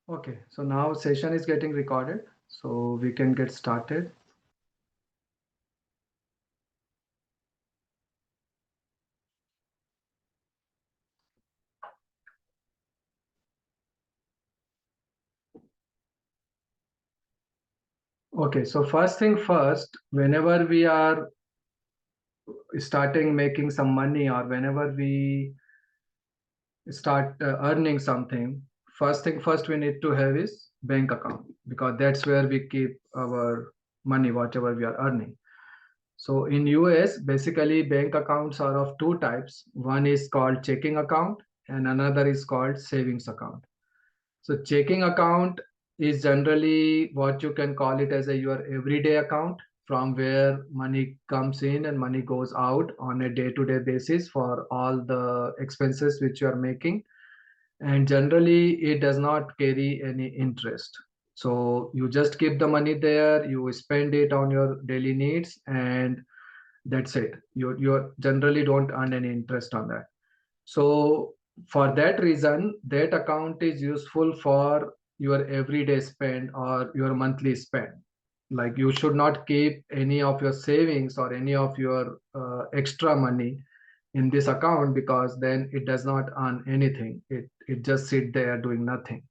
Okay, so now session is getting recorded, so we can get started. Okay, so first thing first, whenever we are starting making some money or whenever we start earning something, first thing first we need to have is bank account because that's where we keep our money, whatever we are earning. So in US, basically bank accounts are of two types. One is called checking account and another is called savings account. So checking account is generally what you can call it as a your everyday account from where money comes in and money goes out on a day-to-day basis for all the expenses which you are making. And generally it does not carry any interest. So you just keep the money there, you spend it on your daily needs, and that's it. You generally don't earn any interest on that. So for that reason, that account is useful for your everyday spend or your monthly spend. Like you should not keep any of your savings or any of your extra money in this account because then it does not earn anything. It just sit there doing nothing.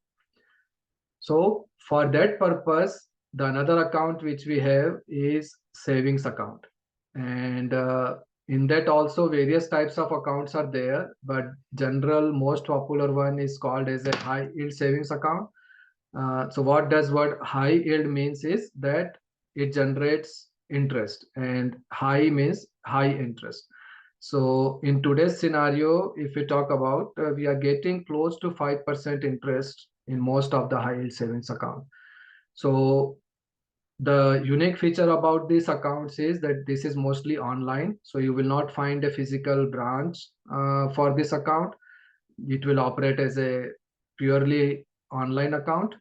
So for that purpose, the another account which we have is savings account. And in that also various types of accounts are there, but general most popular one is called as a high yield savings account. So what high yield means is that it generates interest and high means high interest. So in today's scenario, if we talk about, we are getting close to 5% interest in most of the high yield savings account. So the unique feature about these accounts is that this is mostly online. So you will not find a physical branch for this account. It will operate as a purely online account,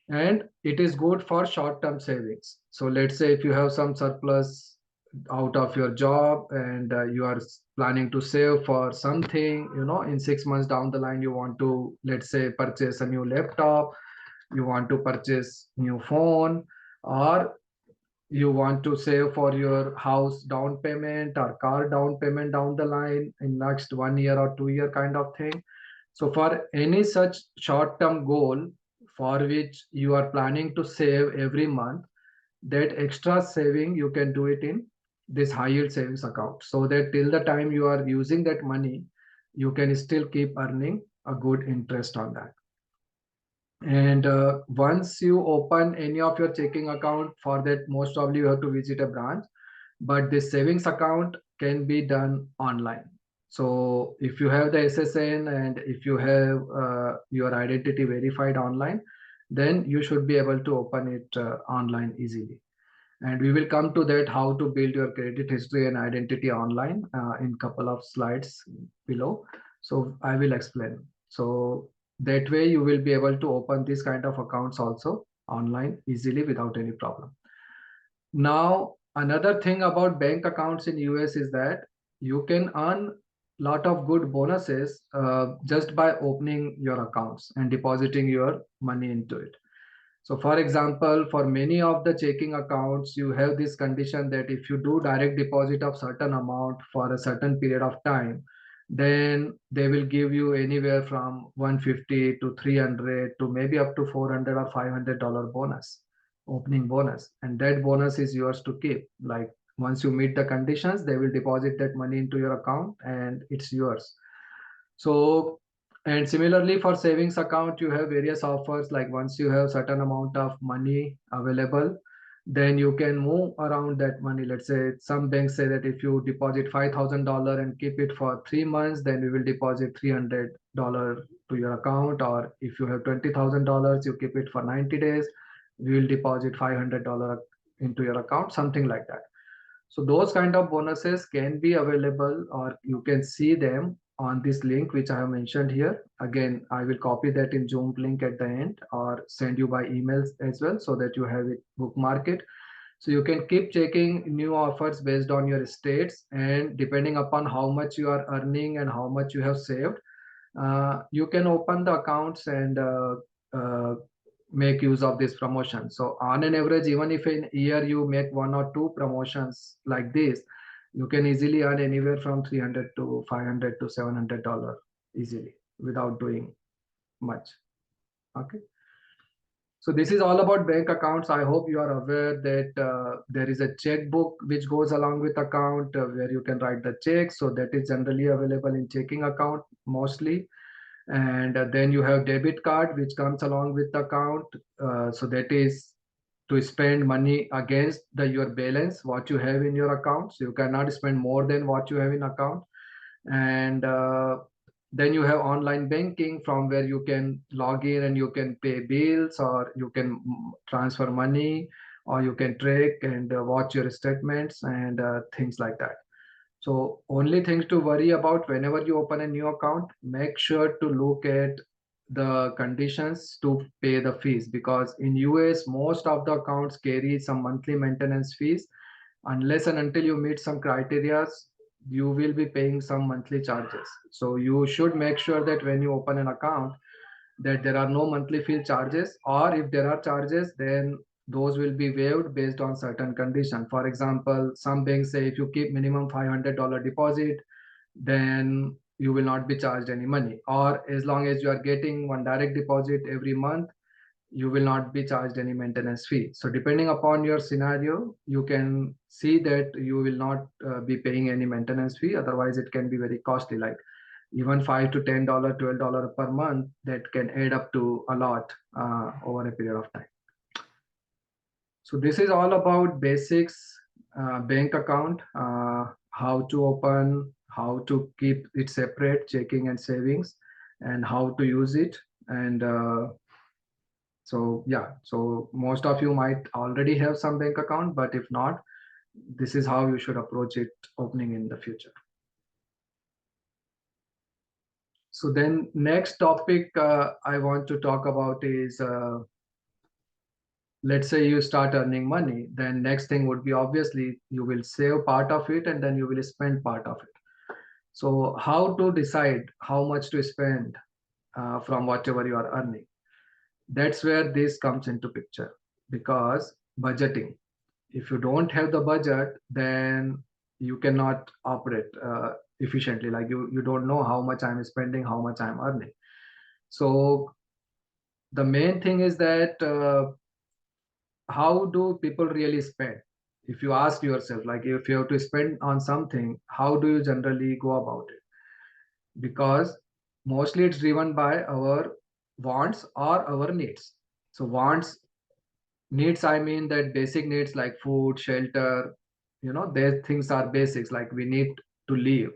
and it is good for short term savings. So let's say if you have some surplus out of your job and you are planning to save for something, in 6 months down the line you want to, let's say, purchase a new laptop, you want to purchase new phone, or you want to save for your house down payment or car down payment down the line in next 1 year or 2 year kind of thing. So for any such short term goal for which you are planning to save every month, that extra saving you can do it in this high yield savings account, so that till the time you are using that money, you can still keep earning a good interest on that. And once you open any of your checking account, for that most probably you have to visit a branch, but this savings account can be done online. So if you have the SSN and if you have your identity verified online, then you should be able to open it online easily. And we will come to that how to build your credit history and identity online in couple of slides below. So I will explain. So that way you will be able to open this kind of accounts also online easily without any problem. Now, another thing about bank accounts in US is that you can earn lot of good bonuses just by opening your accounts and depositing your money into it. So for example, for many of the checking accounts, you have this condition that if you do direct deposit of certain amount for a certain period of time, then they will give you anywhere from 150 to 300 to maybe up to 400 or $500 bonus, opening bonus. And that bonus is yours to keep. Like once you meet the conditions, they will deposit that money into your account and it's yours. So, and similarly for savings account, you have various offers. Like once you have certain amount of money available, then you can move around that money. Let's say some banks say that if you deposit $5,000 and keep it for 3 months, then we will deposit $300 to your account. Or if you have $20,000, you keep it for 90 days, we will deposit $500 into your account, something like that. So those kind of bonuses can be available, or you can see them on this link which I have mentioned here. Again, I will copy that in Zoom link at the end or send you by emails as well so that you have it bookmark it. So you can keep checking new offers based on your states, and depending upon how much you are earning and how much you have saved, you can open the accounts and make use of this promotion. So on an average, even if in a year you make one or two promotions like this, you can easily earn anywhere from 300 to 500 to $700 easily without doing much. Okay. So this is all about bank accounts. I hope you are aware that there is a checkbook which goes along with account where you can write the check. So that is generally available in checking account mostly. And then you have debit card which comes along with the account. So that is to spend money against your balance, what you have in your account. So you cannot spend more than what you have in account. And then you have online banking from where you can log in and you can pay bills, or you can transfer money, or you can track and watch your statements and things like that. So only things to worry about whenever you open a new account, make sure to look at the conditions to pay the fees, because in US most of the accounts carry some monthly maintenance fees. Unless and until you meet some criteria, you will be paying some monthly charges. So you should make sure that when you open an account, that there are no monthly fee charges, or if there are charges, then those will be waived based on certain condition. For example, some banks say if you keep minimum $500 deposit, then you will not be charged any money, or as long as you are getting one direct deposit every month, you will not be charged any maintenance fee. So depending upon your scenario, you can see that you will not be paying any maintenance fee. Otherwise, it can be very costly, like even $5 to $10, $12 per month. That can add up to a lot over a period of time. So this is all about basics, bank account, how to open, how to keep it separate, checking and savings, and how to use it. And so yeah, so most of you might already have some bank account, but if not, this is how you should approach it opening in the future. So then next topic I want to talk about is, let's say you start earning money, then next thing would be obviously you will save part of it and then you will spend part of it. So how to decide how much to spend from whatever you are earning? That's where this comes into picture, because budgeting. If you don't have the budget, then you cannot operate efficiently. Like you don't know how much I'm spending, how much I'm earning. So the main thing is that how do people really spend? If you ask yourself, like if you have to spend on something, how do you generally go about it? Because mostly it's driven by our wants or our needs. So wants, needs, I mean that basic needs like food, shelter, their things are basics, like we need to live.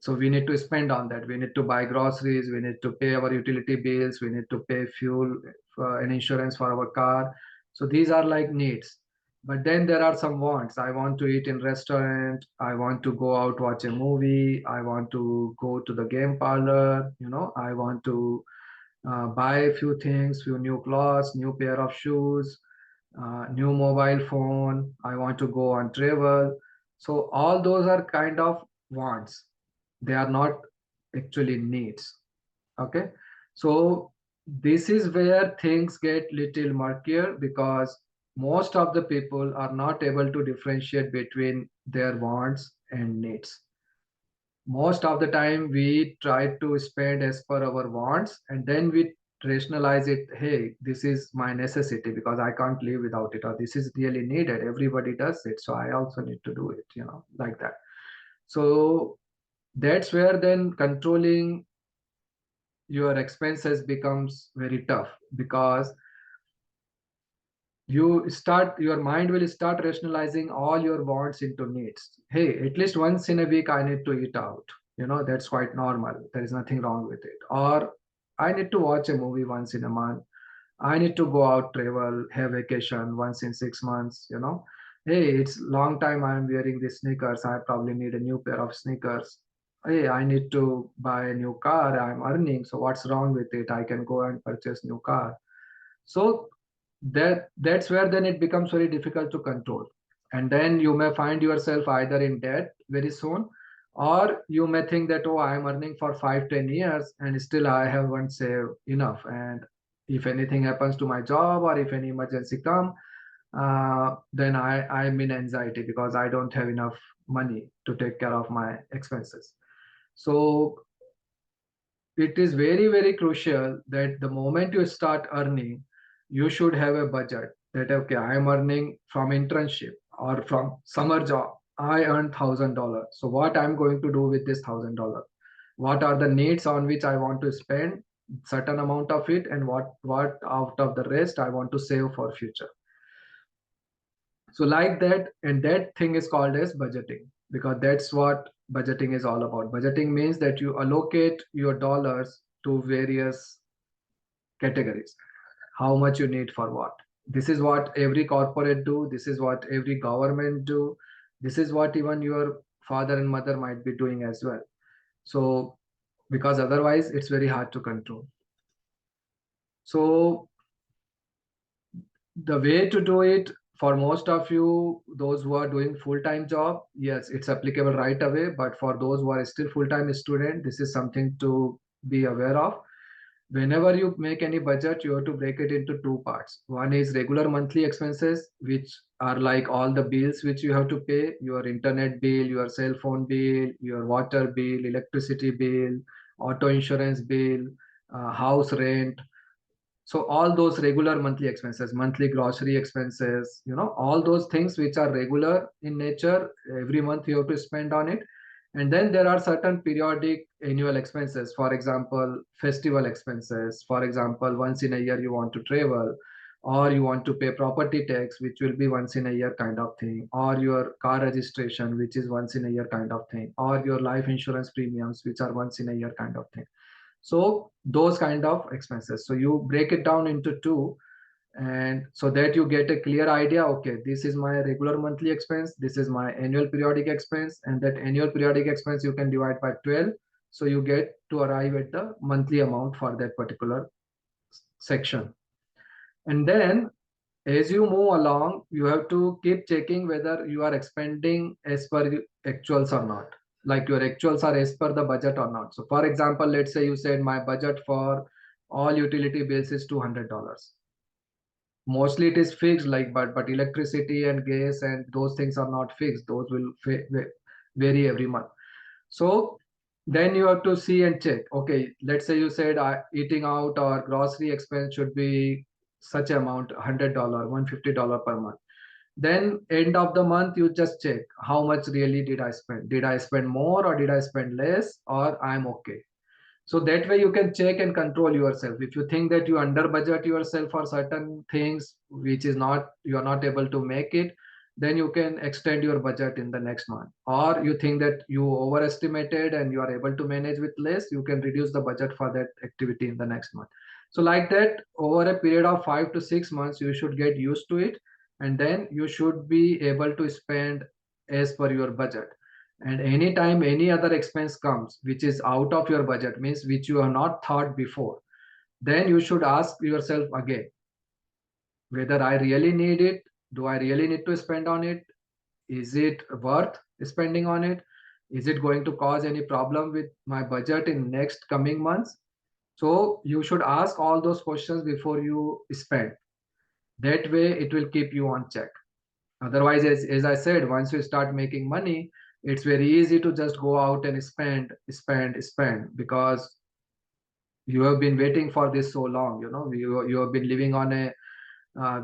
So we need to spend on that. We need to buy groceries, we need to pay our utility bills, we need to pay fuel and insurance for our car. So these are like needs. But then there are some wants. I want to eat in restaurant, I want to go out watch a movie, I want to go to the game parlor, I want to buy a few things, few new clothes, new pair of shoes, new mobile phone, I want to go on travel. So all those are kind of wants. They are not actually needs. Okay. So this is where things get little murkier, because most of the people are not able to differentiate between their wants and needs. Most of the time we try to spend as per our wants, and then we rationalize it, hey, this is my necessity because I can't live without it, or this is really needed, everybody does it, so I also need to do it, like that. So that's where then controlling your expenses becomes very tough, because your mind will start rationalizing all your wants into needs. Hey, at least once in a week I need to eat out, that's quite normal, there is nothing wrong with it. Or I need to watch a movie once in a month, I need to go out, travel, have vacation once in 6 months. Hey, it's long time I'm wearing these sneakers, I probably need a new pair of sneakers. Hey, I need to buy a new car, I'm earning, so what's wrong with it, I can go and purchase new car. So that's where then it becomes very difficult to control. And then you may find yourself either in debt very soon, or you may think that, oh, I'm earning for 5-10 years and still I haven't saved enough, and If anything happens to my job or if any emergency come, then I'm in anxiety because I don't have enough money to take care of my expenses. So it is very, very crucial that the moment you start earning, you should have a budget that, okay, I am earning from internship or from summer job. I earn $1,000. So what I'm going to do with this $1,000? What are the needs on which I want to spend certain amount of it, and what out of the rest I want to save for future. So like that, and that thing is called as budgeting, because that's what budgeting is all about. Budgeting means that you allocate your dollars to various categories, how much you need for what. This is what every corporate do, this is what every government do, this is what even your father and mother might be doing as well. So because otherwise it's very hard to control. So the way to do it, for most of you, those who are doing full-time job, yes, it's applicable right away. But for those who are still full-time student, this is something to be aware of. Whenever you make any budget, you have to break it into two parts. One is regular monthly expenses, which are like all the bills which you have to pay: your internet bill, your cell phone bill, your water bill, electricity bill, auto insurance bill, house rent. So all those regular monthly expenses, monthly grocery expenses, all those things which are regular in nature, every month you have to spend on it. And then there are certain periodic annual expenses, for example, festival expenses. For example, once in a year you want to travel, or you want to pay property tax, which will be once in a year kind of thing, or your car registration, which is once in a year kind of thing, or your life insurance premiums, which are once in a year kind of thing. So those kind of expenses, so you break it down into two, and so that you get a clear idea, okay, this is my regular monthly expense, this is my annual periodic expense, and that annual periodic expense you can divide by 12, so you get to arrive at the monthly amount for that particular section. And then as you move along, you have to keep checking whether you are expending as per the actuals or not, like your actuals are as per the budget or not. So for example, let's say you said my budget for all utility bills is $200. Mostly it is fixed, like, but electricity and gas and those things are not fixed, those will vary every month. So then you have to see and check, okay, let's say you said eating out or grocery expense should be such amount, $100, $150 per month. Then end of the month you just check how much really did I spend, did I spend more or did I spend less, or I'm okay. So that way you can check and control yourself. If you think that you under budget yourself for certain things which is not, you are not able to make it, then you can extend your budget in the next month. Or you think that you overestimated and you are able to manage with less, you can reduce the budget for that activity in the next month. So like that, over a period of 5 to 6 months you should get used to it, and then you should be able to spend as per your budget. And anytime any other expense comes which is out of your budget, means which you have not thought before, then you should ask yourself again whether I really need it. Do I really need to spend on it? Is it worth spending on it? Is it going to cause any problem with my budget in next coming months? So you should ask all those questions before you spend. That way it will keep you on check. Otherwise, as I said, once you start making money, it's very easy to just go out and spend, because you have been waiting for this so long. You have been living on a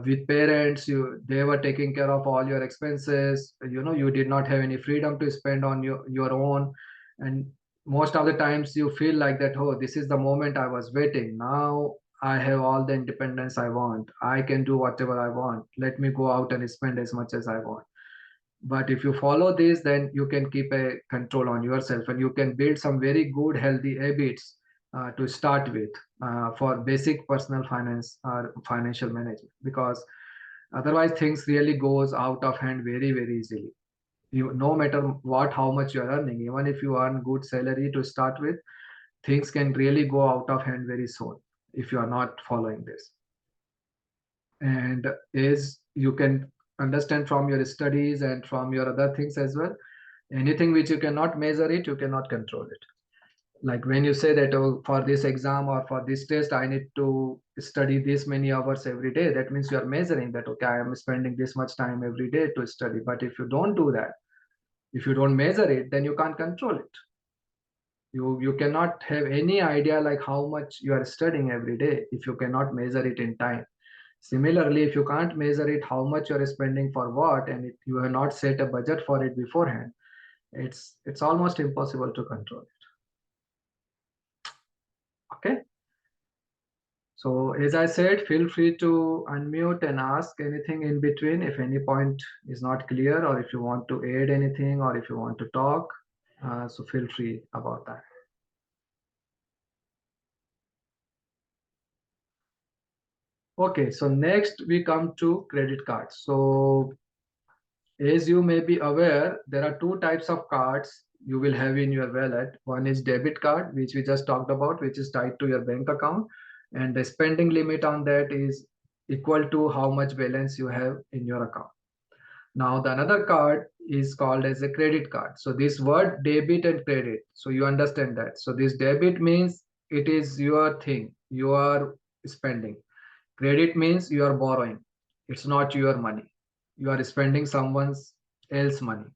with parents, they were taking care of all your expenses. You did not have any freedom to spend on your own. And most of the times you feel like that, oh, this is the moment I was waiting. Now I have all the independence I want, I can do whatever I want, let me go out and spend as much as I want. But if you follow this, then you can keep a control on yourself, and you can build some very good healthy habits to start with, for basic personal finance or financial management, because otherwise things really goes out of hand very, very easily. No matter what, how much you are earning, even if you earn good salary to start with, things can really go out of hand very soon if you are not following this. And as you can understand from your studies and from your other things as well, anything which you cannot measure it, you cannot control it. Like when you say that, oh, for this exam or for this test, I need to study this many hours every day. That means you are measuring that, okay, I am spending this much time every day to study. But if you don't do that, if you don't measure it, then you can't control it. You cannot have any idea like how much you are studying every day if you cannot measure it in time. Similarly, if you can't measure it, how much you are spending for what, and if you have not set a budget for it beforehand, it's almost impossible to control it. Okay. So as I said, feel free to unmute and ask anything in between if any point is not clear, or if you want to add anything, or if you want to talk. So feel free about that. Okay, so next we come to credit cards. So as you may be aware, there are two types of cards you will have in your wallet. One is debit card, which we just talked about, which is tied to your bank account, and the spending limit on that is equal to how much balance you have in your account. Now the another card is called as a credit card. So this word debit and credit, so you understand that. So this debit means it is your thing, you are spending. Credit means you are borrowing. It's not your money. You are spending someone's else money.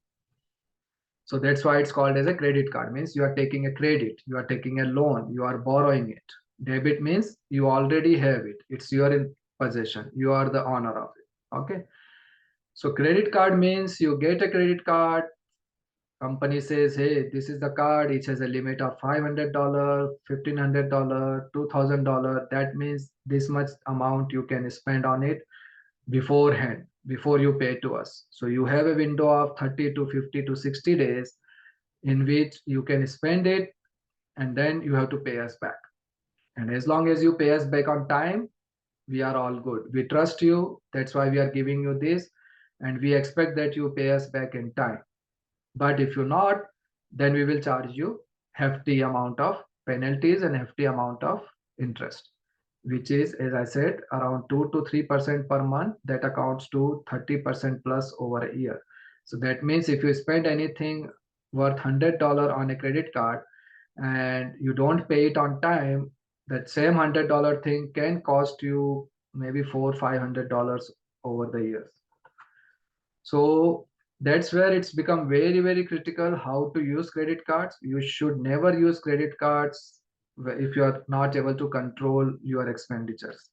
So that's why it's called as a credit card. Means you are taking a credit, you are taking a loan, you are borrowing it. Debit means you already have it. It's your in possession. You are the owner of it. Okay. So credit card means you get a credit card. Company says, hey, this is the card. It has a limit of $500, $1,500, $2,000. That means this much amount you can spend on it beforehand, before you pay to us. So you have a window of 30 to 50 to 60 days in which you can spend it, and then you have to pay us back. And as long as you pay us back on time, we are all good. We trust you. That's why we are giving you this. And we expect that you pay us back in time. But if you're not, then we will charge you hefty amount of penalties and hefty amount of interest, which is, as I said, around 2 to 3% per month. That accounts to 30% plus over a year. So that means if you spend anything worth $100 on a credit card and you don't pay it on time, that same $100 thing can cost you maybe $400-500 over the years. So that's where it's become very, very critical how to use credit cards. You should never use credit cards if you are not able to control your expenditures.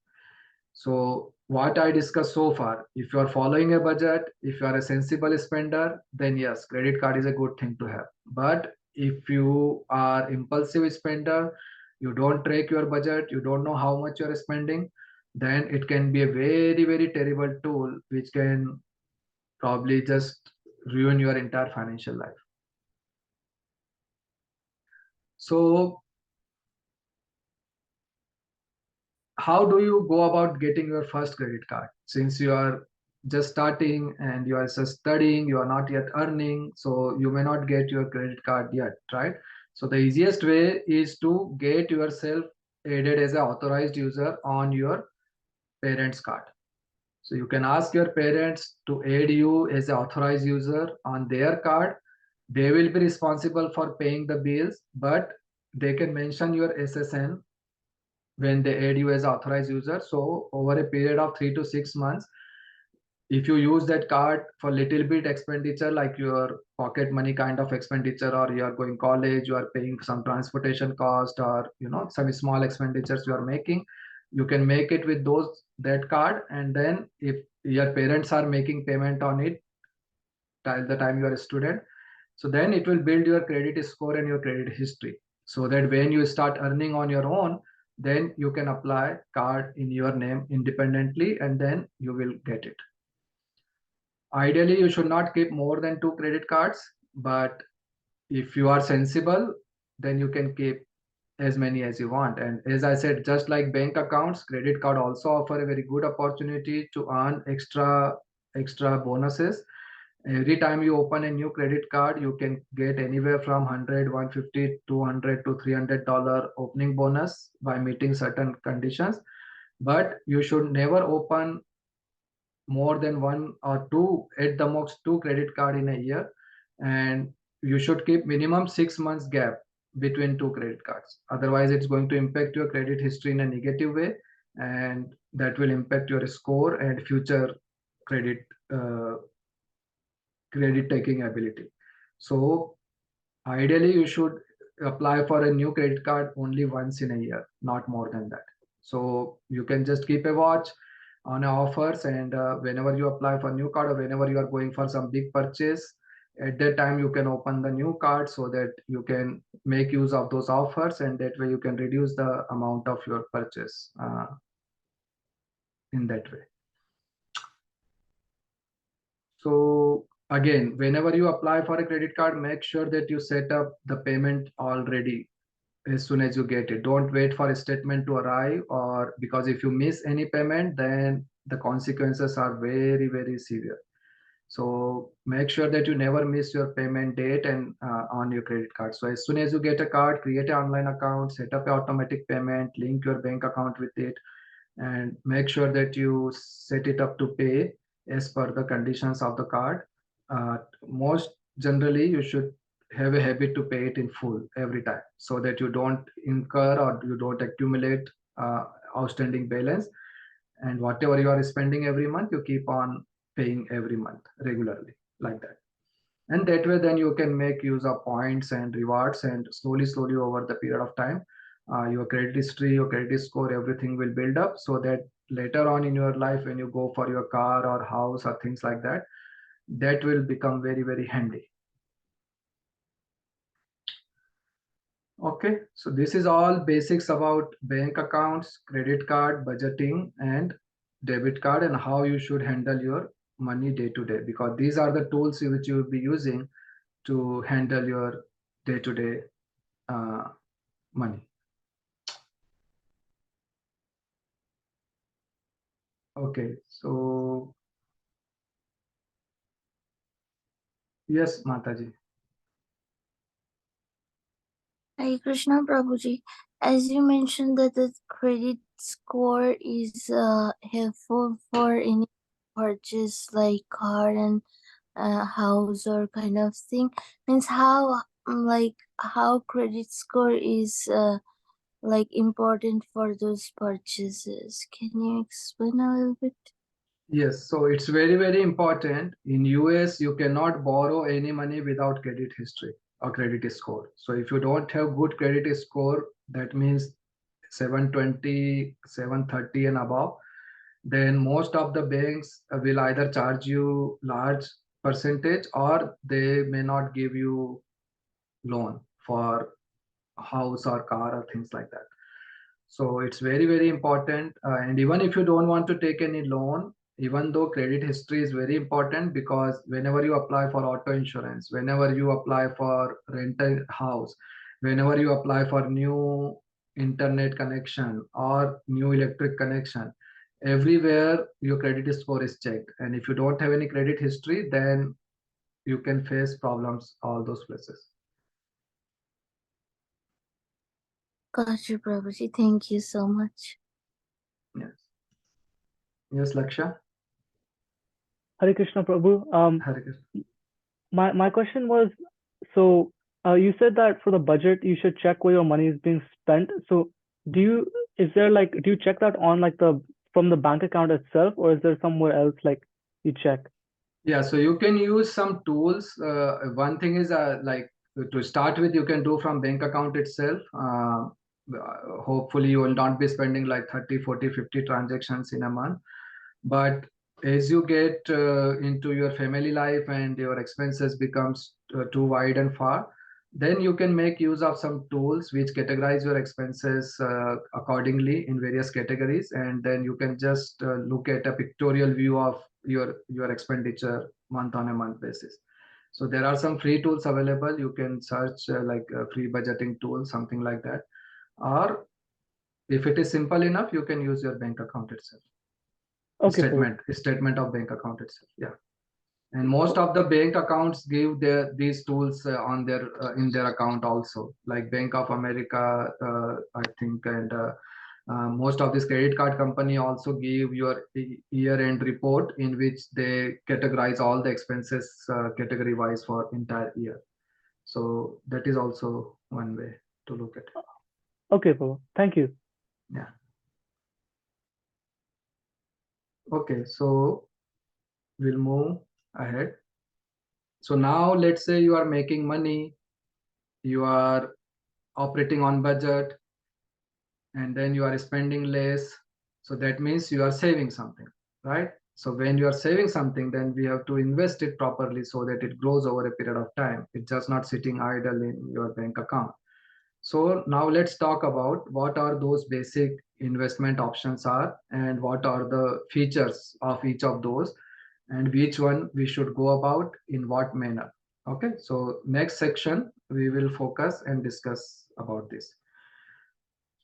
So what I discussed so far, if you are following a budget, if you are a sensible spender, then yes, credit card is a good thing to have. But if you are impulsive spender, you don't track your budget, you don't know how much you're spending, then it can be a very, very terrible tool which can probably just ruin your entire financial life. So how do you go about getting your first credit card? Since you are just starting and you are just studying, you are not yet earning, so you may not get your credit card yet, right? So the easiest way is to get yourself added as an authorized user on your parents' card. So you can ask your parents to add you as an authorized user on their card. They will be responsible for paying the bills, but they can mention your SSN when they add you as authorized user. So over a period of 3 to 6 months, if you use that card for little bit expenditure, like your pocket money kind of expenditure, or you are going college, you are paying some transportation cost, or some small expenditures you are making, you can make it with that card. And then if your parents are making payment on it till the time you are a student, so then it will build your credit score and your credit history, so that when you start earning on your own, then you can apply card in your name independently, and then you will get it. Ideally, you should not keep more than 2 credit cards, but if you are sensible, then you can keep as many as you want. And as I said, just like bank accounts, credit card also offer a very good opportunity to earn extra bonuses. Every time you open a new credit card, you can get anywhere from 100, 150, 200 to $300 opening bonus by meeting certain conditions. But you should never open more than one or two, at the most two credit card in a year. And you should keep minimum 6 months gap between two credit cards. Otherwise, it's going to impact your credit history in a negative way, and that will impact your score and future credit uh, credit taking ability. So ideally, you should apply for a new credit card only once in a year, not more than that. So you can just keep a watch on offers, and whenever you apply for new card or whenever you are going for some big purchase, at that time you can open the new card so that you can make use of those offers, and that way you can reduce the amount of your purchase in that way. So again, whenever you apply for a credit card, make sure that you set up the payment already as soon as you get it. Don't wait for a statement to arrive, or because if you miss any payment, then the consequences are very, very severe. So make sure that you never miss your payment date and on your credit card. So as soon as you get a card, create an online account, set up an automatic payment, link your bank account with it, and make sure that you set it up to pay as per the conditions of the card. Most generally, you should have a habit to pay it in full every time so that you don't incur or you don't accumulate outstanding balance, and whatever you are spending every month, you keep on paying every month regularly, like that. And that way then you can make use of points and rewards, and slowly over the period of time, your credit history, your credit score, everything will build up, so that later on in your life, when you go for your car or house or things like that, that will become very, very handy. Okay, so this is all basics about bank accounts, credit card, budgeting, and debit card, and how you should handle your money day to day, because these are the tools which you will be using to handle your day to day money. Okay, so yes, Mataji. Hare Krishna Prabhuji, as you mentioned that the credit score is helpful for any purchase like car and house or kind of thing, means how like how credit score is like important for those purchases. Can you explain a little bit? Yes, so it's very, very important. In US, you cannot borrow any money without credit history or credit score. So if you don't have good credit score, that means 720, 730 and above, then most of the banks will either charge you large percentage, or they may not give you loan for house or car or things like that. So it's very, very important. And even if you don't want to take any loan, even though credit history is very important, because whenever you apply for auto insurance, whenever you apply for rental house, whenever you apply for new internet connection or new electric connection, everywhere your credit score is checked. And if you don't have any credit history, then you can face problems all those places. Gotcha, Prabhuji. Thank you so much. Yes. Yes, Laksha. Hare Krishna Prabhu. Hare Krishna. My question was, so you said that for the budget you should check where your money is being spent. So do you check that on like from the bank account itself, or is there somewhere else like you check? Yeah, so you can use some tools. One thing is like to start with, you can do from bank account itself. Hopefully, you will not be spending like 30, 40, 50 transactions in a month. But as you get into your family life and your expenses becomes too wide and far, then you can make use of some tools which categorize your expenses accordingly in various categories, and then you can just look at a pictorial view of your expenditure month on a month basis. So there are some free tools available. You can search like free budgeting tool, something like that, or if it is simple enough, you can use your bank account itself. Okay, Statement of bank account itself. Yeah. And most of the bank accounts give these tools on their in their account also, like Bank of America, I think, and most of this credit card company also give your year-end report, in which they categorize all the expenses category wise for entire year. So that is also one way. to look at. Okay, Prabhu. Thank you. Yeah. Okay, so we'll move ahead. So now let's say you are making money, you are operating on budget, and then you are spending less. So that means you are saving something, right? So when you are saving something, then we have to invest it properly so that it grows over a period of time. It's just not sitting idle in your bank account. So now let's talk about what are those basic investment options are and what are the features of each of those and which one we should go about in what manner. Okay, so next section we will focus and discuss about this.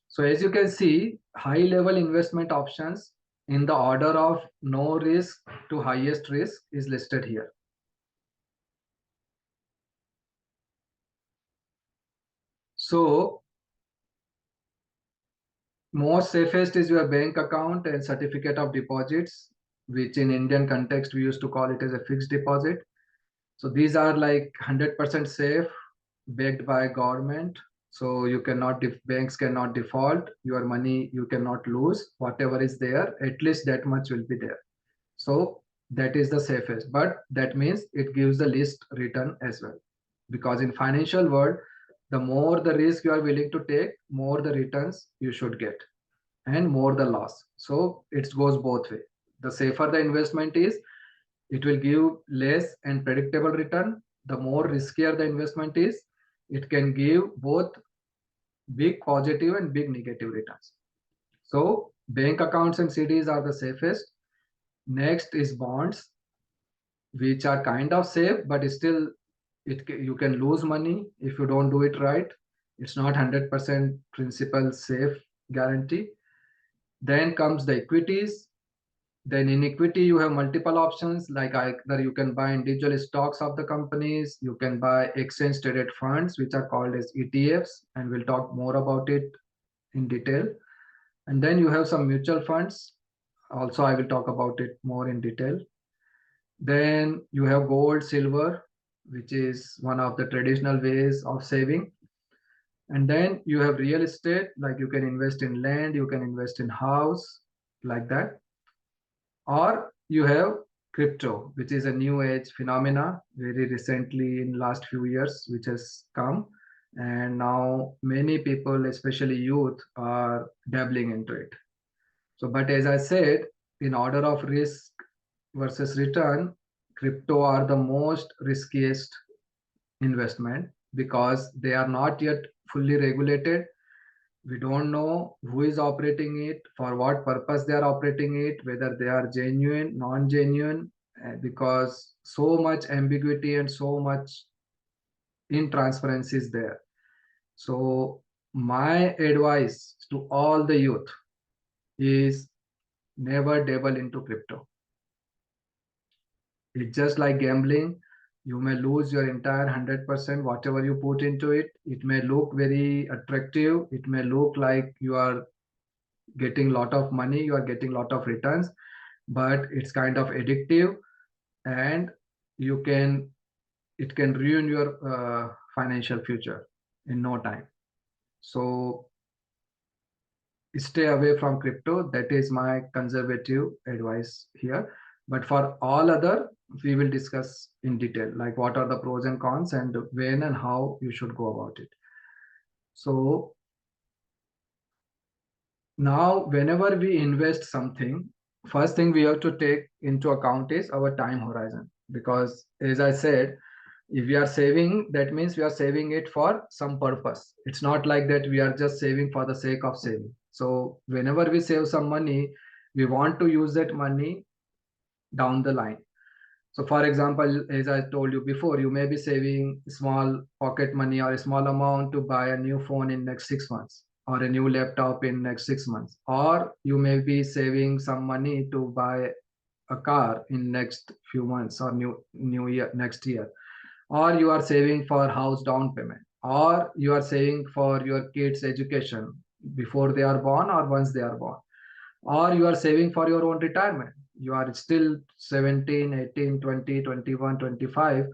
So as you can see, high level investment options in the order of no risk to highest risk is listed here. So most safest is your bank account and certificate of deposits, which in Indian context we used to call it as a fixed deposit. So these are like 100% safe, backed by government. So you cannot, banks cannot default your money, you cannot lose whatever is there, at least that much will be there. So that is the safest, but that means it gives the least return as well. Because in financial world, the more the risk you are willing to take, more the returns you should get and more the loss. So it goes both way. The safer the investment is, it will give less and predictable return. The more riskier the investment is, it can give both big positive and big negative returns. So bank accounts and CDs are the safest. Next is bonds, which are kind of safe, but still you can lose money if you don't do it right. It's not 100% principal safe guarantee. Then comes the equities. Then in equity, you have multiple options, like either you can buy individual stocks of the companies, you can buy exchange traded funds, which are called as ETFs, and we'll talk more about it in detail. And then you have some mutual funds. Also, I will talk about it more in detail. Then you have gold, silver, which is one of the traditional ways of saving. And then you have real estate, like you can invest in land, you can invest in house, like that. Or you have crypto, which is a new age phenomena very recently in last few years, which has come. And now many people, especially youth, are dabbling into it. So, but as I said, in order of risk versus return, crypto are the most riskiest investment because they are not yet fully regulated. We don't know who is operating it, for what purpose they are operating it, whether they are genuine, non-genuine, because so much ambiguity and so much intransparency is there. So my advice to all the youth is never dabble into crypto. It's just like gambling. You may lose your entire 100% whatever you put into it. It may look very attractive. It may look like you are getting lot of money, you are getting lot of returns, but it's kind of addictive, and it can ruin your financial future in no time. So stay away from crypto. That is my conservative advice here. But for all other, we will discuss in detail, like what are the pros and cons and when and how you should go about it. So now whenever we invest something, first thing we have to take into account is our time horizon, because as I said, if we are saving, that means we are saving it for some purpose. It's not like that we are just saving for the sake of saving. So whenever we save some money, we want to use that money down the line. So for example, as I told you before, you may be saving small pocket money or a small amount to buy a new phone in next 6 months or a new laptop in next 6 months. Or you may be saving some money to buy a car in next few months or new year, next year. Or you are saving for house down payment. Or you are saving for your kids' education before they are born or once they are born. Or you are saving for your own retirement. You are still 17, 18, 20, 21, 25,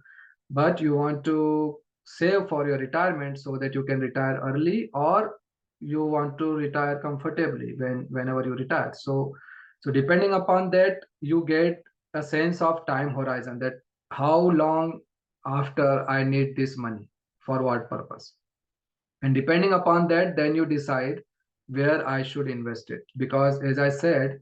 but you want to save for your retirement so that you can retire early, or you want to retire comfortably whenever you retire. So depending upon that, you get a sense of time horizon, that how long after I need this money, for what purpose. And depending upon that, then you decide where I should invest it. Because as I said,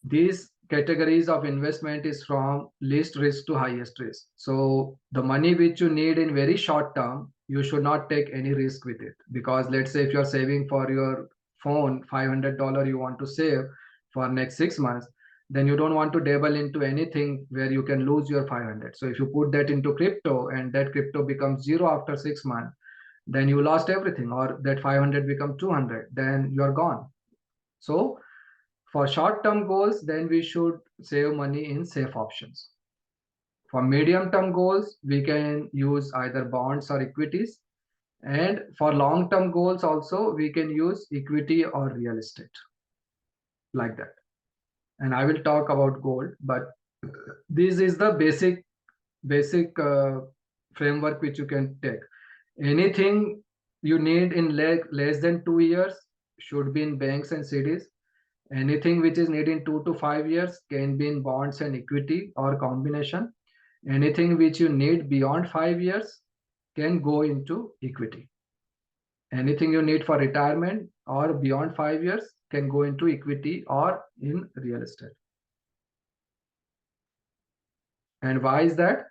these categories of investment is from least risk to highest risk. So the money which you need in very short term, you should not take any risk with it. Because let's say if you're saving for your phone, $500 you want to save for next 6 months, then you don't want to dabble into anything where you can lose your 500. So if you put that into crypto and that crypto becomes zero after 6 months, then you lost everything, or that 500 become 200, then you're gone. So for short-term goals, then we should save money in safe options. For medium-term goals, we can use either bonds or equities. And for long-term goals also, we can use equity or real estate, like that. And I will talk about gold, but this is the basic framework which you can take. Anything you need in less than 2 years should be in banks and CDs. Anything which is needed in 2 to 5 years can be in bonds and equity or combination. Anything which you need beyond 5 years can go into equity. Anything you need for retirement or beyond 5 years can go into equity or in real estate. And why is that?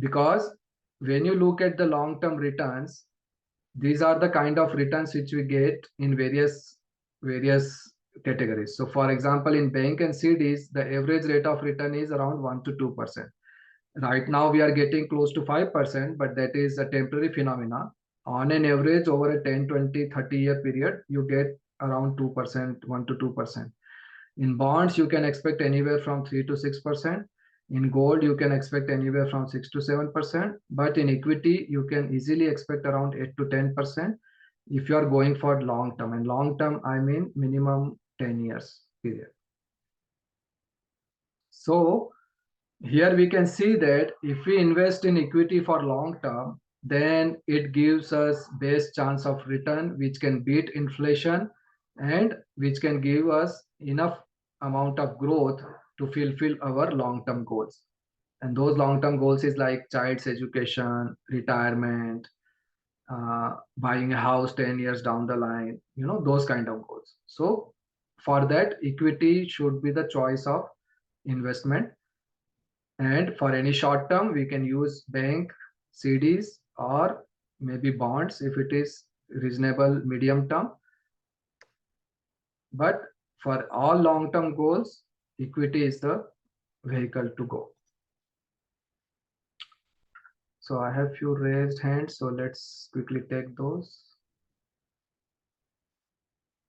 Because when you look at the long-term returns, these are the kind of returns which we get in various categories. So for example, in bank and CDs, the average rate of return is around 1 to 2%. Right now we are getting close to 5%, but that is a temporary phenomena. On an average, over a 10, 20, 30-year period, you get around 2%, 1 to 2%. In bonds, you can expect anywhere from 3 to 6%. In gold, you can expect anywhere from 6 to 7%. But in equity, you can easily expect around 8 to 10% if you are going for long term. And long term, I mean minimum 10 years period. So here we can see that if we invest in equity for long term, then it gives us best chance of return which can beat inflation and which can give us enough amount of growth to fulfill our long term goals. And those long term goals is like child's education, retirement, buying a house 10 years down the line, those kind of goals. So for that, equity should be the choice of investment. And for any short term, we can use bank, CDs, or maybe bonds if it is reasonable medium term. But for all long term goals, equity is the vehicle to go. So I have few raised hands, so let's quickly take those.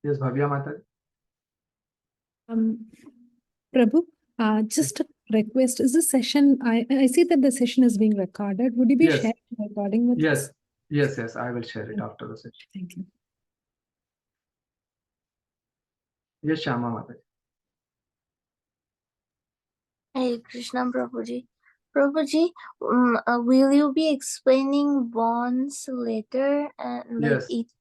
Yes, Bhavya Mata. Prabhu, just a request. Is this session, I see that the session is being recorded. Would you be Yes. sharing the recording with us? Yes, I will share it after the session. Thank you. Yes, Shama Mata. Hare Krishna Prabhuji. Prabhuji, will you be explaining bonds later and like Yes. each?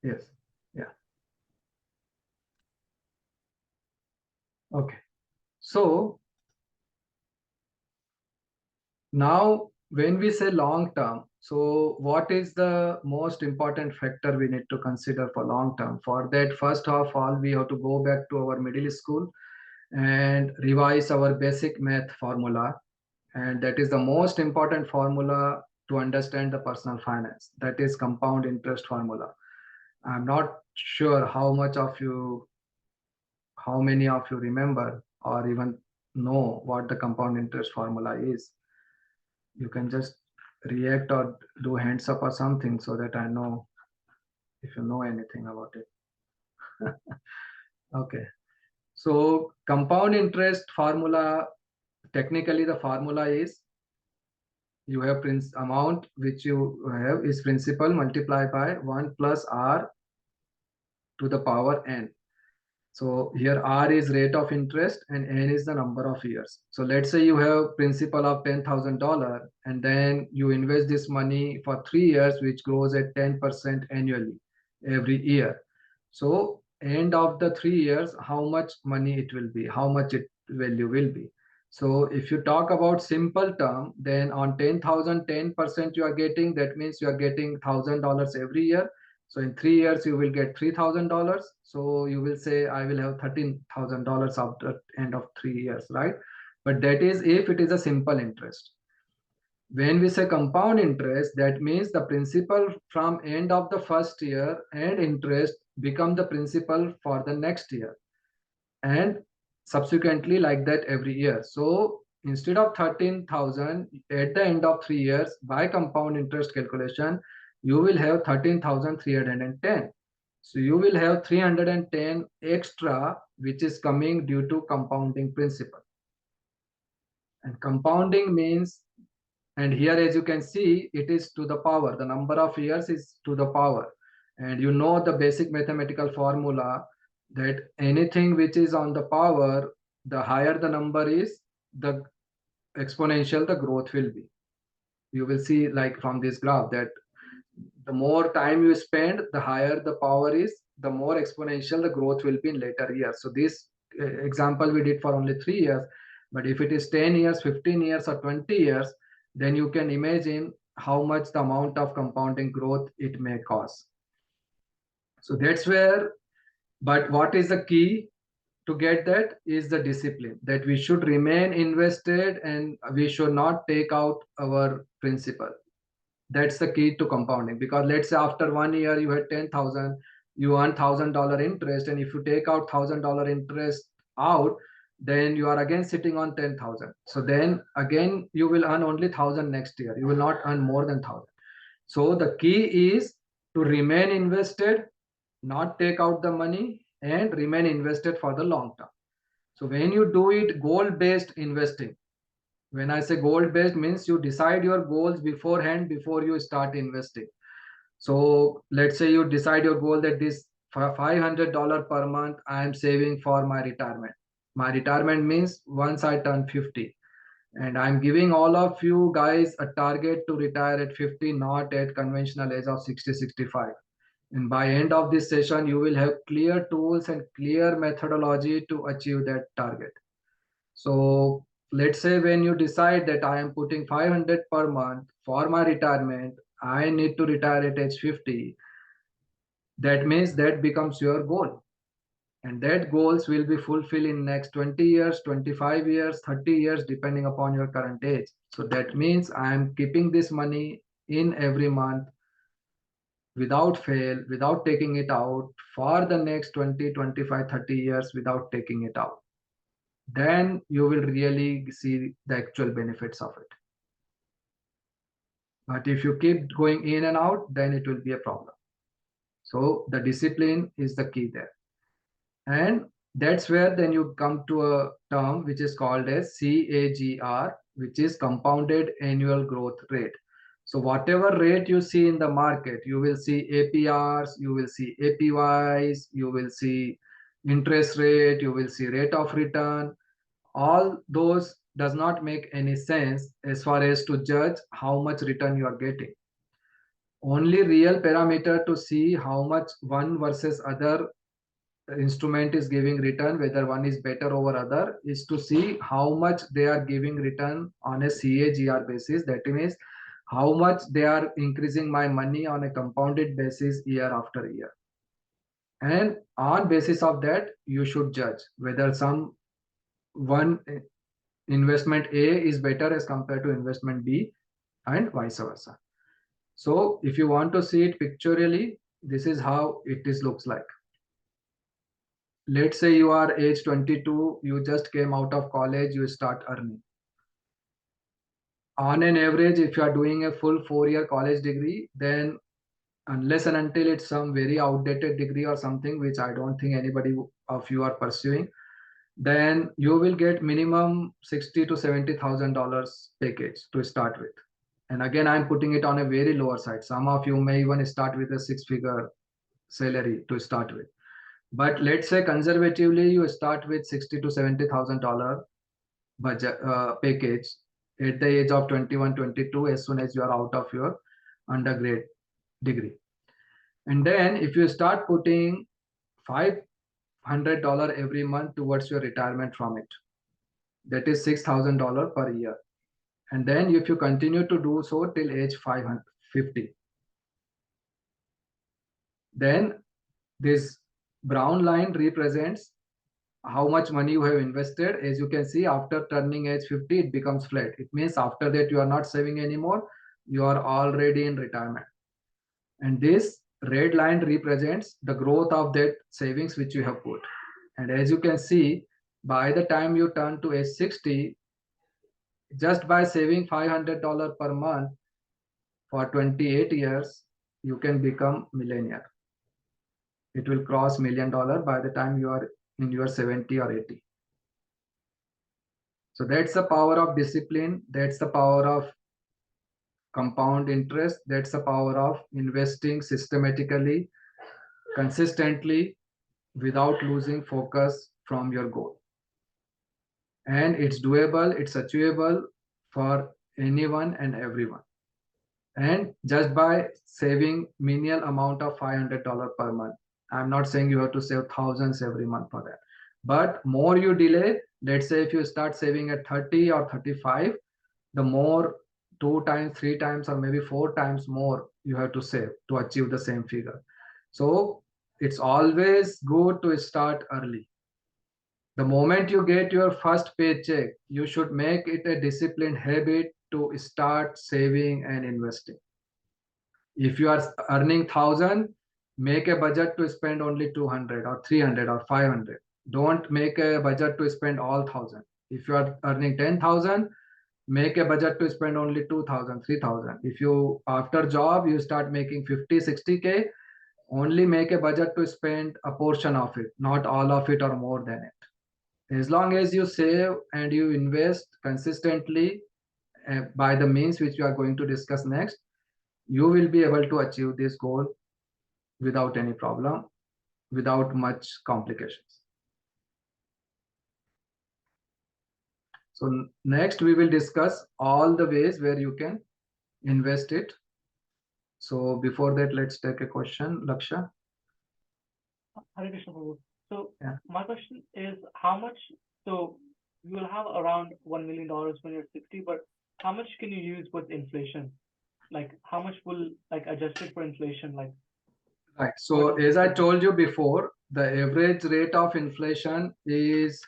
Yes. Yeah. Okay. So now when we say long term, so what is the most important factor we need to consider for long term? For that, first of all, we have to go back to our middle school and revise our basic math formula. And that is the most important formula to understand the personal finance. That is compound interest formula. I'm not sure how many of you remember or even know what the compound interest formula is. You can just react or do hands up or something so that I know if you know anything about it. Okay. So compound interest formula, technically the formula is you have amount which you have is principal multiplied by 1 plus r to the power n. So here R is rate of interest and N is the number of years. So let's say you have principal of $10,000 and then you invest this money for 3 years, which grows at 10% annually every year. So end of the 3 years, how much money it will be, how much it value will be. So if you talk about simple term, then on 10,000, 10% you are getting, that means you are getting $1,000 every year. So in 3 years, you will get $3,000. So you will say, I will have $13,000 after end of 3 years, right? But that is if it is a simple interest. When we say compound interest, that means the principal from end of the first year and interest become the principal for the next year. And subsequently like that every year. So instead of 13,000 at the end of 3 years, by compound interest calculation, you will have 13,310. So you will have 310 extra, which is coming due to compounding principle. And compounding means, and here as you can see, it is to the power, the number of years is to the power. And you know the basic mathematical formula that anything which is on the power, the higher the number is, the exponential the growth will be. You will see like from this graph that the more time you spend, the higher the power is, the more exponential the growth will be in later years. So this example we did for only 3 years, but if it is 10 years, 15 years or 20 years, then you can imagine how much the amount of compounding growth it may cause. So that's where, but what is the key to get that is the discipline, that we should remain invested and we should not take out our principal. That's the key to compounding, because let's say after 1 year you had 10,000, you earn $1,000 interest, and if you take out $1,000 interest out, then you are again sitting on 10,000. So then again you will earn only 1,000 next year. You will not earn more than 1,000. So the key is to remain invested, not take out the money, and remain invested for the long term. So when you do it goal-based investing, when I say goal-based means you decide your goals beforehand before you start investing. So let's say you decide your goal that this $500 per month I am saving for my retirement. My retirement means once I turn 50. And I'm giving all of you guys a target to retire at 50, not at conventional age of 60, 65. And by end of this session, you will have clear tools and clear methodology to achieve that target. So let's say when you decide that I am putting 500 per month for my retirement, I need to retire at age 50. That means that becomes your goal. And that goals will be fulfilled in next 20 years, 25 years, 30 years, depending upon your current age. So that means I am keeping this money in every month without fail, without taking it out for the next 20, 25, 30 years without taking it out. Then you will really see the actual benefits of it. But if you keep going in and out, then it will be a problem. So the discipline is the key there. And that's where then you come to a term which is called as CAGR, which is compounded annual growth rate. So whatever rate you see in the market, you will see APRs, you will see APYs, you will see interest rate, you will see rate of return. All those does not make any sense as far as to judge how much return you are getting. Only real parameter to see how much one versus other instrument is giving return, whether one is better over other, is to see how much they are giving return on a CAGR basis. That means how much they are increasing my money on a compounded basis year after year. And on basis of that, you should judge whether some one investment A is better as compared to investment B and vice versa. So if you want to see it pictorially, this is how it looks like. Let's say you are age 22, you just came out of college, you start earning. On an average, if you are doing a full 4-year college degree, then unless and until it's some very outdated degree or something, which I don't think anybody of you are pursuing, then you will get minimum $60,000 to $70,000 package to start with. And again, I'm putting it on a very lower side. Some of you may even start with a 6-figure salary to start with. But let's say conservatively, you start with $60,000 to $70,000 budget package at the age of 21, 22, as soon as you are out of your undergrad degree. And then if you start putting $500 every month towards your retirement from it, that is $6,000 per year. And then if you continue to do so till age 550, then this brown line represents how much money you have invested. As you can see, after turning age 50, it becomes flat. It means after that you are not saving anymore, you are already in retirement. And this red line represents the growth of that savings which you have put. And as you can see, by the time you turn to age 60, just by saving $500 per month for 28 years, you can become millionaire. It will cross $1 million by the time you are in your 70 or 80. So that's the power of discipline. That's the power of compound interest. That's the power of investing systematically, consistently, without losing focus from your goal. And it's doable, it's achievable for anyone and everyone. And just by saving menial amount of $500 per month, I'm not saying you have to save thousands every month for that, but more you delay, let's say if you start saving at 30 or 35, the more 2 times, 3 times, or maybe 4 times more you have to save to achieve the same figure. So it's always good to start early. The moment you get your first paycheck, you should make it a disciplined habit to start saving and investing. If you are earning 1,000, make a budget to spend only 200 or 300 or 500. Don't make a budget to spend all 1,000. If you are earning 10,000, make a budget to spend only 2,000, 3,000. If you, after job, you start making 50, 60K, only make a budget to spend a portion of it, not all of it or more than it. As long as you save and you invest consistently by the means which we are going to discuss next, you will be able to achieve this goal without any problem, without much complications. So next we will discuss all the ways where you can invest it. So before that, let's take a question, Laksha. Hare Krishna Prabhu. So Yeah. my question is how much, so you will have around $1 million when you're 60, but how much can you use with inflation? Like how much will like adjusted for inflation? Like Right. So as I told you before, the average rate of inflation is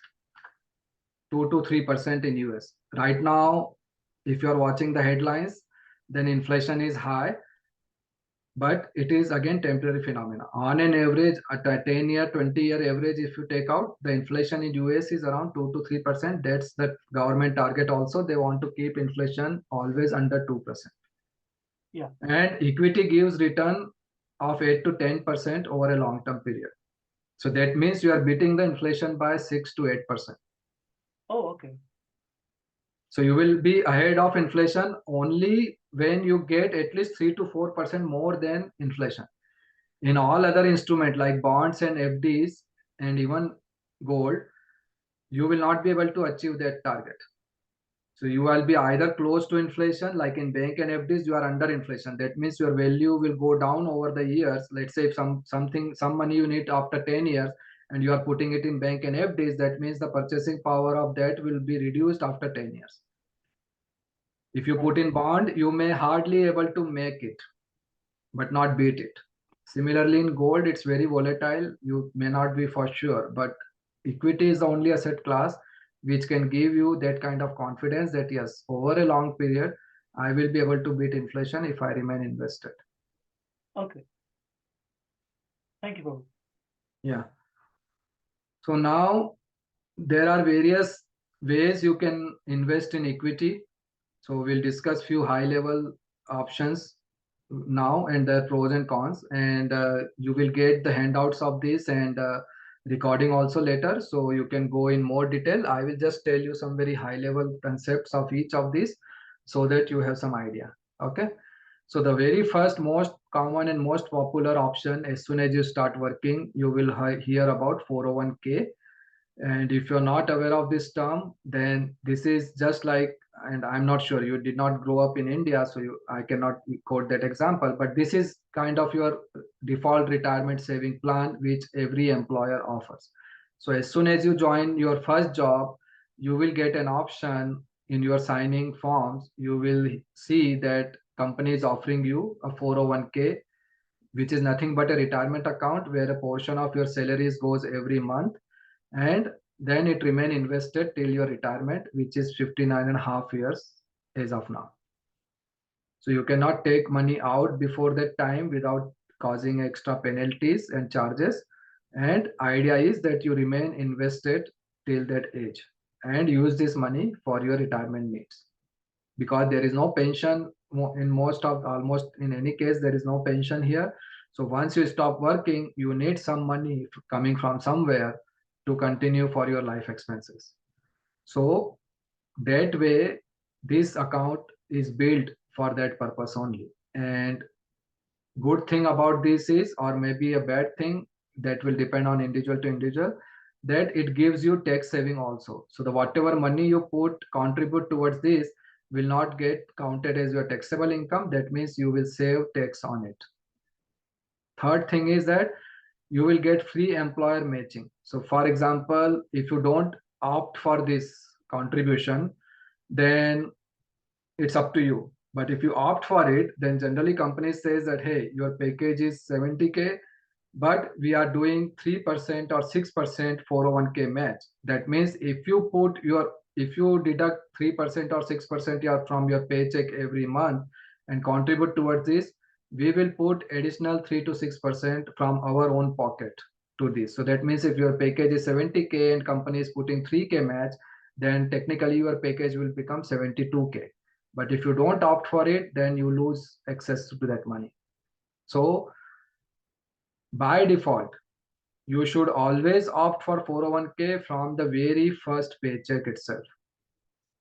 2 to 3% in US. Right now, if you're watching the headlines, then inflation is high, but it is again temporary phenomena. On an average, at a 10-year, 20-year average, if you take out, the inflation in US is around 2 to 3%. That's the government target also. They want to keep inflation always under 2%. Yeah. And equity gives return of 8 to 10% over a long-term period. So that means you are beating the inflation by 6 to 8%. Oh, okay. So you will be ahead of inflation only when you get at least 3 to 4% more than inflation. In all other instruments like bonds and FDs and even gold, you will not be able to achieve that target. So you will be either close to inflation, like in bank and FDs, you are under inflation. That means your value will go down over the years. Let's say if some money you need after 10 years and you are putting it in bank and FDs, that means the purchasing power of that will be reduced after 10 years. If you put in bond, you may hardly able to make it, but not beat it. Similarly, in gold, it's very volatile. You may not be for sure, but equity is the only asset class which can give you that kind of confidence that yes, over a long period, I will be able to beat inflation if I remain invested. Okay. Thank you, Prabhu. Yeah. So now there are various ways you can invest in equity. So we'll discuss few high level options now and the pros and cons, and you will get the handouts of this and recording also later, so you can go in more detail. I will just tell you some very high level concepts of each of these so that you have some idea. Okay. So the very first most common and most popular option, as soon as you start working, you will hear about 401k. And if you're not aware of this term, then this is just like, and I'm not sure, you did not grow up in India, so I cannot quote that example, but this is kind of your default retirement saving plan, which every employer offers. So as soon as you join your first job, you will get an option in your signing forms. You will see that company is offering you a 401k, which is nothing but a retirement account where a portion of your salaries goes every month, and then it remain invested till your retirement, which is 59 and a half years as of now. So you cannot take money out before that time without causing extra penalties and charges. And idea is that you remain invested till that age and use this money for your retirement needs, because there is no pension in almost in any case, there is no pension here. So once you stop working, you need some money coming from somewhere to continue for your life expenses. So that way, this account is built for that purpose only. And good thing about this is, or maybe a bad thing, that will depend on individual to individual, that it gives you tax saving also. So the whatever money you contribute towards this will not get counted as your taxable income. That means you will save tax on it. Third thing is that you will get free employer matching. So for example, if you don't opt for this contribution, then it's up to you. But if you opt for it, then generally companies says that, hey, your package is 70k, but we are doing 3% or 6% 401k match. That means if you deduct 3% or 6% from your paycheck every month and contribute towards this, we will put additional 3 to 6% from our own pocket to this. So that means if your package is 70k and company is putting 3k match, then technically your package will become 72k. But if you don't opt for it, then you lose access to that money. So by default, you should always opt for 401k from the very first paycheck itself.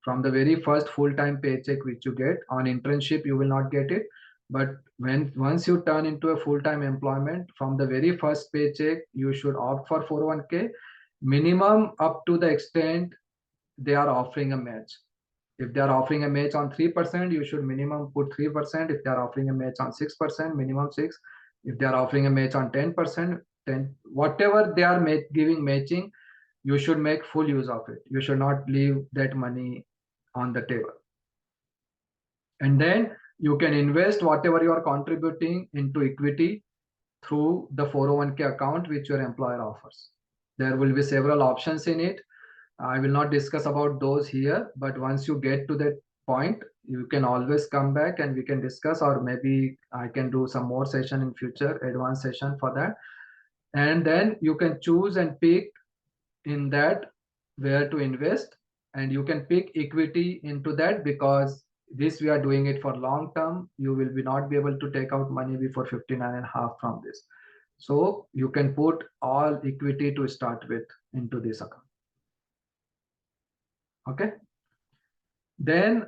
From the very first full-time paycheck which you get. On internship, you will not get it. But once you turn into a full-time employment, from the very first paycheck, you should opt for 401k, minimum up to the extent they are offering a match. If they are offering a match on 3%, you should minimum put 3%. If they are offering a match on 6%, minimum 6. If they are offering a match on 10%, 10, whatever they are giving matching, you should make full use of it. You should not leave that money on the table. And then you can invest whatever you are contributing into equity through the 401k account which your employer offers. There will be several options in it. I will not discuss about those here, but once you get to that point, you can always come back and we can discuss, or maybe I can do some more session in future, advanced session for that. And then you can choose and pick in that where to invest, and you can pick equity into that, because this we are doing it for long term. You will not be able to take out money before 59 and a half from this. So you can put all equity to start with into this account. Okay. Then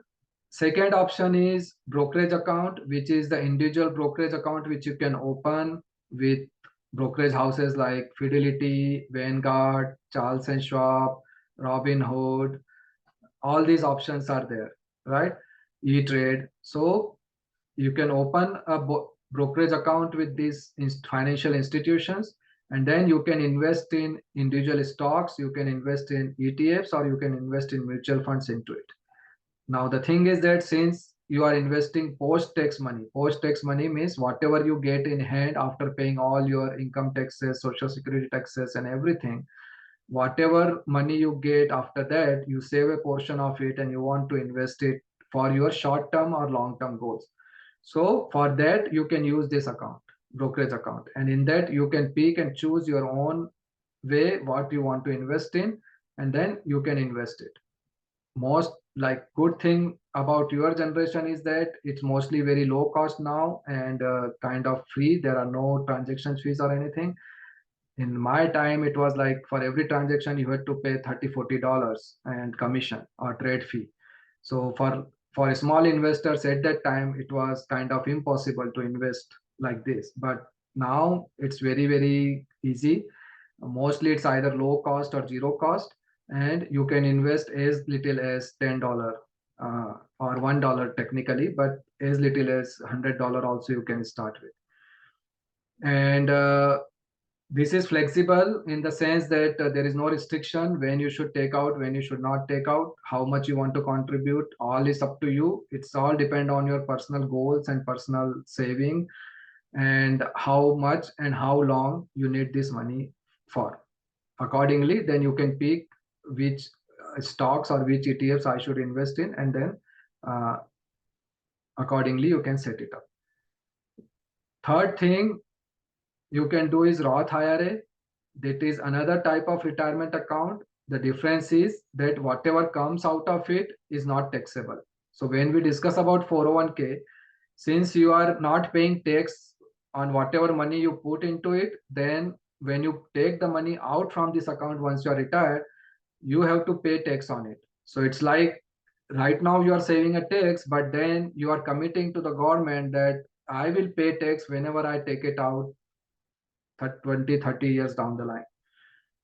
second option is brokerage account, which is the individual brokerage account which you can open with brokerage houses like Fidelity, Vanguard, Charles and Schwab, Robinhood. All these options are there, right? E-Trade. So you can open a brokerage account with these financial institutions, and then you can invest in individual stocks, you can invest in ETFs, or you can invest in mutual funds into it. Now the thing is that since you are investing post-tax money means whatever you get in hand after paying all your income taxes, social security taxes and everything, whatever money you get after that, you save a portion of it and you want to invest it for your short-term or long-term goals. So for that, you can use this account, brokerage account. And in that, you can pick and choose your own way what you want to invest in, and then you can invest it. Most like good thing about your generation is that it's mostly very low cost now and kind of free. There are no transaction fees or anything. In my time, it was like for every transaction you had to pay $30-40 and commission or trade fee. So for for small investors at that time, it was kind of impossible to invest like this. But now it's very, very easy. Mostly it's either low cost or zero cost, and you can invest as little as $10 or $1 technically, but as little as $100 also you can start with. And this is flexible in the sense that there is no restriction when you should take out, when you should not take out, how much you want to contribute. All is up to you. It's all depend on your personal goals and personal saving, and how much and how long you need this money for. Accordingly, then you can pick which stocks or which ETFs I should invest in, and then accordingly you can set it up. Third thing you can do is Roth IRA. That is another type of retirement account. The difference is that whatever comes out of it is not taxable. So when we discuss about 401k, since you are not paying tax on whatever money you put into it, then when you take the money out from this account once you are retired, you have to pay tax on it. So it's like right now you are saving a tax, but then you are committing to the government that I will pay tax whenever I take it out 20, 30 years down the line.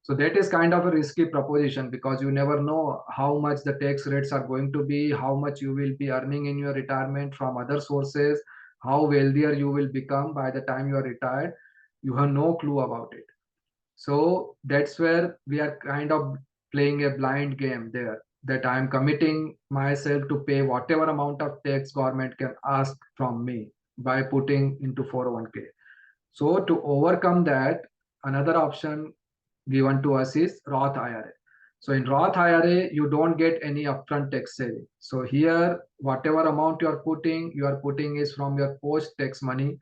So that is kind of a risky proposition, because you never know how much the tax rates are going to be, how much you will be earning in your retirement from other sources, how wealthier you will become by the time you are retired. You have no clue about it. So that's where we are kind of playing a blind game there, that I am committing myself to pay whatever amount of tax government can ask from me by putting into 401k. So to overcome that, another option given to us is Roth IRA. So in Roth IRA, you don't get any upfront tax saving. So here, whatever amount you are putting is from your post-tax money.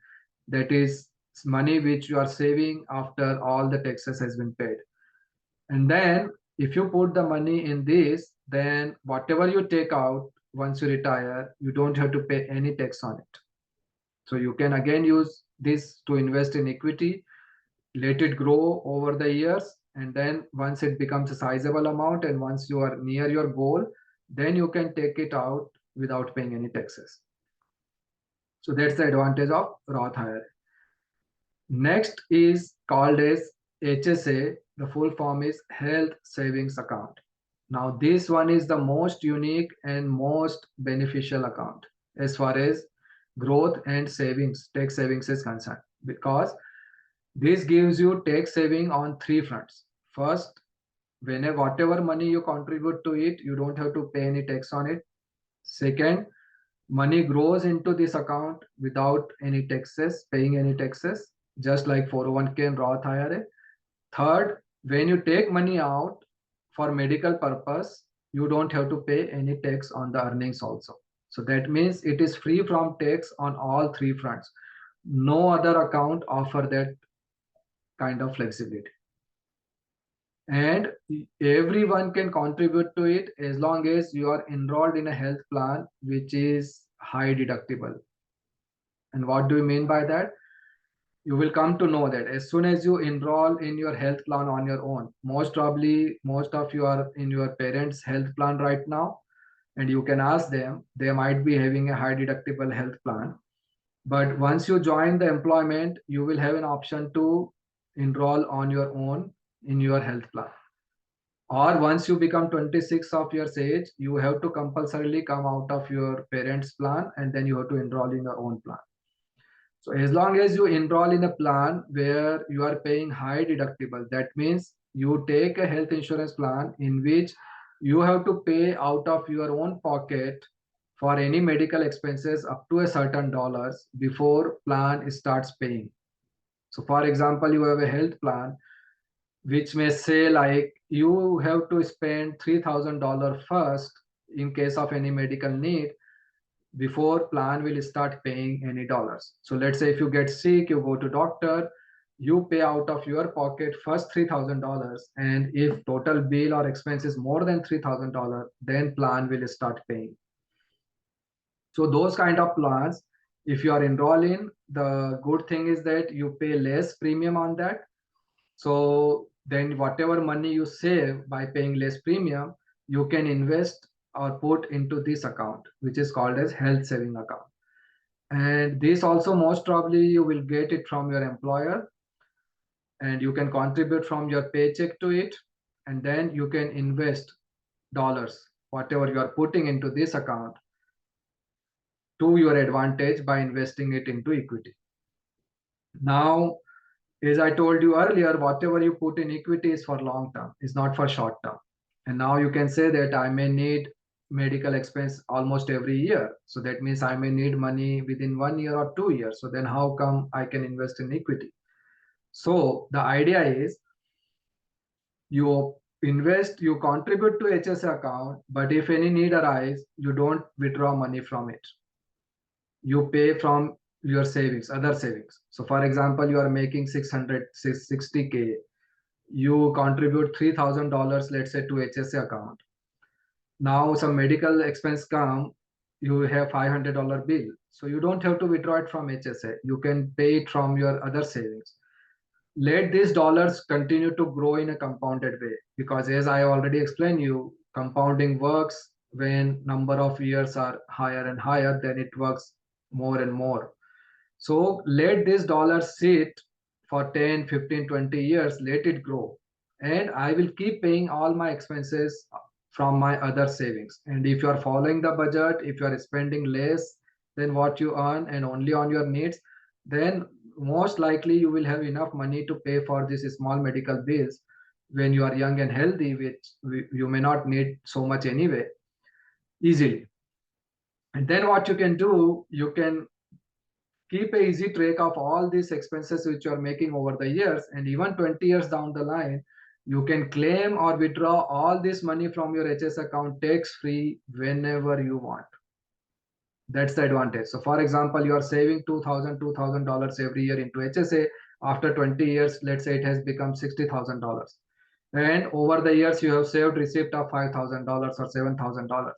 That is money which you are saving after all the taxes has been paid. And then if you put the money in this, then whatever you take out once you retire, you don't have to pay any tax on it. So you can again use this to invest in equity, let it grow over the years, and then once it becomes a sizable amount and once you are near your goal, then you can take it out without paying any taxes. So that's the advantage of Roth IRA. Next is called as HSA. The full form is Health Savings Account. Now this one is the most unique and most beneficial account as far as growth and savings, tax savings is concerned, because this gives you tax saving on three fronts. First, whenever whatever money you contribute to it, you don't have to pay any tax on it. Second, money grows into this account without any taxes, paying any taxes, just like 401k and Roth IRA. Third, when you take money out for medical purpose, you don't have to pay any tax on the earnings also. So that means it is free from tax on all three fronts. No other account offer that kind of flexibility. And everyone can contribute to it as long as you are enrolled in a health plan which is high deductible. And what do you mean by that? You will come to know that as soon as you enroll in your health plan on your own, most probably most of you are in your parents' health plan right now, and you can ask them, they might be having a high deductible health plan. But once you join the employment, you will have an option to enroll on your own in your health plan. Or once you become 26 of your age, you have to compulsorily come out of your parents' plan, and then you have to enroll in your own plan. So as long as you enroll in a plan where you are paying high deductible, that means you take a health insurance plan in which you have to pay out of your own pocket for any medical expenses up to a certain dollars before plan starts paying. So for example, you have a health plan which may say like you have to spend $3,000 first in case of any medical need before plan will start paying any dollars. So let's say if you get sick, you go to doctor, you pay out of your pocket first $3,000, and if total bill or expense is more than $3,000, then plan will start paying. So those kind of plans, if you are enrolled in, the good thing is that you pay less premium on that. So then whatever money you save by paying less premium, you can invest or put into this account, which is called as health saving account. And this also most probably you will get it from your employer, and you can contribute from your paycheck to it, and then you can invest dollars, whatever you are putting into this account, to your advantage by investing it into equity. Now, as I told you earlier, whatever you put in equity is for long term, is not for short term. And now you can say that I may need medical expense almost every year. So that means I may need money within 1 year or 2 years. So then how come I can invest in equity? So the idea is you invest, you contribute to HSA account, but if any need arise, you don't withdraw money from it. You pay from your savings, other savings. So for example, you are making 660K, you contribute $3,000, let's say, to HSA account. Now some medical expense come, you have $500 bill. So you don't have to withdraw it from HSA. You can pay it from your other savings. Let these dollars continue to grow in a compounded way, because as I already explained you, compounding works when number of years are higher and higher, then it works more and more. So let these dollars sit for 10, 15, 20 years, let it grow. And I will keep paying all my expenses from my other savings. And if you are following the budget, if you are spending less than what you earn and only on your needs, then most likely you will have enough money to pay for these small medical bills when you are young and healthy, which you may not need so much anyway, easily. And then what you can do, you can keep a easy track of all these expenses which you are making over the years, and even 20 years down the line, you can claim or withdraw all this money from your HS account tax free whenever you want. That's the advantage. So for example, you are saving $2,000 every year into HSA. After 20 years, let's say it has become $60,000. And over the years, you have saved receipt of $5,000 or $7,000.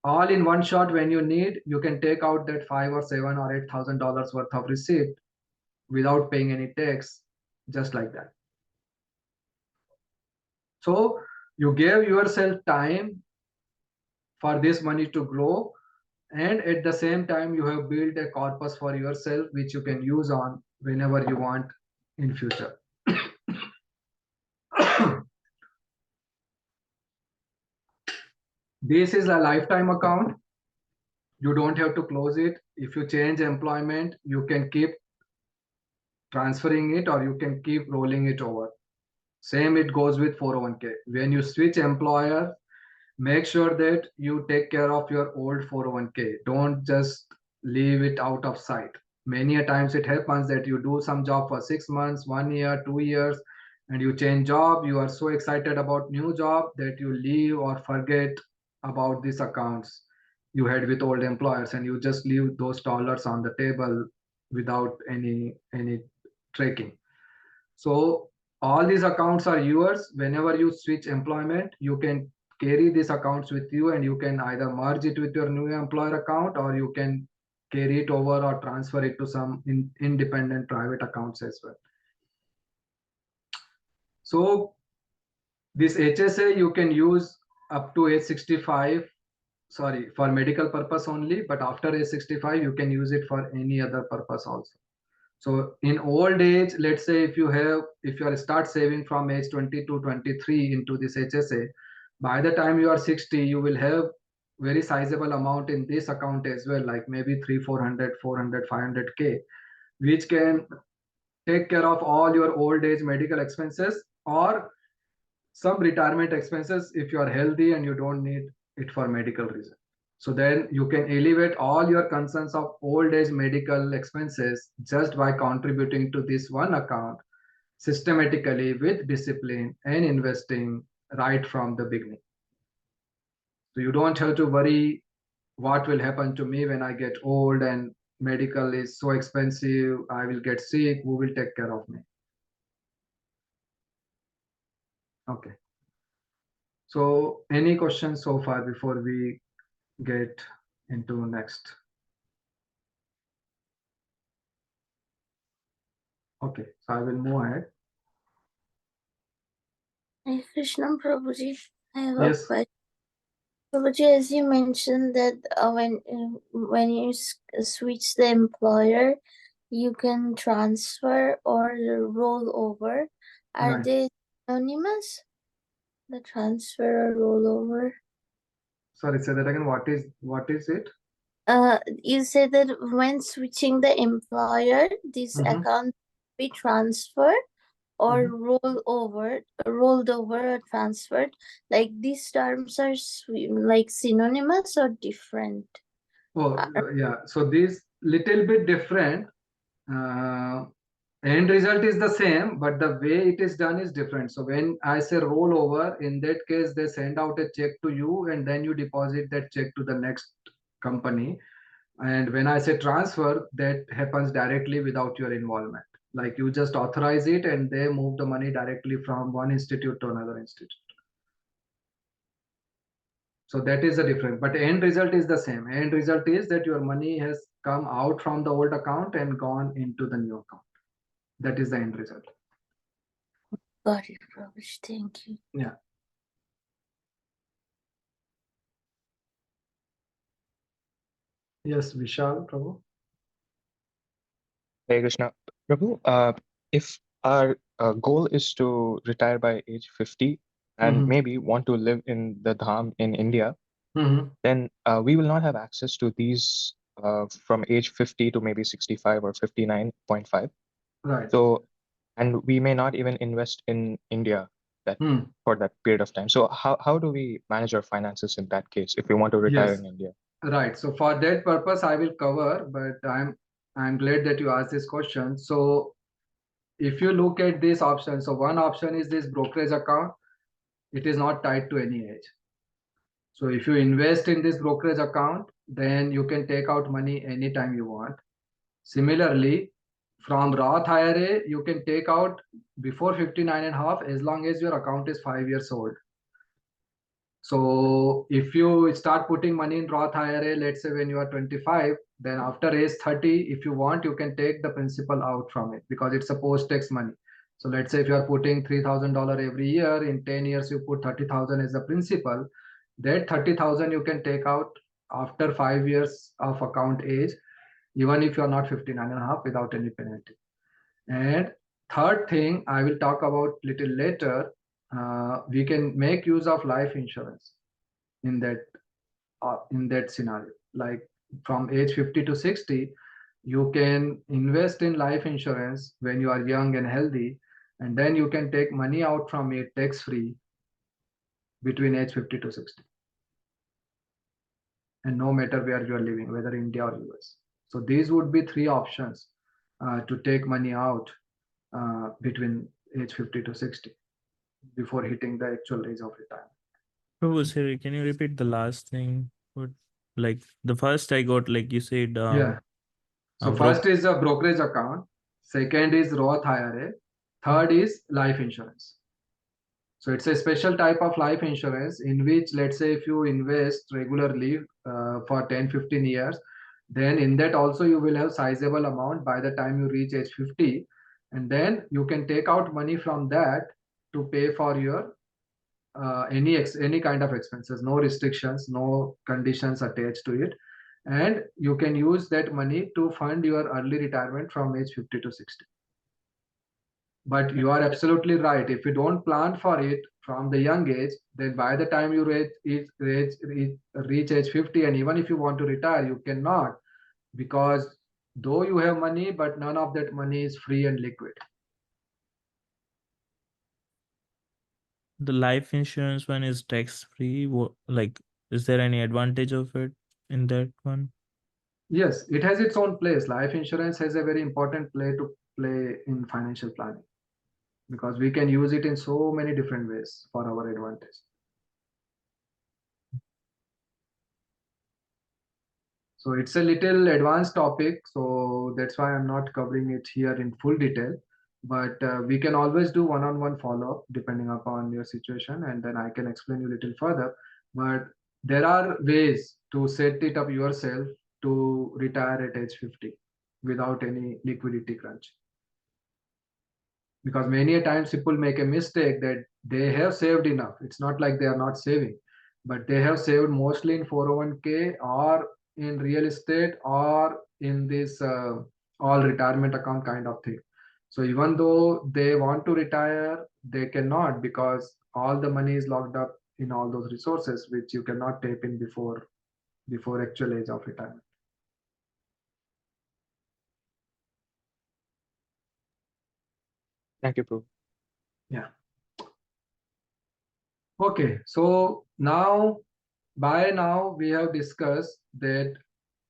All in one shot, when you need, you can take out that $5 or $7 or $8,000 worth of receipt without paying any tax, just like that. So you gave yourself time for this money to grow, and at the same time you have built a corpus for yourself which you can use on whenever you want in future. This is a lifetime account. You don't have to close it. If you change employment, you can keep transferring it, or you can keep rolling it over. Same it goes with 401k. When you switch employer, make sure that you take care of your old 401k. Don't just leave it out of sight. Many a times it happens that you do some job for 6 months, 1 year, 2 years, and you change job. You are so excited about new job that you leave or forget about these accounts you had with old employers, and you just leave those dollars on the table without any tracking. So all these accounts are yours. Whenever you switch employment, you can carry these accounts with you, and you can either merge it with your new employer account, or you can carry it over or transfer it to some independent private accounts as well. So this HSA you can use up to age 65, sorry, for medical purpose only, but after age 65 you can use it for any other purpose also. So in old age, let's say if you are start saving from age 20 to 23 into this HSA, by the time you are 60, you will have very sizable amount in this account as well, like maybe 300, 400, 400, 500K, which can take care of all your old age medical expenses or some retirement expenses if you are healthy and you don't need it for medical reason. So then you can alleviate all your concerns of old age medical expenses just by contributing to this one account systematically with discipline and investing right from the beginning. So you don't have to worry what will happen to me when I get old and medical is so expensive, I will get sick, who will take care of me? Okay. So any questions so far before we get into next? Okay, so I will move ahead. Hare Krishna Prabhuji, I have Yes. a question. Prabhuji, as you mentioned that when you switch the employer, you can transfer or roll over. Are Right. they synonymous? The transfer or rollover? Sorry, say that again. What is it? You said that when switching the employer, this Mhm. account be transferred or Mhm. rolled over or transferred. Like these terms are like synonymous or different? Oh, Are- yeah. So these little bit different. Uh, End result is the same, but the way it is done is different. So when I say rollover, in that case, they send out a check to you and then you deposit that check to the next company. And when I say transfer, that happens directly without your involvement. Like you just authorize it and they move the money directly from one institute to another institute. So that is the difference. But end result is the same. End result is that your money has come out from the old account and gone into the new account. That is the end result. Got it, Prabhuji. Thank you. Yeah. Yes, Vishal, Prabhu. Hare Krishna. Prabhu, if our goal is to retire by age 50 and Mhm. maybe want to live in the Dham in India, Mhm. then we will not have access to these from age 50 to maybe 65 or 59.5. Right. So, and we may not even invest in India that Hmm. for that period of time. So how do we manage our finances in that case if we want to retire Yes. in India? Right. So for that purpose, I will cover, but I'm glad that you asked this question. So if you look at this option, so one option is this brokerage account. It is not tied to any age. So if you invest in this brokerage account, then you can take out money anytime you want. Similarly, from Roth IRA, you can take out before 59 and a half as long as your account is 5 years old. So if you start putting money in Roth IRA, let's say when you are 25, then after age 30, if you want, you can take the principal out from it because it's a post-tax money. So let's say if you are putting $3,000 every year, in 10 years, you put 30,000 as the principal. That 30,000 you can take out after 5 years of account age, even if you are not 59 and a half without any penalty. And third thing I will talk about little later, we can make use of life insurance in that scenario. Like from age 50 to 60, you can invest in life insurance when you are young and healthy, and then you can take money out from it tax free between age 50 to 60. And no matter where you are living, whether India or US. So these would be three options to take money out between age 50 to 60 before hitting the actual age of retirement. Prabhu, sorry, can you repeat the last thing? What, like the first I got, like you said, Yeah. So first is a brokerage account. Second is Roth IRA. Third is life insurance. So it's a special type of life insurance in which, let's say, if you invest regularly for 10, 15 years, then in that also you will have sizable amount by the time you reach age 50. And then you can take out money from that to pay for your any kind of expenses, no restrictions, no conditions attached to it. And you can use that money to fund your early retirement from age 50 to 60. But you are absolutely right. If you don't plan for it from the young age, then by the time you reach age 50, and even if you want to retire, you cannot, because though you have money, but none of that money is free and liquid. the life insurance one is tax free. Like, is there any advantage of it in that one? Yes, it has its own place. Life insurance has a very important play in financial planning because we can use it in so many different ways for our advantage. So it's a little advanced topic, so that's why I'm not covering it here in full detail. But we can always do one-on-one follow-up depending upon your situation, and then I can explain you a little further. But there are ways to set it up yourself to retire at age 50 without any liquidity crunch. Because many a times people make a mistake that they have saved enough. It's not like they are not saving. but they have saved mostly in 401k or in real estate or in this all retirement account kind of thing. So even though they want to retire, they cannot because all the money is locked up in all those resources which you cannot tap in before actual age of retirement. Thank you, Prabhu. Yeah. Okay, so by now we have discussed that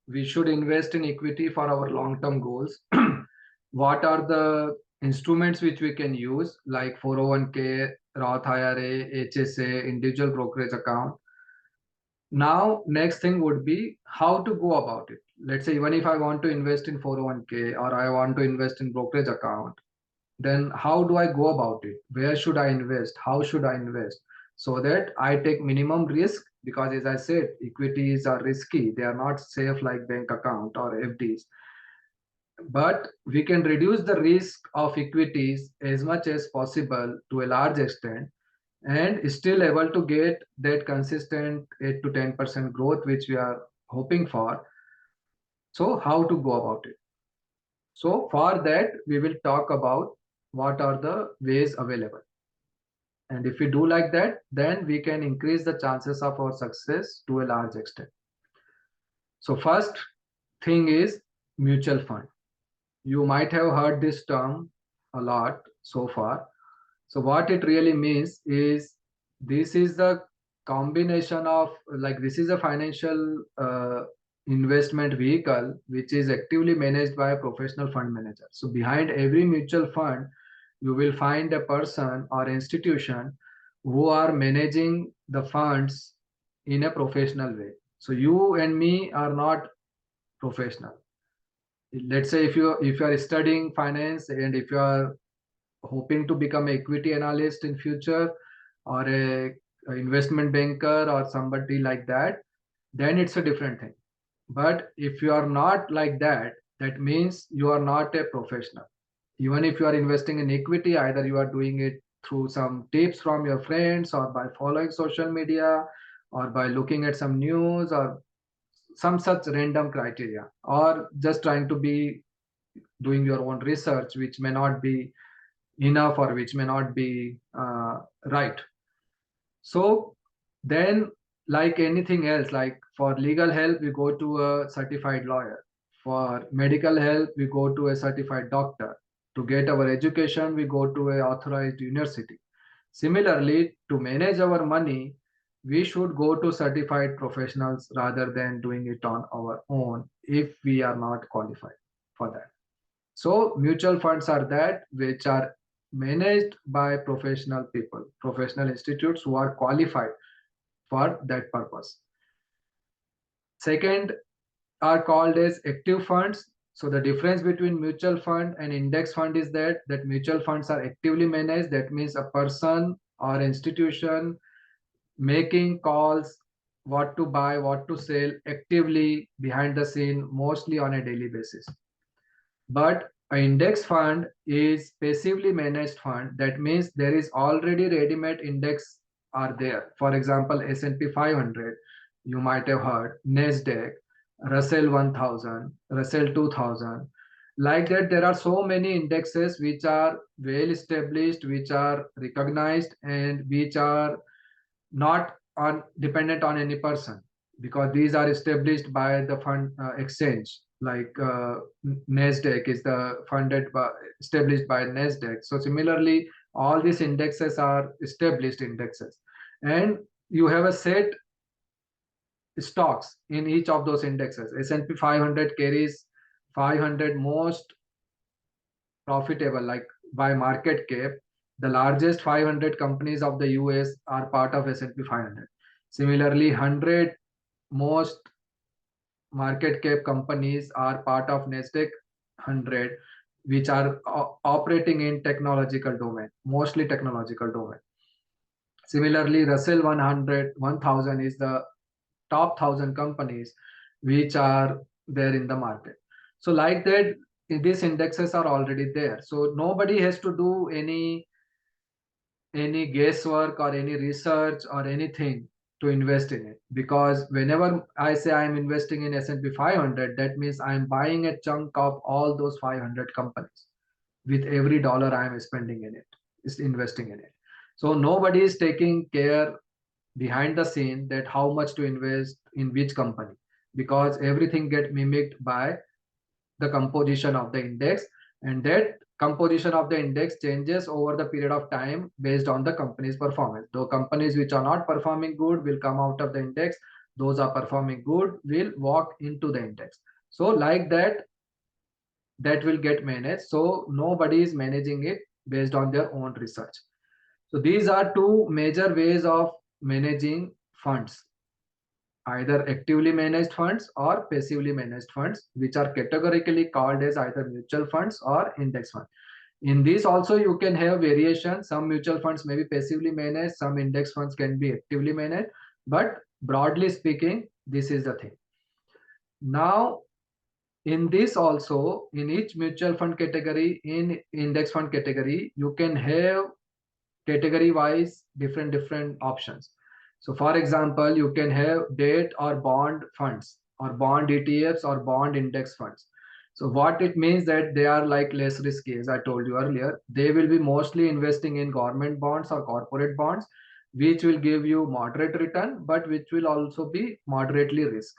we should invest in equity for our long-term goals. What are the instruments which we can use, like 401k, Roth IRA, HSA, individual brokerage account? Now, next thing would be how to go about it. Let's say even if I want to invest in 401k or I want to invest in brokerage account, then how do I go about it? Where should I invest? How should I invest? So that I take minimum risk, because as I said, equities are risky. They are not safe like bank account or FDs. But we can reduce the risk of equities as much as possible to a large extent and still able to get that consistent 8 to 10% growth which we are hoping for. So how to go about it? So for that, we will talk about what are the ways available. And if we do like that, then we can increase the chances of our success to a large extent. So first thing is mutual fund. You might have heard this term a lot so far. So what it really means is this is the combination of, like, this is a financial investment vehicle which is actively managed by a professional fund manager. So behind every mutual fund, you will find a person or institution who are managing the funds in a professional way. So you and me are not professional. Let's say if you are studying finance and if you are hoping to become an equity analyst in future or a investment banker or somebody like that, then it's a different thing. But if you are not like that, that means you are not a professional. Even if you are investing in equity, either you are doing it through some tips from your friends or by following social media or by looking at some news or some such random criteria, or just trying to be doing your own research which may not be enough or which may not be right. So then, like anything else, like for legal help we go to a certified lawyer, for medical help we go to a certified doctor, to get our education we go to a authorized university. Similarly, to manage our money we should go to certified professionals rather than doing it on our own if we are not qualified for that. So mutual funds are that which are managed by professional people, professional institutes who are qualified for that purpose. Second are called as active funds. So the difference between mutual fund and index fund is that mutual funds are actively managed. That means a person or institution making calls what to buy, what to sell actively behind the scene, mostly on a daily basis. But an index fund is passively managed fund. That means there is already ready-made index are there. For example, S&P 500, you might have heard, NASDAQ, Russell 1000, Russell 2000. Like that, there are so many indexes which are well established, which are recognized, and which are not dependent on any person, because these are established by the fund exchange. Like NASDAQ is established by NASDAQ. So similarly, all these indexes are established indexes, and you have a set stocks in each of those indexes. S&P 500 carries 500 most profitable, like by market cap, the largest 500 companies of the US are part of S&P 500. Similarly, 100 most market cap companies are part of NASDAQ 100, which are operating in technological domain, mostly technological domain. Similarly, Russell 1000 is the top 1000 companies which are there in the market. So like that, these indexes are already there. So nobody has to do any guesswork or any research or anything to invest in it, because whenever I say I'm investing in S&P 500, that means I'm buying a chunk of all those 500 companies with every dollar I'm spending in it, is investing in it. So nobody is taking care behind the scene that how much to invest in which company, because everything get mimicked by the composition of the index, and that composition of the index changes over the period of time based on the company's performance. Though companies which are not performing good will come out of the index, those are performing good will walk into the index. So like that, that will get managed. So nobody is managing it based on their own research. So these are two major ways of managing funds, either actively managed funds or passively managed funds, which are categorically called as either mutual funds or index funds. In this also you can have variation. Some mutual funds may be passively managed, some index funds can be actively managed, but broadly speaking, this is the thing. Now, in this also, in each mutual fund category, in index fund category, you can have category wise different options. So for example, you can have debt or bond funds or bond ETFs or bond index funds. So what it means that they are like less risky, as I told you earlier. They will be mostly investing in government bonds or corporate bonds, which will give you moderate return, but which will also be moderately risk.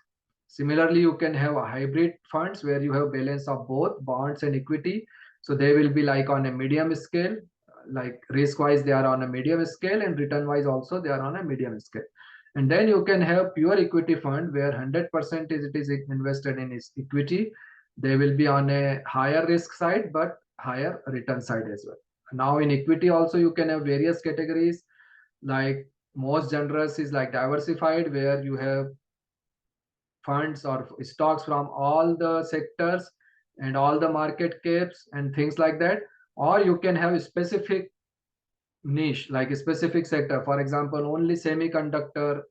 Similarly, you can have a hybrid funds where you have balance of both bonds and equity. So they will be like on a medium scale, like risk wise they are on a medium scale, and return wise also they are on a medium scale. And then you can have pure equity fund where 100% it is invested in its equity. They will be on a higher risk side but higher return side as well. Now in equity also you can have various categories. Like most generous is like diversified, where you have funds or stocks from all the sectors and all the market caps and things like that. Or you can have a specific niche, like a specific sector, for example only semiconductor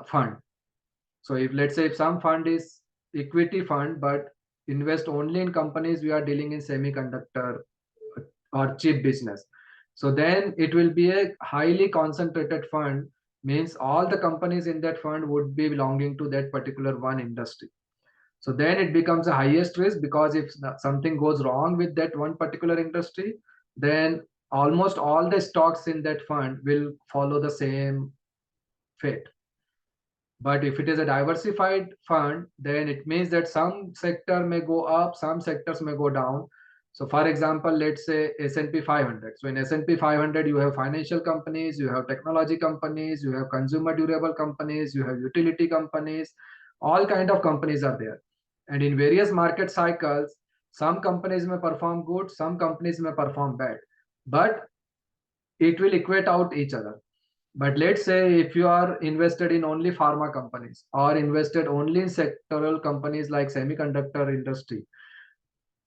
fund. So if let's say if some fund is equity fund but invest only in companies we are dealing in semiconductor or chip business, so then it will be a highly concentrated fund, means all the companies in that fund would be belonging to that particular one industry. So then it becomes a highest risk, because if something goes wrong with that one particular industry, then almost all the stocks in that fund will follow the same fate. But if it is a diversified fund, then it means that some sector may go up, some sectors may go down. So for example, let's say S&P 500. So in S&P 500, you have financial companies, you have technology companies, you have consumer durable companies, you have utility companies, all kind of companies are there. And in various market cycles, some companies may perform good, some companies may perform bad, but it will equate out each other. But let's say if you are invested in only pharma companies or invested only in sectoral companies like semiconductor industry,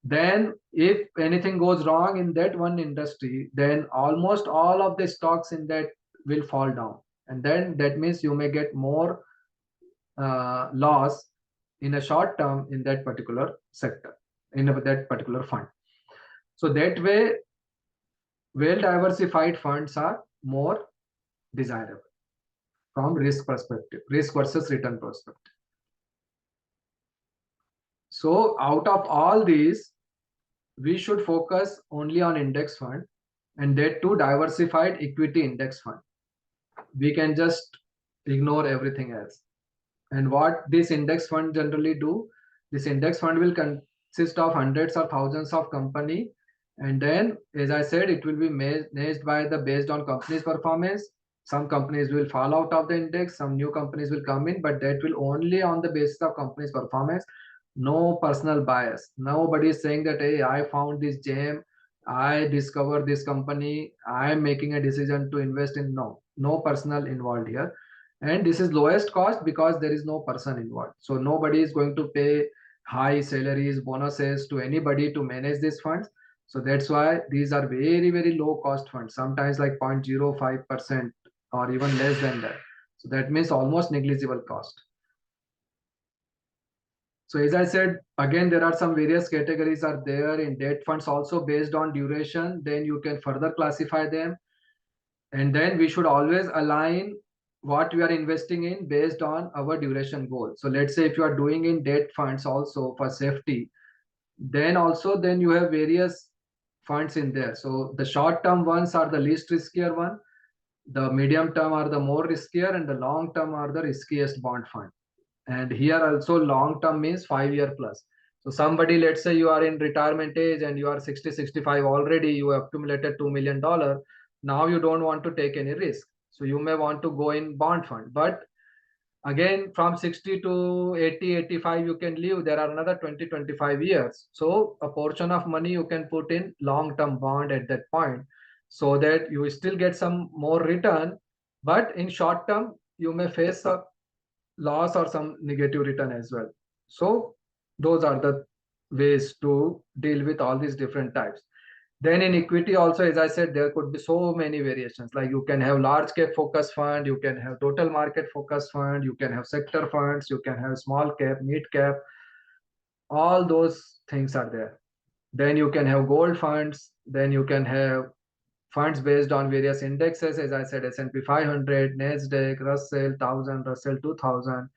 then if anything goes wrong in that one industry, then almost all of the stocks in that will fall down. And then that means you may get more loss in a short term in that particular sector, in that particular fund. So that way, well diversified funds are more desirable from risk perspective, risk versus return perspective. So out of all these, we should focus only on index fund, and that too diversified equity index fund. We can just ignore everything else. And what this index fund generally do, this index fund will consist of hundreds or thousands of company, and then as I said, it will be managed by the based on company's performance. Some companies will fall out of the index, some new companies will come in, but that will only on the basis of company's performance. No personal bias. Nobody is saying that, hey, I found this gem, I discovered this company, I am making a decision to invest in. No personal involved here. And this is lowest cost because there is no person involved. So nobody is going to pay high salaries, bonuses to anybody to manage these funds. So that's why these are very low cost funds, sometimes like 0.05% or even less than that. So that means almost negligible cost. So as I said, again, there are some various categories are there in debt funds also based on duration. Then you can further classify them. And then we should always align what we are investing in based on our duration goal. So let's say if you are doing in debt funds also for safety, then you have various funds in there. So the short term ones are the least riskier one, the medium term are the more riskier, and the long term are the riskiest bond fund. And here also long term means 5 year plus. So somebody, let's say you are in retirement age and you are 60 65 already, you have accumulated $2 million. Now you don't want to take any risk, so you may want to go in bond fund. But again, from 60 to 80 85 you can live, there are another 20 25 years. So a portion of money you can put in long term bond at that point, so that you still get some more return, but in short term you may face a loss or some negative return as well. So those are the ways to deal with all these different types. Then in equity also, as I said, there could be so many variations. Like you can have large cap focus fund, you can have total market focus fund, you can have sector funds, you can have small cap, mid cap, all those things are there. Then you can have gold funds, then you can have funds based on various indexes, as I said, S&P 500, Nasdaq, Russell 1000, Russell 2000.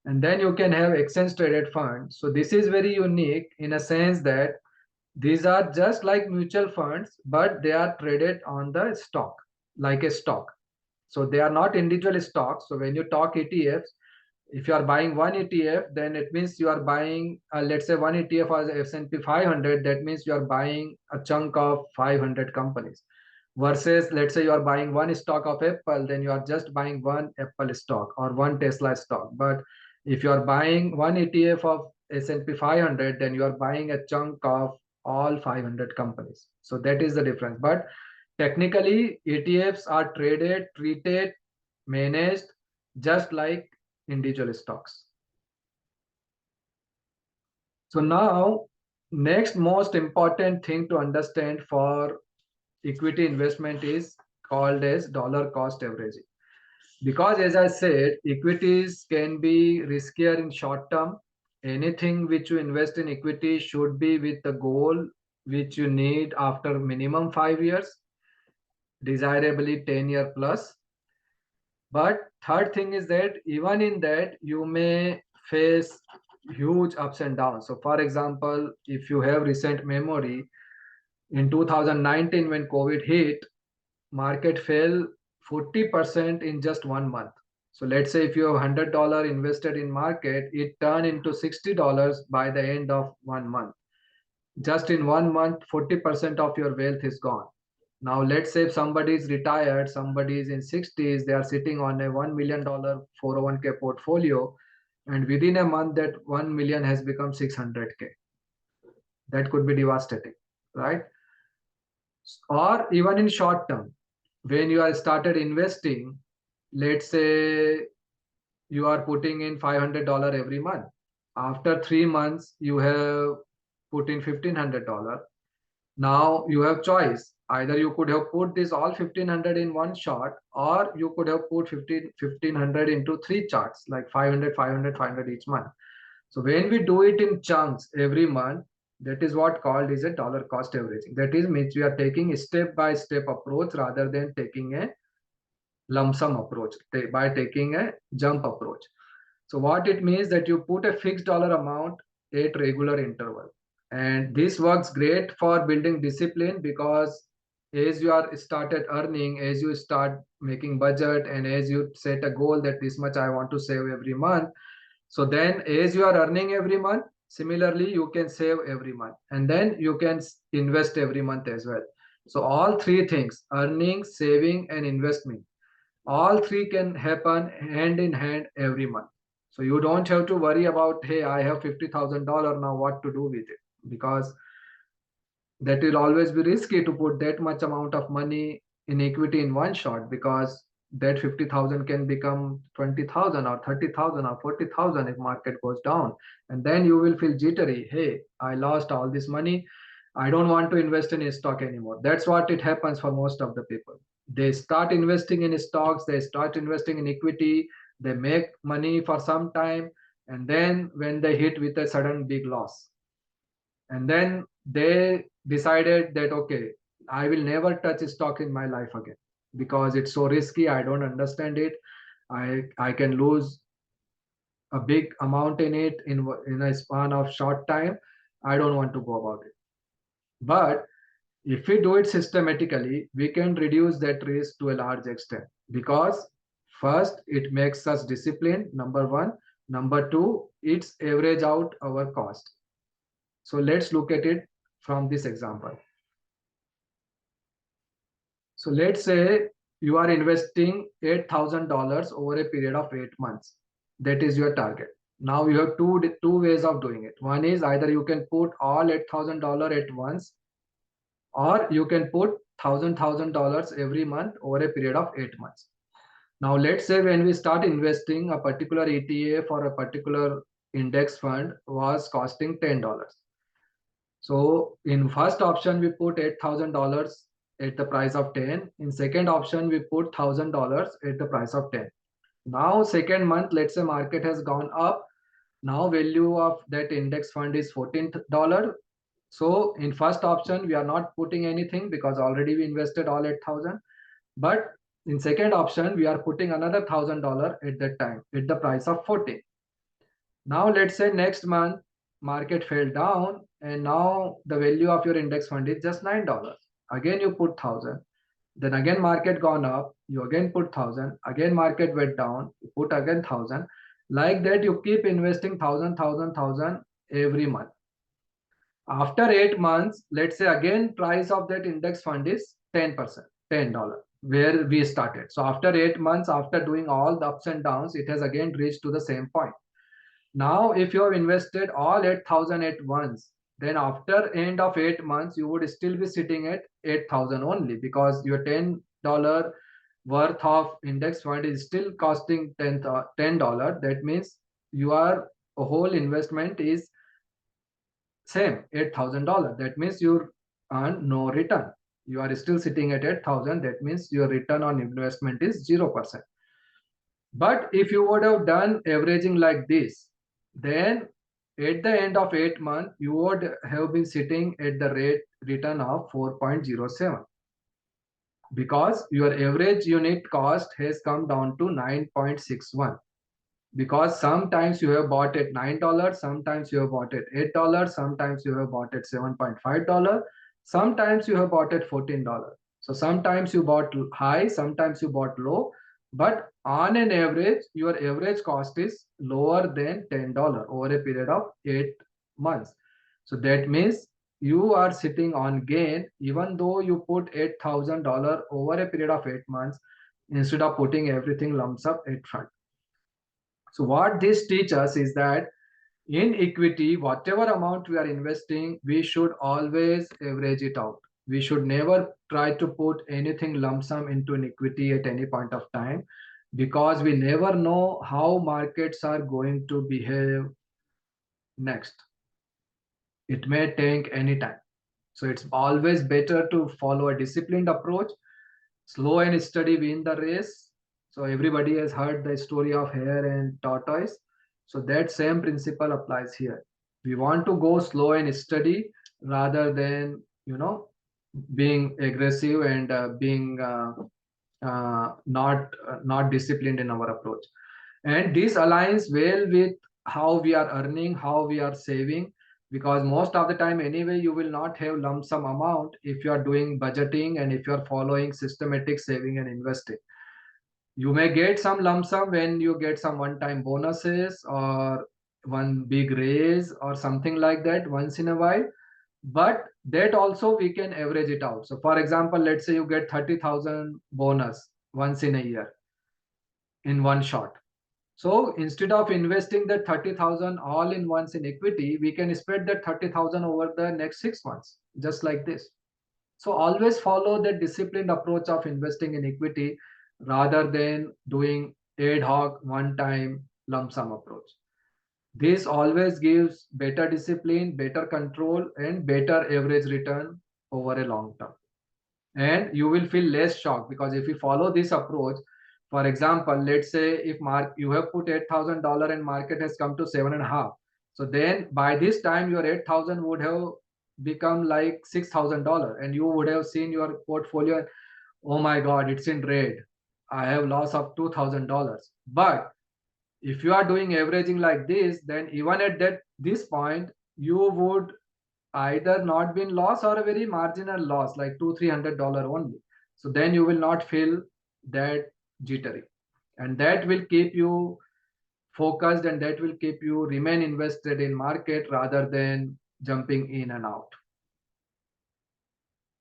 And then you can have exchange traded funds. So this is very unique in a sense that these are just like mutual funds, but they are traded on the stock, like a stock. So they are not individual stocks. So when you talk ETFs, if you are buying one ETF, then it means you are buying, let's say one ETF as S&P 500, that means you are buying a chunk of 500 companies. Versus, let's say you are buying one stock of Apple, then you are just buying one Apple stock or one Tesla stock. But if you are buying one ETF of S&P 500, then you are buying a chunk of all 500 companies. So that is the difference. But technically, ETFs are traded, treated, managed just like individual stocks. So now, next most important thing to understand for equity investment is called as dollar cost averaging. Because as I said, equities can be riskier in short term. Anything which you invest in equity should be with the goal which you need after minimum 5 years, desirably 10-year plus. But third thing is that even in that you may face huge ups and downs. So for example, if you have recent memory, in 2019 when COVID hit, market fell 40% in just 1 month. So let's say if you have $100 invested in market, it turned into $60 by the end of 1 month. Just in 1 month, 40% of your wealth is gone. Now let's say if somebody is retired, somebody is in 60s, they are sitting on a $1 million 401k portfolio, and within a month that 1 million has become 600k. That could be devastating, right? Or even in short term, when you are started investing, let's say you are putting in $500 every month. After 3 months, you have put in $1,500. Now you have choice. Either you could have put this all 1,500 in one shot, or you could have put 1,500 into 3 charts, like 500, 500, 500 each month. So when we do it in chunks every month, that is what called is a dollar cost averaging. That is means we are taking a step-by-step approach rather than taking a lump sum approach, by taking a jump approach. So what it means that you put a fixed dollar amount at regular interval. And this works great for building discipline, because as you are started earning, as you start making budget, and as you set a goal that this much I want to save every month, so then as you are earning every month, similarly you can save every month, and then you can invest every month as well. So all three things, earning, saving, and investment, all three can happen hand in hand every month. So you don't have to worry about, hey, I have $50,000 now, what to do with it? Because that will always be risky to put that much amount of money in equity in one shot, because that 50,000 can become 20,000 or 30,000 or 40,000 if market goes down. And then you will feel jittery. Hey, I lost all this money. I don't want to invest in a stock anymore. That's what it happens for most of the people. They start investing in stocks, they start investing in equity, they make money for some time, and then when they hit with a sudden big loss, and then they decided that, okay, I will never touch stock in my life again because it's so risky, I don't understand it, I can lose a big amount in it in a span of short time. I don't want to go about it. But if we do it systematically, we can reduce that risk to a large extent, because first, it makes us disciplined, number one. Number two, it's average out our cost. So let's look at it from this example. So let's say you are investing $8,000 over a period of 8 months. That is your target. Now you have two ways of doing it. One is either you can put all $8,000 at once, or you can put $1,000 every month over a period of 8 months. Now let's say when we start investing, a particular ETA for a particular index fund was costing $10. So in first option, we put $8,000 at the price of 10. In second option, we put $1,000 at the price of 10. Now second month, let's say market has gone up. Now value of that index fund is $14. So in first option, we are not putting anything because already we invested all 8,000. But in second option, we are putting another $1,000 at that time at the price of 14. Now let's say next month market fell down and now the value of your index fund is just $9. Again you put 1,000. Then again market gone up, you again put 1,000. Again market went down, you put again 1,000. Like that you keep investing 1,000 every month. After 8 months, let's say again price of that index fund is 10%, $10 where we started. So after 8 months, after doing all the ups and downs, it has again reached to the same point. Now, if you have invested all 8,000 at once, then after end of 8 months, you would still be sitting at 8,000 only, because your $10 worth of index fund is still costing $10. That means your whole investment is same $8,000. That means you earn no return. You are still sitting at 8,000. That means your return on investment is 0%. But if you would have done averaging like this, then at the end of 8 months, you would have been sitting at the rate return of 4.07, because your average unit cost has come down to 9.61. Because sometimes you have bought at $9, sometimes you have bought at $8, sometimes you have bought at $7.5, sometimes you have bought at $14. So sometimes you bought high, sometimes you bought low, but on an average, your average cost is lower than $10 over a period of 8 months. So that means you are sitting on gain even though you put $8,000 over a period of 8 months instead of putting everything lumps up at front. So what this teaches us is that in equity, whatever amount we are investing, we should always average it out. We should never try to put anything lump sum into an equity at any point of time, because we never know how markets are going to behave next. It may take any time. So it's always better to follow a disciplined approach. Slow and steady win the race. So everybody has heard the story of hare and tortoise. So that same principle applies here. We want to go slow and steady rather than, being aggressive and being not disciplined in our approach. And this aligns well with how we are earning, how we are saving, because most of the time anyway you will not have lump sum amount if you are doing budgeting and if you are following systematic saving and investing. You may get some lump sum when you get some one-time bonuses or one big raise or something like that once in a while, but that also we can average it out. So for example, let's say you get 30,000 bonus once in a year in one shot. So instead of investing that 30,000 all in once in equity, we can spread that 30,000 over the next 6 months, just like this. So always follow the disciplined approach of investing in equity rather than doing ad hoc one-time lump sum approach. This always gives better discipline, better control, and better average return over a long term. And you will feel less shocked, because if you follow this approach, for example, let's say if you have put $8,000 and market has come to 7.5. So then by this time your 8,000 would have become like $6,000, and you would have seen your portfolio, oh my God, it's in red. I have loss of $2,000. But if you are doing averaging like this, then even at this point, you would either not be in loss or a very marginal loss, like $200-300 only. So then you will not feel that jittery, and that will keep you focused, and that will keep you remain invested in market rather than jumping in and out.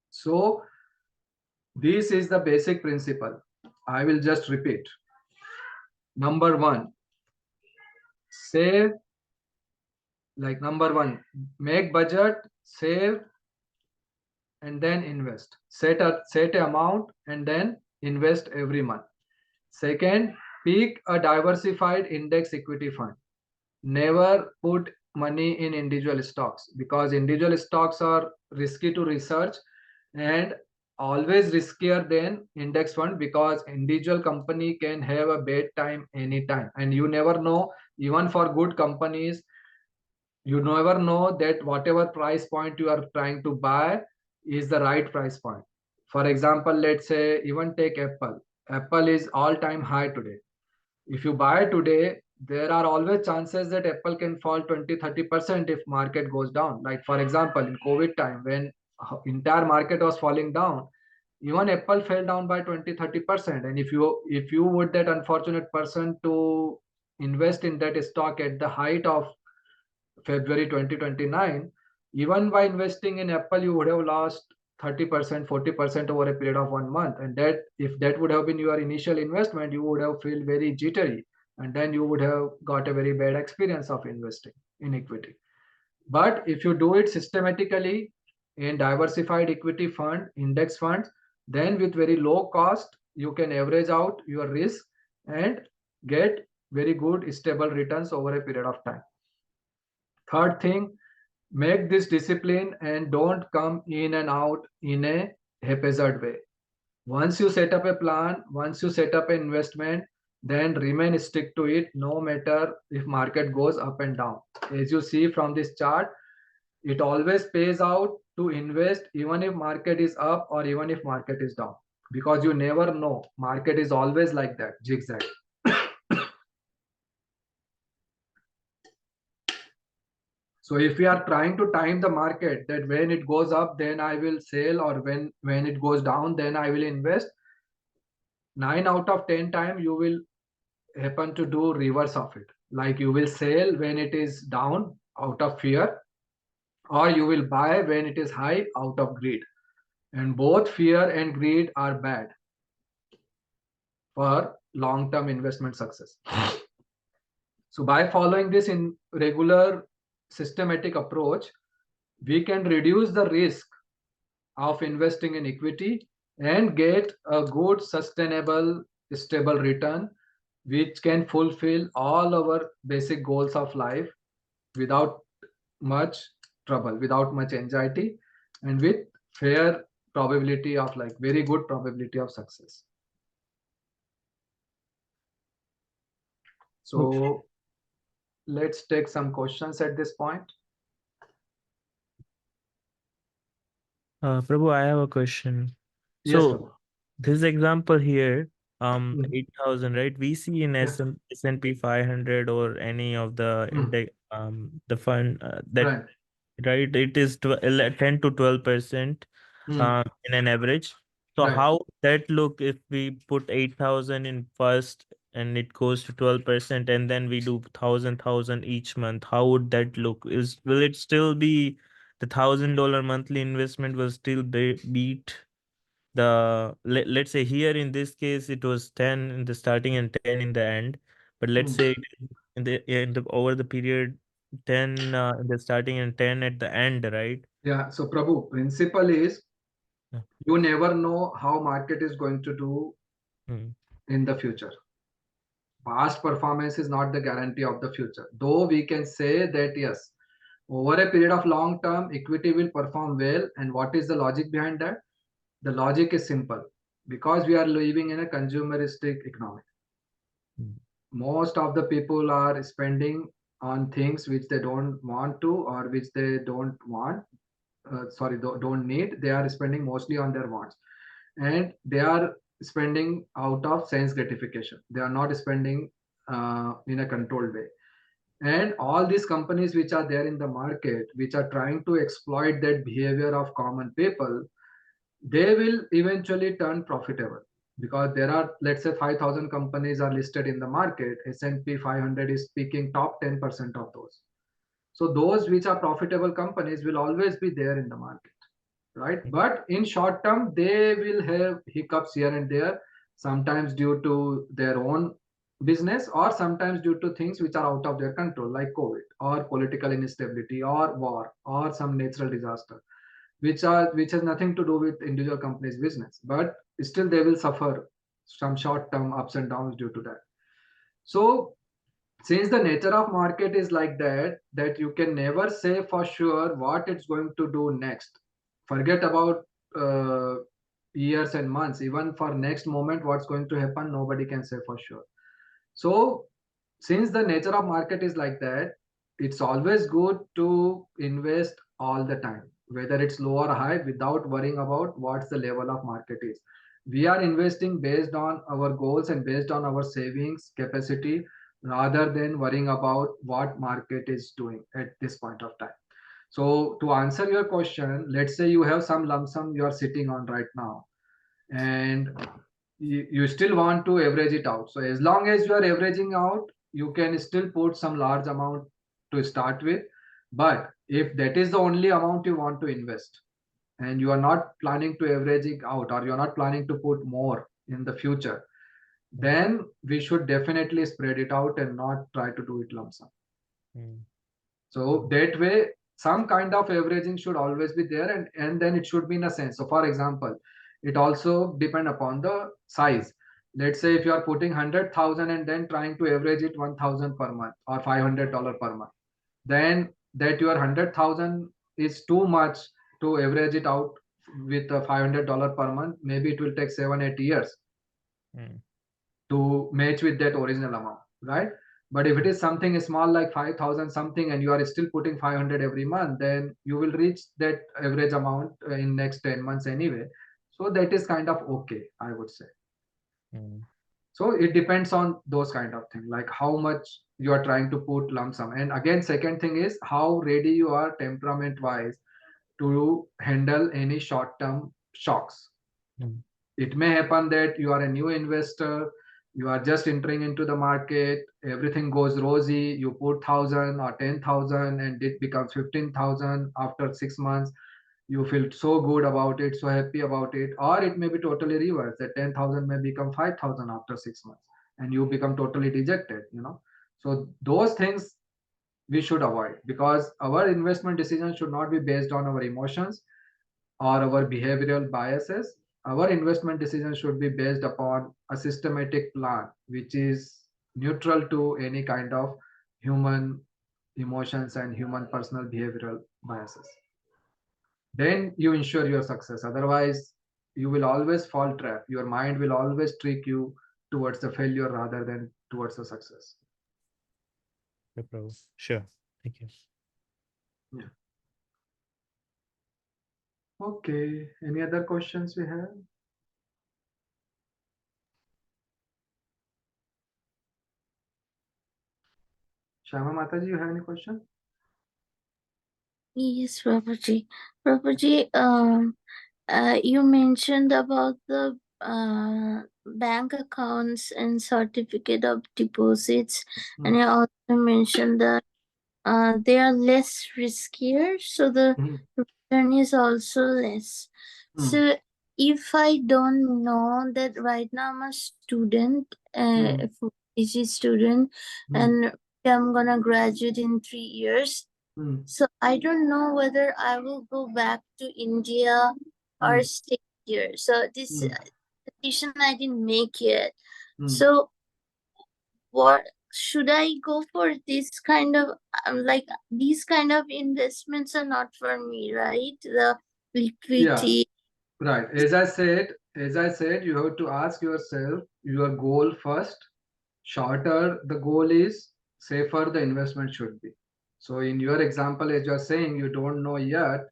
So this is the basic principle. I will just repeat. Number one, save. Like number one, make budget, save, and then invest. Set a amount and then invest every month. Second, pick a diversified index equity fund. Never put money in individual stocks, because individual stocks are risky to research and always riskier than index fund, because individual company can have a bad time anytime, and you never know. Even for good companies, you never know that whatever price point you are trying to buy is the right price point. For example, let's say even take Apple. Apple is all-time high today. If you buy today, there are always chances that Apple can fall 20-30% if market goes down. Like for example, in COVID time, when entire market was falling down, even Apple fell down by 20-30%. And if you would that unfortunate person to invest in that stock at the height of February 2029, even by investing in Apple, you would have lost 30%, 40% over a period of 1 month. And that, if that would have been your initial investment, you would have felt very jittery. And then you would have got a very bad experience of investing in equity. But if you do it systematically in diversified equity fund, index funds, then with very low cost, you can average out your risk and get very good stable returns over a period of time. Third thing, make this discipline and don't come in and out in a haphazard way. Once you set up a plan, once you set up an investment, then remain stick to it no matter if market goes up and down. As you see from this chart, it always pays out to invest even if market is up or even if market is down, because you never know. Market is always like that, zigzag. So if we are trying to time the market, that when it goes up, then I will sell, or when it goes down, then I will invest, 9 out of 10 times you will happen to do reverse of it. Like you will sell when it is down out of fear, or you will buy when it is high out of greed. And both fear and greed are bad for long-term investment success. So by following this in regular systematic approach, we can reduce the risk of investing in equity and get a good, sustainable, stable return, which can fulfill all our basic goals of life without much trouble, without much anxiety, and with fair probability of, like, very good probability of success. So let's take some questions at this point. Prabhu, I have a question. Yes, So Prabhu. this example here, Mhm. 8,000, right? We see in Yeah. S&P 500 or any of the index, the fund that, Right. right? It is 10 to 12% Mm. in an average. So Right. how that look if we put 8,000 in first and it goes to 12%, and then we do 1,000 each month? How would that look? Will it still be the $1,000 monthly investment will still beat the let's say here in this case it was 10 in the starting and 10 in the end, but let's say in the over the period 10 in the starting and 10 at the end, right? Yeah. So Prabhu, principle is Yeah. you never know how market is going to do in the future. Past performance is not the guarantee of the future. Though we can say that yes, over a period of long term, equity will perform well. And what is the logic behind that? The logic is simple. Because we are living in a consumeristic economy. Most of the people are spending on things which they don't want to, or which they don't want. Don't need. They are spending mostly on their wants, and they are spending out of sense gratification. They are not spending in a controlled way. And all these companies which are there in the market, which are trying to exploit that behavior of common people, they will eventually turn profitable, because there are, let's say, 5,000 companies are listed in the market. S&P 500 is picking top 10% of those. So those which are profitable companies will always be there in the market, right? But in short term, they will have hiccups here and there, sometimes due to their own business, or sometimes due to things which are out of their control, like COVID or political instability or war or some natural disaster, which has nothing to do with individual companies business, but still they will suffer some short term ups and downs due to that. So since the nature of market is like that you can never say for sure what it's going to do next. Forget about years and months, even for next moment what's going to happen, nobody can say for sure. So since the nature of market is like that, it's always good to invest all the time, whether it's low or high, without worrying about what's the level of market is. We are investing based on our goals and based on our savings capacity, rather than worrying about what market is doing at this point of time. So to answer your question, let's say you have some lump sum you are sitting on right now, and you still want to average it out. So as long as you are averaging out, you can still put some large amount to start with. But if that is the only amount you want to invest, and you are not planning to average it out, or you are not planning to put more in the future, then we should definitely spread it out and not try to do it lump sum. So that way, some kind of averaging should always be there, and then it should be in a sense. So for example, it also depend upon the size. Let's say if you are putting 100,000 and then trying to average it 1,000 per month or $500 per month, then that your 100,000 is too much to average it out with a $500 per month. Maybe it will take 7-8 years to match with that original amount, right? But if it is something small like 5,000 something, and you are still putting 500 every month, then you will reach that average amount in next 10 months anyway. So that is kind of okay, I would say. So it depends on those kind of things, like how much you are trying to put lump sum. And again, second thing is how ready you are temperament wise to handle any short term shocks. It may happen that you are a new investor, you are just entering into the market, everything goes rosy, you put 1,000 or 10,000 and it becomes 15,000 after 6 months. You feel so good about it, so happy about it. Or it may be totally reverse, that 10,000 may become 5,000 after 6 months and you become totally dejected, you know. So those things we should avoid, because our investment decision should not be based on our emotions or our behavioral biases. Our investment decision should be based upon a systematic plan, which is neutral to any kind of human emotions and human personal behavioral biases. Then you ensure your success. Otherwise, you will always fall trap. Your mind will always trick you towards the failure rather than towards the success. Sure. Thank you. Yeah. Okay. Any other questions we have? Shama Mataji, you have any question? Yes, Prabhuji. Prabhuji, you mentioned about the bank accounts and certificate of deposits, and you also mentioned that they are less riskier, so the return is also less. So if I don't know that right now I'm a student, a PG student, and I'm gonna graduate in 3 years, so I don't know whether I will go back to India or stay here. So this decision I didn't make yet. So what should I go for? This kind of like these kind of investments are not for me, right? The liquidity. Yeah, right. As I said, you have to ask yourself your goal first. Shorter the goal is, safer the investment should be. So in your example, as you're saying, you don't know yet,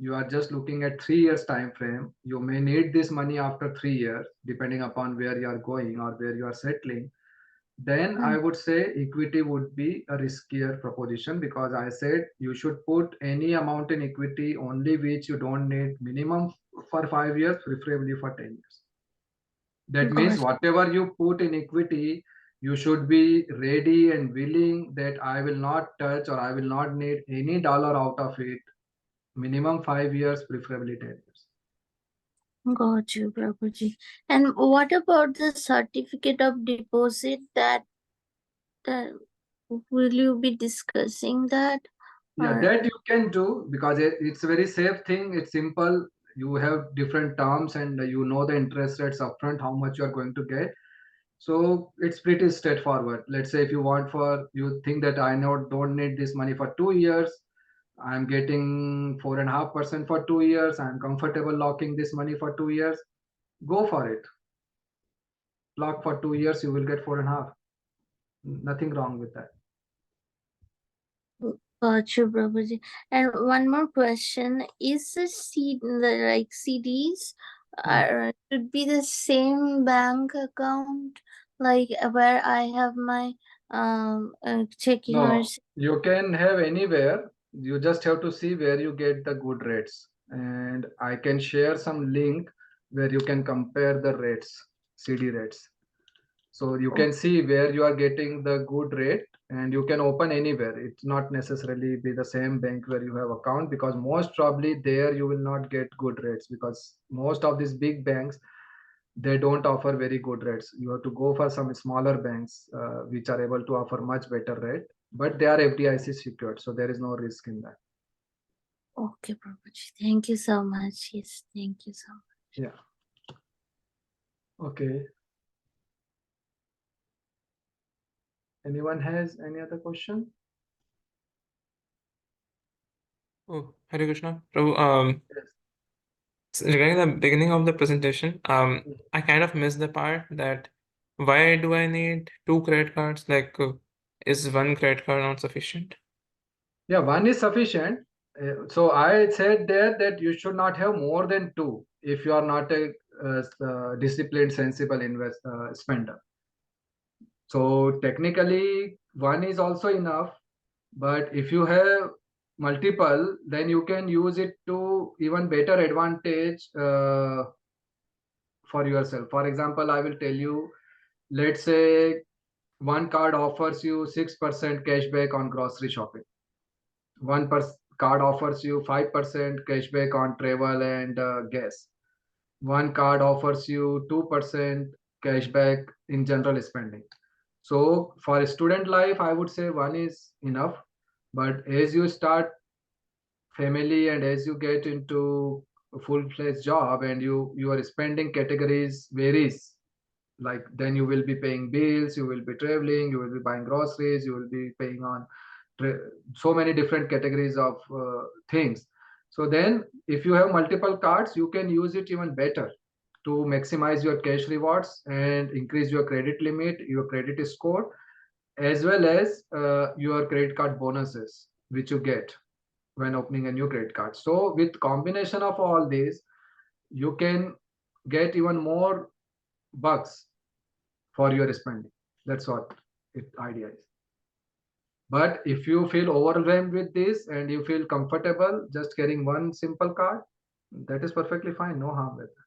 you are just looking at 3 years time frame, you may need this money after 3 years, depending upon where you are going or where you are settling, then I would say equity would be a riskier proposition, because I said you should put any amount in equity only which you don't need minimum for 5 years, preferably for 10 years. That means Got whatever you put in equity, you should be ready and willing that I will not touch or I will not need any dollar out of it. Minimum 5 years, preferably 10 years. got you, Prabhuji. And what about the certificate of deposit that will you be discussing that? Yeah, Or that you can do, because it's a very safe thing. It's simple. You have different terms and you know the interest rates upfront, how much you are going to get. So it's pretty straightforward. Let's say if you think that I don't need this money for 2 years, I'm getting 4.5% for 2 years. I'm comfortable locking this money for 2 years. Go for it. Lock for 2 years, you will get 4.5. Nothing wrong with that. got you, Prabhuji. And one more question: is the CDs should be the same bank account, like where I have my checking or No, you can have anywhere. You just have to see where you get the good rates. And I can share some link where you can compare the rates, CD rates. So you can see where you are getting the good rate, and you can open anywhere. It's not necessarily be the same bank where you have account, because most probably there you will not get good rates, because most of these big banks, they don't offer very good rates. You have to go for some smaller banks which are able to offer much better rate, but they are FDIC secured, so there is no risk in that. Okay, Prabhuji. Thank you so much. Yes, thank you so much. Yeah. Okay. Anyone has any other question? Oh, Hare Krishna. Prabhu, Yes. regarding the beginning of the presentation, Mm. I kind of missed the part that why do I need 2 credit cards? Like, is 1 credit card not sufficient? Yeah, one is sufficient. So I said there that you should not have more than two if you are not a disciplined, sensible spender. So technically, one is also enough. But if you have multiple, then you can use it to even better advantage for yourself. For example, I will tell you, let's say one card offers you 6% cashback on grocery shopping. Card offers you 5% cashback on travel and gas. One card offers you 2% cashback in general spending. So for a student life, I would say one is enough. But as you start family and as you get into a full-fledged job and your spending categories varies, like then you will be paying bills, you will be traveling, you will be buying groceries, you will be paying on so many different categories of things. So then if you have multiple cards, you can use it even better to maximize your cash rewards and increase your credit limit, your credit score, as well as your credit card bonuses which you get when opening a new credit card. So with combination of all these, you can get even more bucks for your spending. That's what it idea is. But if you feel overwhelmed with this and you feel comfortable just carrying one simple card, that is perfectly fine. No harm with that.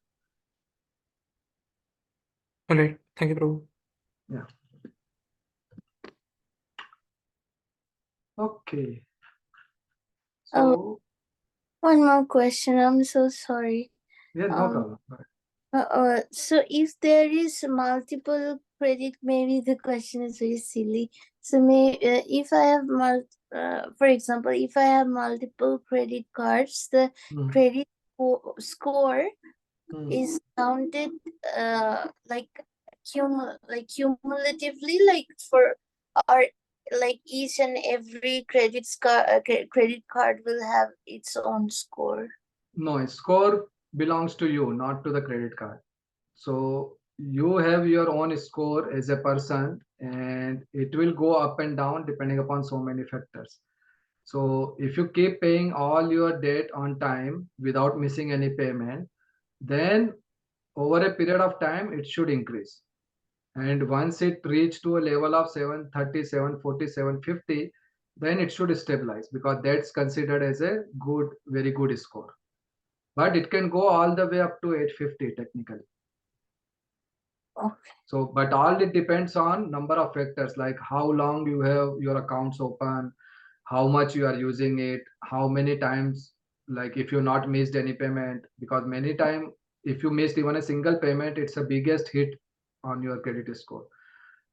All right. Thank you, Prabhu. Yeah. Okay. So One more question. I'm so sorry. yeah, no problem. So if there is multiple credit, maybe the question is very silly. So if I have for example, if I have multiple credit cards, the credit score is counted like cumulatively, like for or like each and every credit card will have its own score. No, score belongs to you, not to the credit card. So you have your own score as a person, and it will go up and down depending upon so many factors. So if you keep paying all your debt on time without missing any payment, then over a period of time, it should increase. And once it reach to a level of 730, 740, 750, then it should stabilize, because that's considered as a good, very good score. But it can go all the way up to 850 technically. Okay. So, but all it depends on number of factors, like how long you have your accounts open, how much you are using it, how many times, like if you not missed any payment, because many time if you missed even a single payment, it's a biggest hit on your credit score.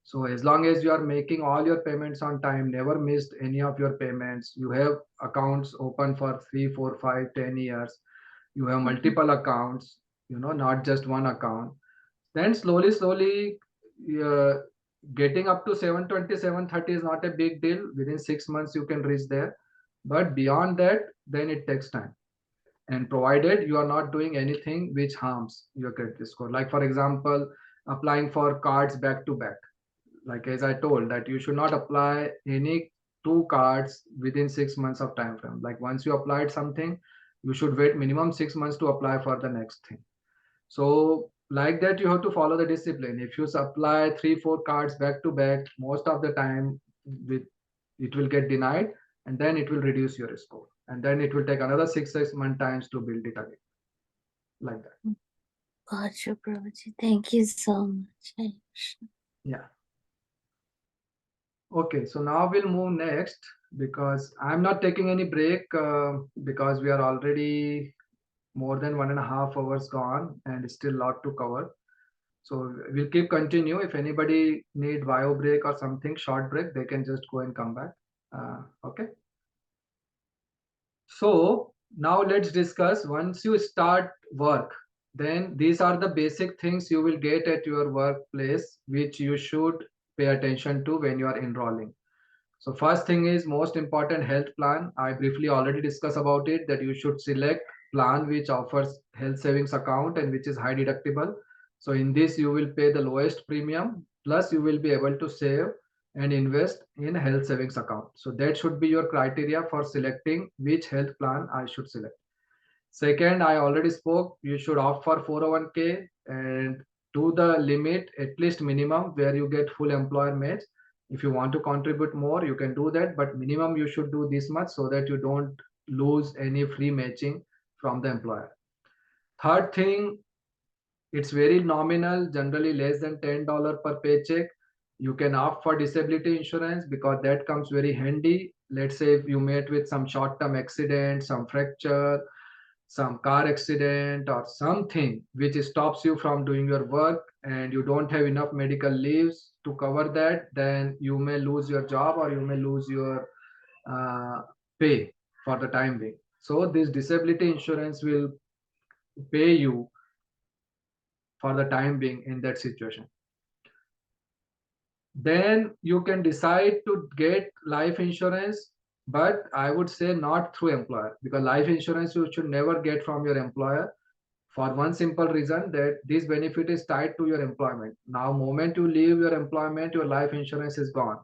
So as long as you are making all your payments on time, never missed any of your payments, you have accounts open for 3, 4, 5, 10 years, you have multiple accounts, not just one account, then slowly, uh, getting up to 720, 730 is not a big deal. Within 6 months, you can reach there. But beyond that, then it takes time. And provided you are not doing anything which harms your credit score. Like, for example, applying for cards back to back. Like as I told, that you should not apply any 2 cards within 6 months of time frame. Like once you applied something, you should wait minimum 6 months to apply for the next thing. So like that, you have to follow the discipline. If you supply 3, 4 cards back to back, most of the time it will get denied, and then it will reduce your score. And then it will take another 6 month times to build it again. Like that. Gotcha, Prabhuji. Thank you so much. Hare Krishna. Yeah. Okay, so now we'll move next, because I'm not taking any break, because we are already more than 1.5 hours gone and still lot to cover. So we'll keep continue. If anybody need bio break or something, short break, they can just go and come back. Okay. So now let's discuss, once you start work, then these are the basic things you will get at your workplace, which you should pay attention to when you are enrolling. So first thing is most important, health plan. I briefly already discussed about it, that you should select plan which offers health savings account and which is high deductible. So in this you will pay the lowest premium, plus you will be able to save and invest in health savings account. So that should be your criteria for selecting which health plan I should select. Second, I already spoke, you should opt for 401k and to the limit, at least minimum, where you get full employer match. If you want to contribute more, you can do that, but minimum you should do this much so that you don't lose any free matching from the employer. Third thing, it's very nominal, generally less than $10 per paycheck. You can opt for disability insurance because that comes very handy. Let's say if you met with some short-term accident, some fracture, some car accident or something which stops you from doing your work, and you don't have enough medical leaves to cover that, then you may lose your job or you may lose your pay for the time being. So this disability insurance will pay you for the time being in that situation. Then you can decide to get life insurance, but I would say not through employer, because life insurance you should never get from your employer, for one simple reason, that this benefit is tied to your employment. Now moment you leave your employment, your life insurance is gone.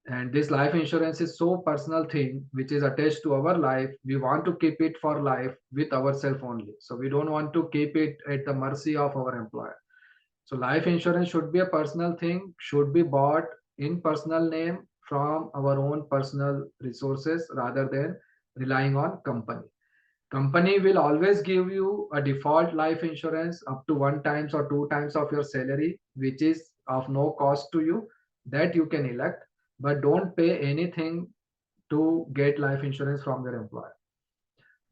And this life insurance is so personal thing which is attached to our life. We want to keep it for life with ourselves only. So we don't want to keep it at the mercy of our employer. So life insurance should be a personal thing, should be bought in personal name from our own personal resources rather than relying on company. Company will always give you a default life insurance up to 1 times or 2 times of your salary, which is of no cost to you, that you can elect, but don't pay anything to get life insurance from your employer.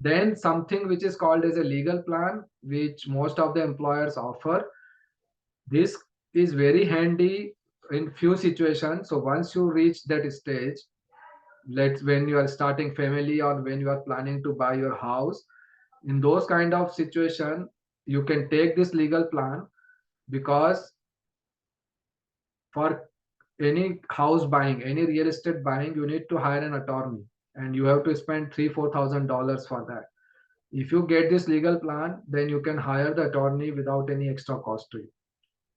Then something which is called as a legal plan, which most of the employers offer. This is very handy in few situations. So once you reach that stage, when you are starting family or when you are planning to buy your house, in those kind of situation, you can take this legal plan, because for any house buying, any real estate buying, you need to hire an attorney and you have to spend $3,000-4,000 for that. If you get this legal plan, then you can hire the attorney without any extra cost to you.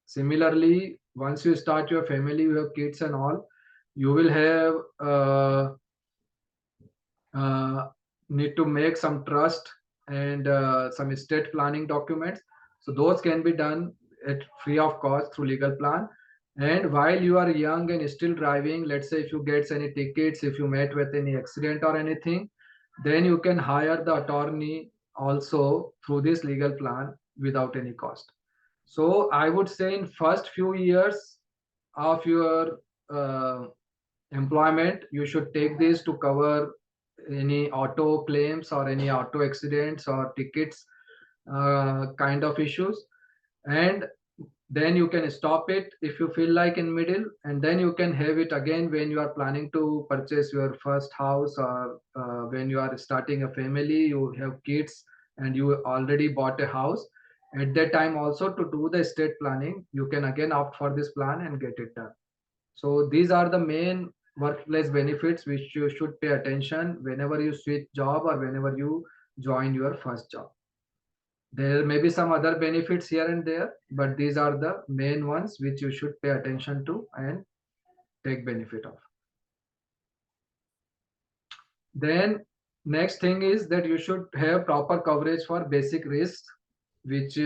Similarly, once you start your family, you have kids and all, you will have need to make some trust and some estate planning documents. So those can be done at free of cost through legal plan. And while you are young and still driving, let's say if you get any tickets, if you met with any accident or anything, then you can hire the attorney also through this legal plan without any cost. So I would say in first few years of your employment, you should take this to cover any auto claims or any auto accidents or tickets kind of issues. And then you can stop it if you feel like in middle, and then you can have it again when you are planning to purchase your first house, or when you are starting a family, you have kids and you already bought a house. At that time also, to do the estate planning, you can again opt for this plan and get it done. So these are the main workplace benefits which you should pay attention whenever you switch job or whenever you join your first job. There may be some other benefits here and there, but these are the main ones which you should pay attention to and take benefit of. Then next thing is that you should have proper coverage for basic risks, which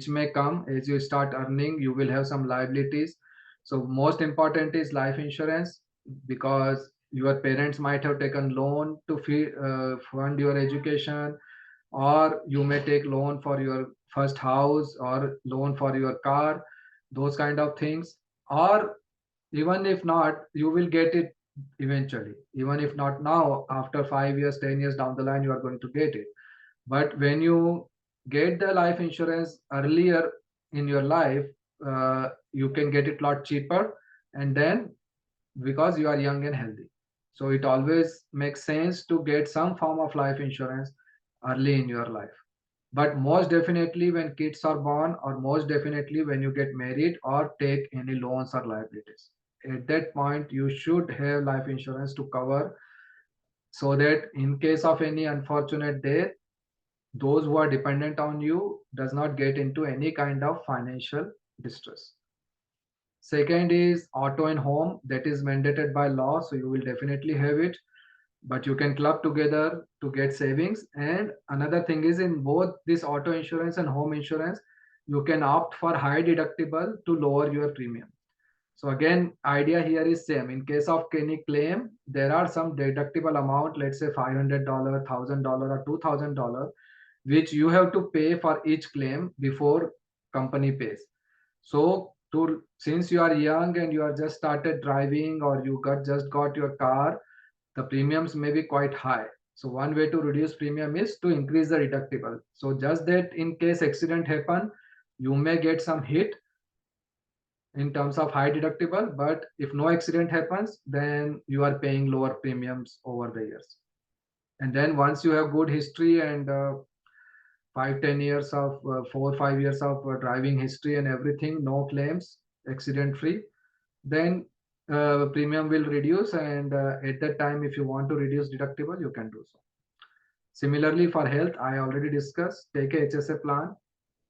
may come as you start earning. You will have some liabilities. So most important is life insurance, because your parents might have taken loan to fund your education, or you may take loan for your first house or loan for your car, those kind of things. Or even if not, you will get it eventually. Even if not now, after 5 years, 10 years down the line, you are going to get it. But when you get the life insurance earlier in your life, you can get it a lot cheaper, and then because you are young and healthy. So it always makes sense to get some form of life insurance early in your life. But most definitely when kids are born, or most definitely when you get married or take any loans or liabilities. At that point, you should have life insurance to cover, so that in case of any unfortunate death, those who are dependent on you does not get into any kind of financial distress. Second is auto and home, that is mandated by law, so you will definitely have it, but you can club together to get savings. And another thing is, in both this auto insurance and home insurance, you can opt for high deductible to lower your premium. So again, idea here is same. In case of any claim, there are some deductible amount, let's say $500, $1,000 or $2,000, which you have to pay for each claim before company pays. So since you are young and you are just started driving, or you just got your car, the premiums may be quite high. So one way to reduce premium is to increase the deductible. So just that in case accident happen, you may get some hit in terms of high deductible, but if no accident happens, then you are paying lower premiums over the years. And then once you have good history and 5-10 years of 4-5 years of driving history and everything, no claims, accident free, then premium will reduce, and at that time, if you want to reduce deductible, you can do so. Similarly, for health, I already discussed, take a HSA plan,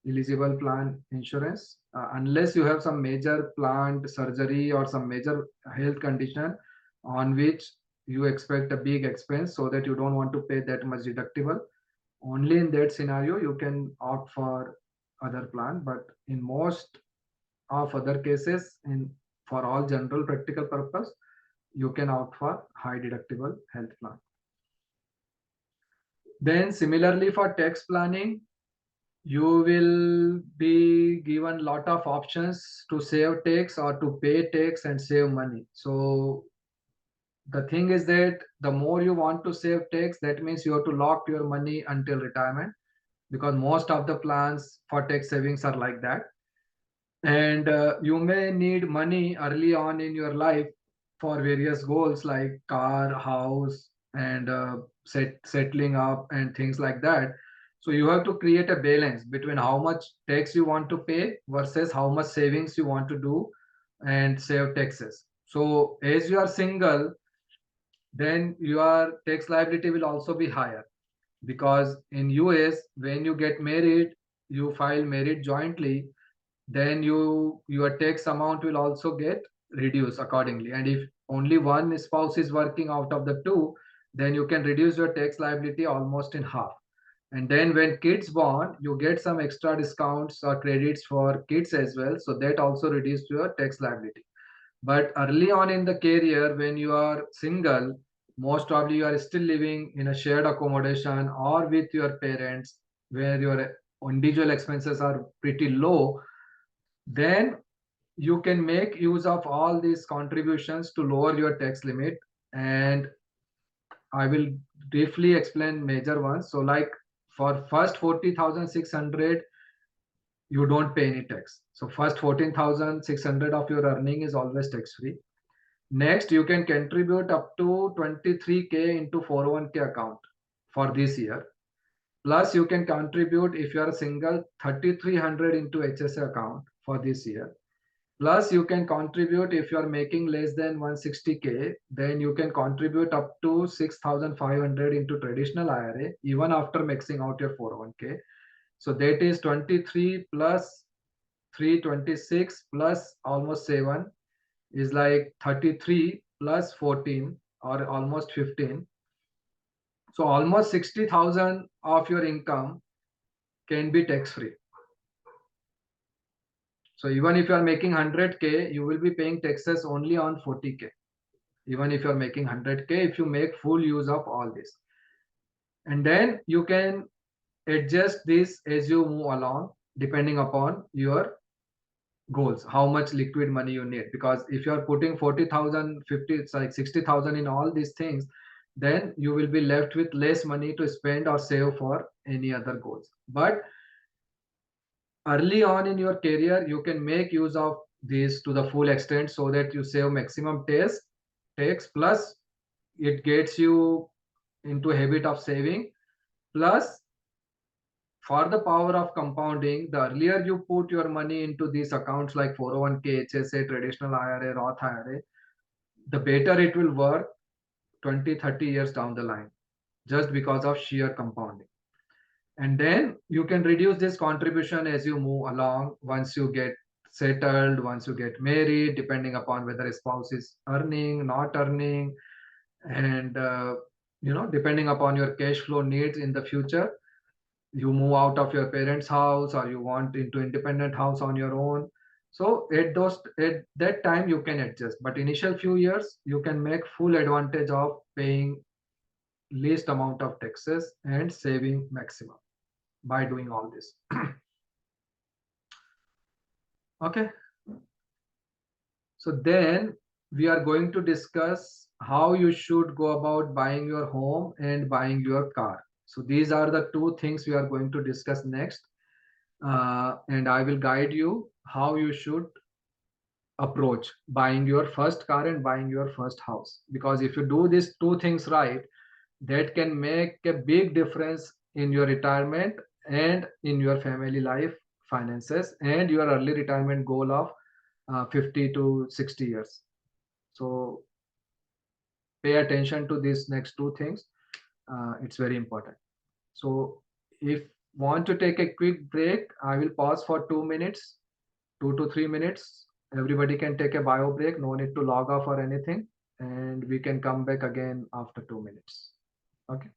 eligible plan insurance, unless you have some major planned surgery or some major health condition on which you expect a big expense, so that you don't want to pay that much deductible. Only in that scenario you can opt for other plan, but in most of other cases, for all general practical purpose, you can opt for high deductible health plan. Then similarly for tax planning, you will be given lot of options to save tax or to pay tax and save money. So the thing is that the more you want to save tax, that means you have to lock your money until retirement, because most of the plans for tax savings are like that. And you may need money early on in your life for various goals like car, house, and settling up and things like that. So you have to create a balance between how much tax you want to pay versus how much savings you want to do and save taxes. So as you are single, then your tax liability will also be higher, because in US, when you get married, you file married jointly, then your tax amount will also get reduced accordingly. And if only one spouse is working out of the two, then you can reduce your tax liability almost in half. And then when kids born, you get some extra discounts or credits for kids as well. So that also reduces your tax liability. But early on in the career, when you are single, most probably you are still living in a shared accommodation or with your parents, where your individual expenses are pretty low, then you can make use of all these contributions to lower your tax limit. And I will briefly explain major ones. So like for first 40,600, you don't pay any tax. So first 14,600 of your earning is always tax free. Next, you can contribute up to 23K into 401K account for this year. Plus, you can contribute if you are single 3,300 into HSA account for this year. Plus, you can contribute if you are making less than 160K, then you can contribute up to 6,500 into traditional IRA, even after maxing out your 401K. So that is 23 plus 326 plus almost 7 is like 33 plus 14 or almost 15. So almost 60,000 of your income can be tax free. So even if you are making 100K, you will be paying taxes only on 40K. Even if you are making 100K, if you make full use of all this. And then you can adjust this as you move along, depending upon your goals, how much liquid money you need. Because if you are putting 40,000, 50, it's like 60,000 in all these things, then you will be left with less money to spend or save for any other goals. But early on in your career, you can make use of this to the full extent so that you save maximum tax, plus it gets you into a habit of saving. Plus, for the power of compounding, the earlier you put your money into these accounts like 401k, HSA, traditional IRA, Roth IRA, the better it will work 20, 30 years down the line, just because of sheer compounding. And then you can reduce this contribution as you move along once you get settled, once you get married, depending upon whether a spouse is earning, not earning, and depending upon your cash flow needs in the future. You move out of your parents' house or you want into independent house on your own. So at that time you can adjust, but initial few years you can make full advantage of paying least amount of taxes and saving maximum by doing all this. Okay, so then we are going to discuss how you should go about buying your home and buying your car. So these are the two things we are going to discuss next. And I will guide you how you should approach buying your first car and buying your first house. Because if you do these two things right, that can make a big difference in your retirement and in your family life finances and your early retirement goal of 50 to 60 years. So pay attention to these next two things. It's very important. So if want to take a quick break, I will pause for 2 minutes, 2 to 3 minutes. Everybody can take a bio break, no need to log off or anything, and we can come back again after 2 minutes. Okay.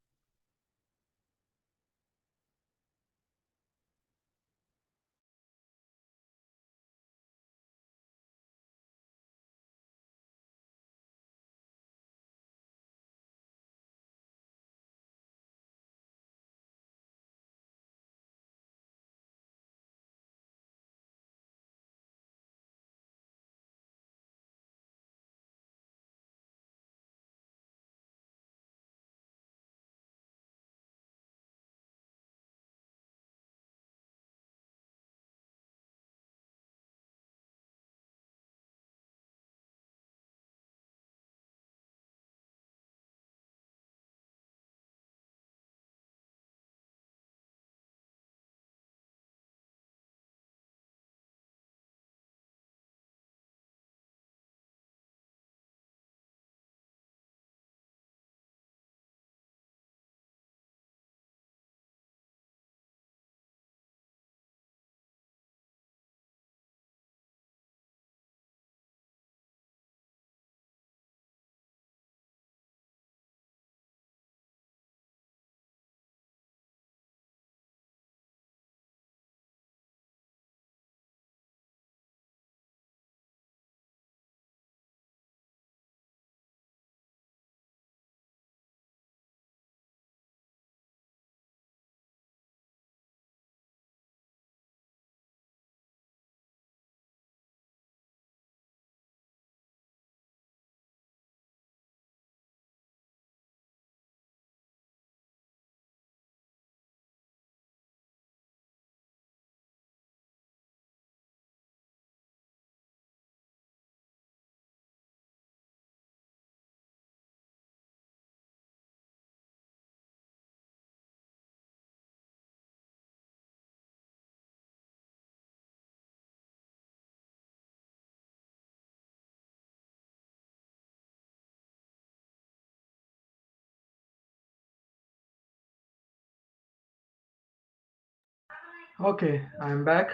Okay, I'm back.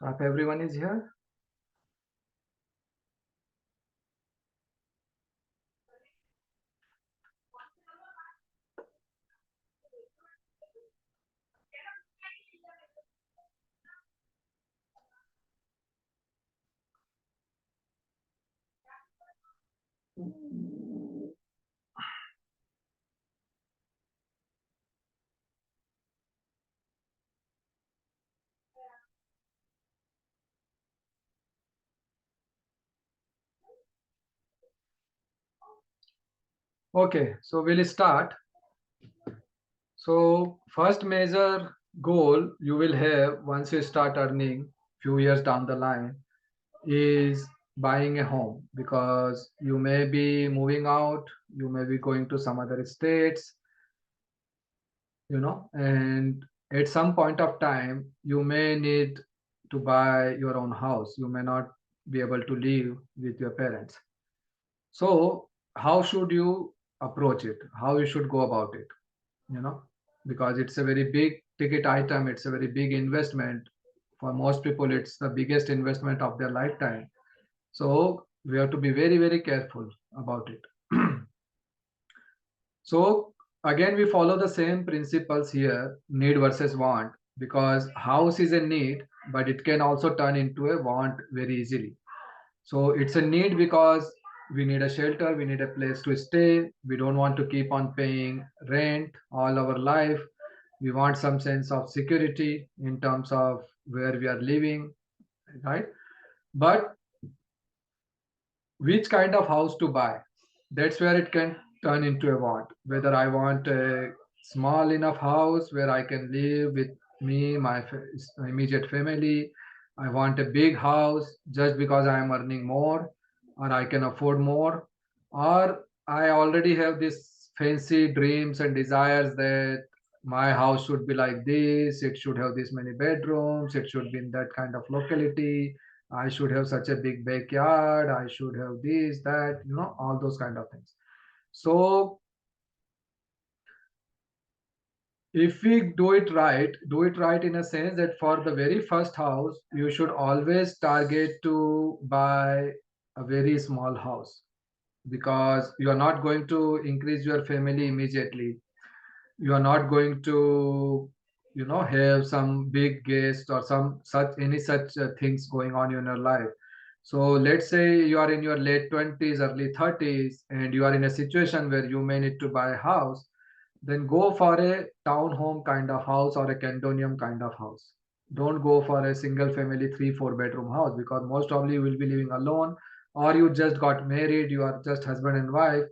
Hope everyone is here. Okay, so we'll start. So first major goal you will have once you start earning few years down the line is buying a home, because you may be moving out, you may be going to some other states, and at some point of time you may need to buy your own house. You may not be able to live with your parents. So how should you approach it? How you should go about it? Because it's a very big ticket item, it's a very big investment. For most people, it's the biggest investment of their lifetime. So we have to be very, very careful about it. So again, we follow the same principles here, need versus want, because house is a need, but it can also turn into a want very easily. So it's a need because we need a shelter, we need a place to stay. We don't want to keep on paying rent all our life. We want some sense of security in terms of where we are living, right? But which kind of house to buy? That's where it can turn into a want. Whether I want a small enough house where I can live with me, my immediate family. I want a big house just because I am earning more or I can afford more. Or I already have these fancy dreams and desires that my house should be like this, it should have this many bedrooms, it should be in that kind of locality, I should have such a big backyard, I should have this, that, all those kind of things. So if we do it right in a sense that for the very first house, you should always target to buy a very small house, because you are not going to increase your family immediately. You are not going to have some big guest or some such any such things going on in your life. So let's say you are in your late 20s, early 30s, and you are in a situation where you may need to buy a house. Then go for a townhome kind of house or a condominium kind of house. Don't go for a single family 3-4 bedroom house, because most probably you will be living alone, or you just got married, you are just husband and wife.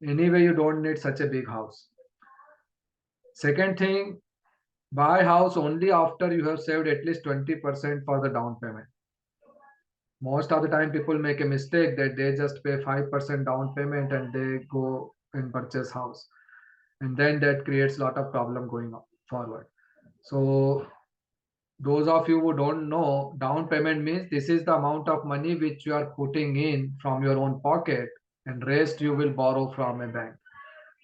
Anyway, you don't need such a big house. Second thing, buy house only after you have saved at least 20% for the down payment. Most of the time people make a mistake that they just pay 5% down payment and they go and purchase house, and then that creates a lot of problem going forward. So those of you who don't know, down payment means this is the amount of money which you are putting in from your own pocket, and rest you will borrow from a bank.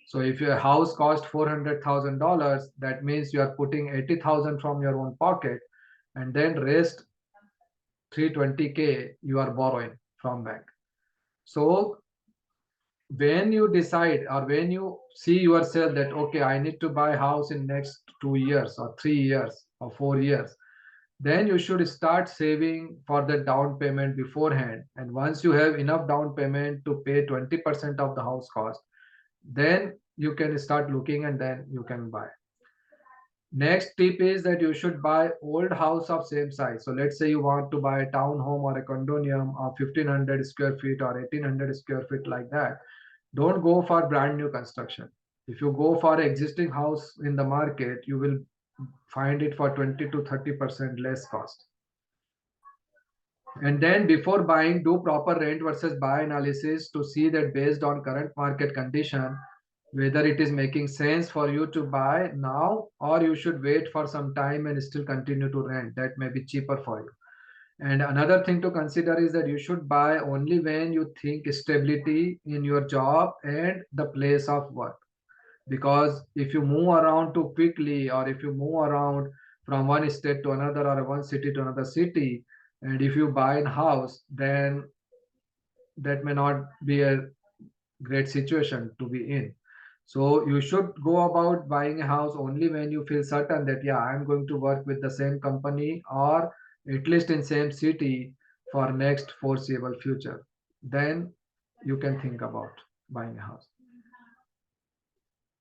So if your house cost $400,000, that means you are putting 80,000 from your own pocket, and then rest 320K you are borrowing from bank. So when you decide, or when you see yourself that okay, I need to buy house in next 2 years or 3 years or 4 years, then you should start saving for the down payment beforehand. And once you have enough down payment to pay 20% of the house cost, then you can start looking and then you can buy. Next tip is that you should buy old house of same size. So let's say you want to buy a townhome or a condominium of 1500 square feet or 1800 square feet, like that. Don't go for brand new construction. If you go for existing house in the market, you will find it for 20 to 30% less cost. And then before buying, do proper rent versus buy analysis to see that based on current market condition, whether it is making sense for you to buy now, or you should wait for some time and still continue to rent. That may be cheaper for you. And another thing to consider is that you should buy only when you think stability in your job and the place of work. because if you move around too quickly, or if you move around from one state to another or one city to another city, and if you buy a house, then that may not be a great situation to be in. So you should go about buying a house only when you feel certain that, yeah, I'm going to work with the same company or at least in same city for next foreseeable future. Then you can think about buying a house.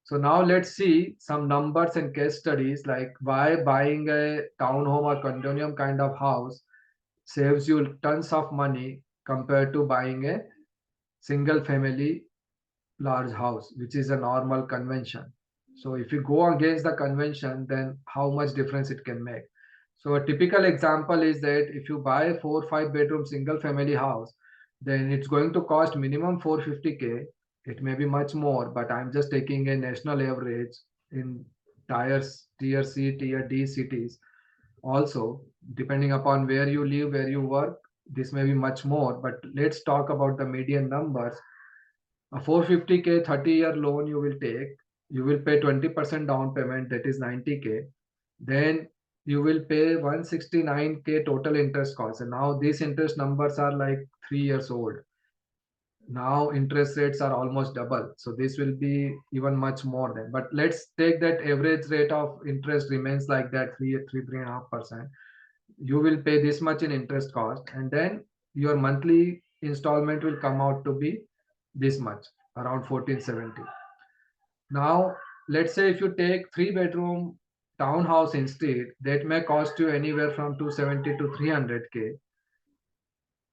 So now let's see some numbers and case studies, like why buying a townhome or condominium kind of house saves you tons of money compared to buying a single family large house, which is a normal convention. So if you go against the convention, then how much difference it can make. So a typical example is that if you buy a 4 or 5 bedroom single family house, then it's going to cost minimum 450K. It may be much more, but I'm just taking a national average in tier C, tier D cities. Also, depending upon where you live, where you work, this may be much more, but let's talk about the median numbers. A 450K 30-year loan you will take, you will pay 20% down payment, that is 90K. Then you will pay 169K total interest cost. And now these interest numbers are like 3 years old. Now interest rates are almost double. So this will be even much more than. But let's take that average rate of interest remains like that, 3.5%. You will pay this much in interest cost, and then your monthly installment will come out to be this much, around 1470. Now let's say if you take 3 bedroom townhouse instead, that may cost you anywhere from 270 to 300K.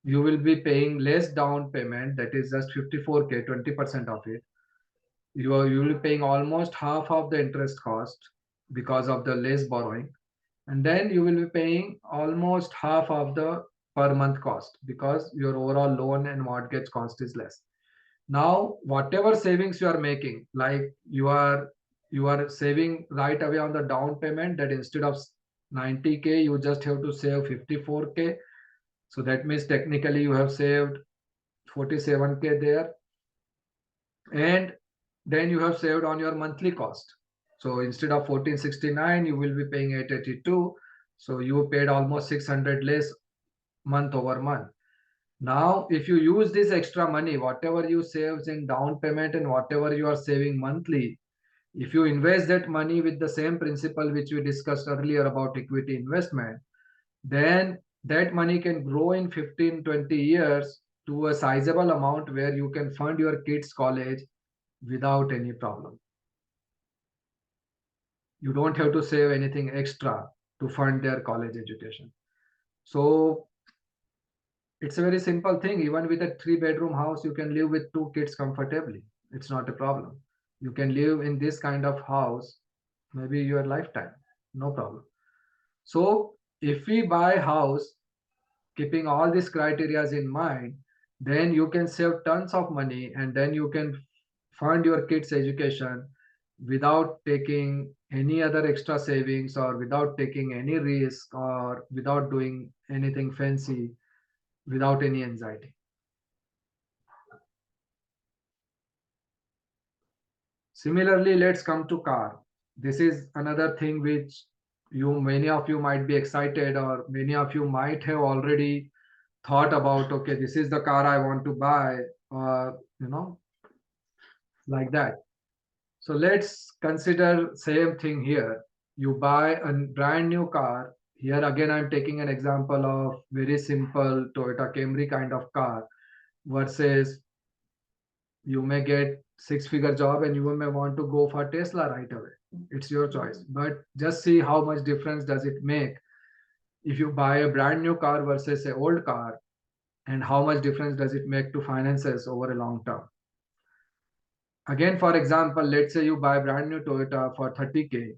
You will be paying less down payment, that is just 54K, 20% of it. You will be paying almost half of the interest cost because of the less borrowing, and then you will be paying almost half of the per month cost because your overall loan and mortgage cost is less. Now whatever savings you are making, like you are saving right away on the down payment, that instead of 90K you just have to save 54K. So that means technically you have saved 47K there, and then you have saved on your monthly cost. So instead of 1469 you will be paying 882. So you paid almost 600 less month over month. Now if you use this extra money, whatever you save in down payment and whatever you are saving monthly, if you invest that money with the same principle which we discussed earlier about equity investment, then that money can grow in 15-20 years to a sizable amount where you can fund your kids college without any problem. You don't have to save anything extra to fund their college education. So it's a very simple thing. Even with a 3 bedroom house, you can live with 2 kids comfortably. It's not a problem. You can live in this kind of house maybe your lifetime, no problem. So if we buy house keeping all these criteria in mind, then you can save tons of money, and then you can fund your kids education without taking any other extra savings or without taking any risk or without doing anything fancy, without any anxiety. Similarly, let's come to car. This is another thing which many of you might be excited, or many of you might have already thought about, okay, this is the car I want to buy, or like that. So let's consider same thing here. You buy a brand new car. Here again, I'm taking an example of very simple Toyota Camry kind of car versus you may get 6-figure job and you may want to go for Tesla right away. It's your choice, but just see how much difference does it make if you buy a brand new car versus an old car, and how much difference does it make to finances over a long term. Again, for example, let's say you buy brand new Toyota for 30K,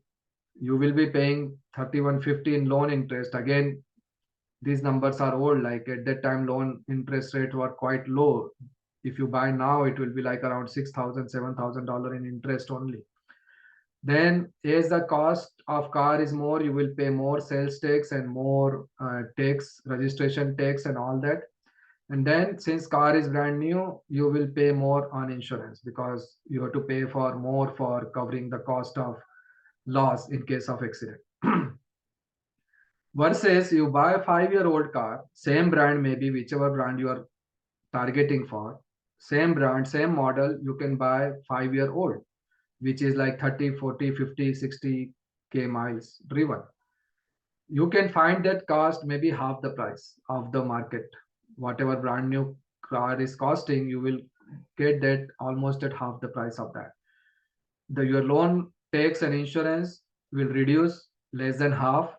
you will be paying 3150 in loan interest. Again, these numbers are old, like at that time loan interest rates were quite low. If you buy now, it will be like around $6,000, $7,000 in interest only. Then as the cost of car is more, you will pay more sales tax and more tax, registration tax and all that. And then since car is brand new, you will pay more on insurance because you have to pay for more for covering the cost of loss in case of accident. Versus you buy a 5-year-old car, same brand, maybe whichever brand you are targeting for, same brand, same model, you can buy 5-year-old, which is like 30, 40, 50, 60K miles driven. You can find that cost maybe half the price of the market. Whatever brand new car is costing, you will get that almost at half the price of that. Your loan, tax and insurance will reduce less than half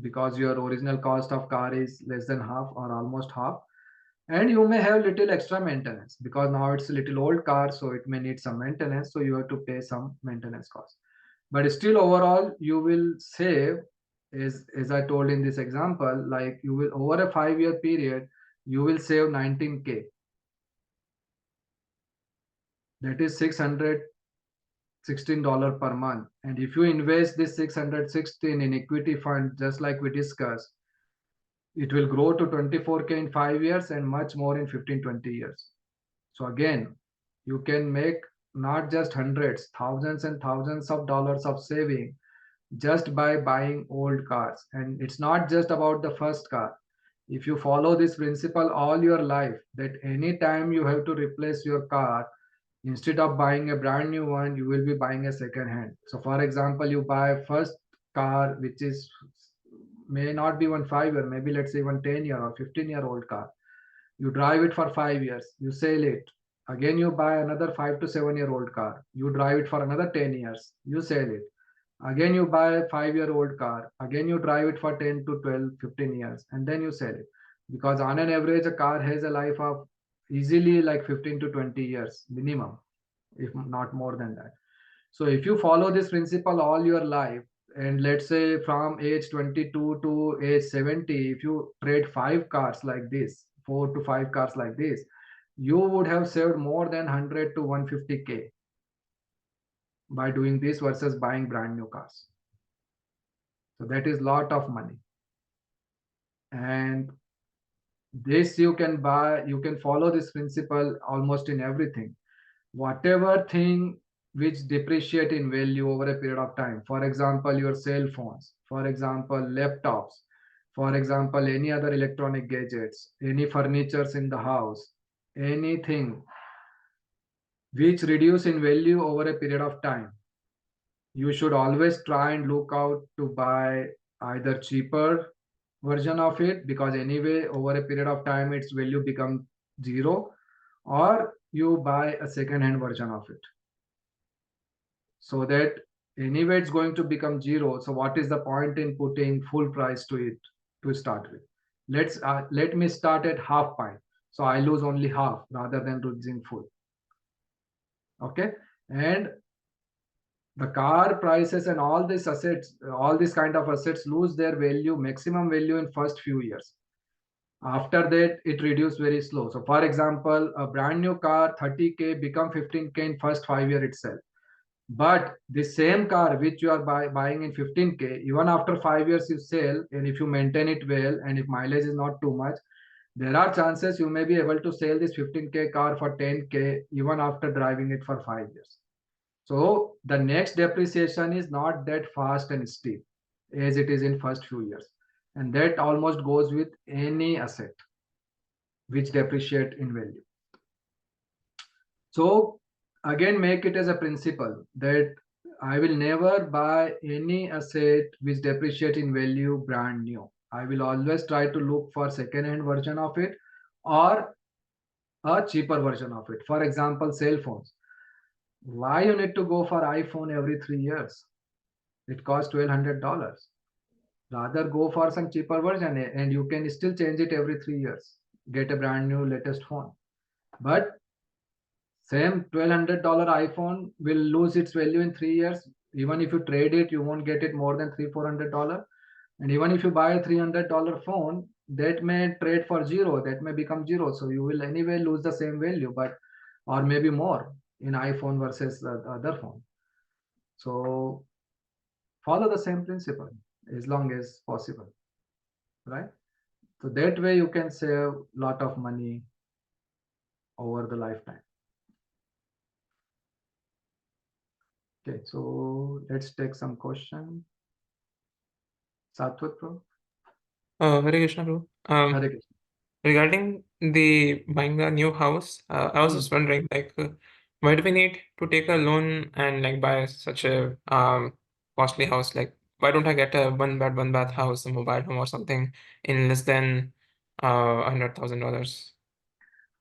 because your original cost of car is less than half or almost half. And you may have little extra maintenance because now it's a little old car, so it may need some maintenance, so you have to pay some maintenance cost. But still overall you will save, as I told in this example, like you will over a 5-year period you will save 19K. That is $616 per month. And if you invest this 616 in equity fund, just like we discussed, it will grow to 24K in 5 years and much more in 15-20 years. So again, you can make not just hundreds, thousands and thousands of dollars of saving just by buying old cars. And it's not just about the first car. If you follow this principle all your life, that anytime you have to replace your car, instead of buying a brand new one, you will be buying a second hand. So for example, you buy a first car, which is may not be 5 year, maybe let's say 10-year or 15-year-old car. You drive it for 5 years, you sell it. Again, you buy another 5 to 7-year-old car. You drive it for another 10 years, you sell it. Again, you buy a 5-year-old car. Again, you drive it for 10 to 12, 15 years, and then you sell it. Because on an average, a car has a life of easily like 15 to 20 years minimum, if not more than that. So if you follow this principle all your life, and let's say from age 22 to age 70, if you trade 5 cars like this, 4 to 5 cars like this, you would have saved more than 100 to 150K by doing this versus buying brand new cars. So that is lot of money. And this you can buy, you can follow this principle almost in everything. Whatever thing which depreciate in value over a period of time, for example your cell phones, for example laptops, for example any other electronic gadgets, any furnitures in the house, anything which reduce in value over a period of time, you should always try and look out to buy either cheaper version of it, because anyway over a period of time its value becomes zero, or you buy a second-hand version of it, so that anyway it's going to become zero. So what is the point in putting full price to it to start with? Let me start at half point, so I lose only half rather than losing full. Okay. And the car prices and all these assets, all these kind of assets lose their value, maximum value in first few years. After that it reduces very slow. So for example, a brand new car 30K become 15K in first 5 year itself. But the same car which you are buying in 15K, even after 5 years you sell, and if you maintain it well and if mileage is not too much, there are chances you may be able to sell this 15K car for 10K even after driving it for 5 years. So the next depreciation is not that fast and steep as it is in first few years. And that almost goes with any asset which depreciate in value. So again, make it as a principle that I will never buy any asset which depreciate in value brand new. I will always try to look for second-hand version of it or a cheaper version of it. For example, cell phones. Why you need to go for iPhone every 3 years? It costs $1,200. Rather go for some cheaper version and you can still change it every 3 years. Get a brand new latest phone. But same $1,200 iPhone will lose its value in 3 years. Even if you trade it, you won't get it more than $300-400. And even if you buy a $300 phone, that may trade for zero, that may become zero. So you will anyway lose the same value, but or maybe more in iPhone versus the other phone. So follow the same principle as long as possible, right? So that way you can save lot of money over the lifetime. Okay, so let's take some question. Satwat bro. Hare Krishna, bro. Hare Krishna. Regarding the buying a new house, I was just wondering, like, why do we need to take a loan and like buy such a costly house? Like, why don't I get a one bed, one bath house, a mobile home or something in less than $100,000?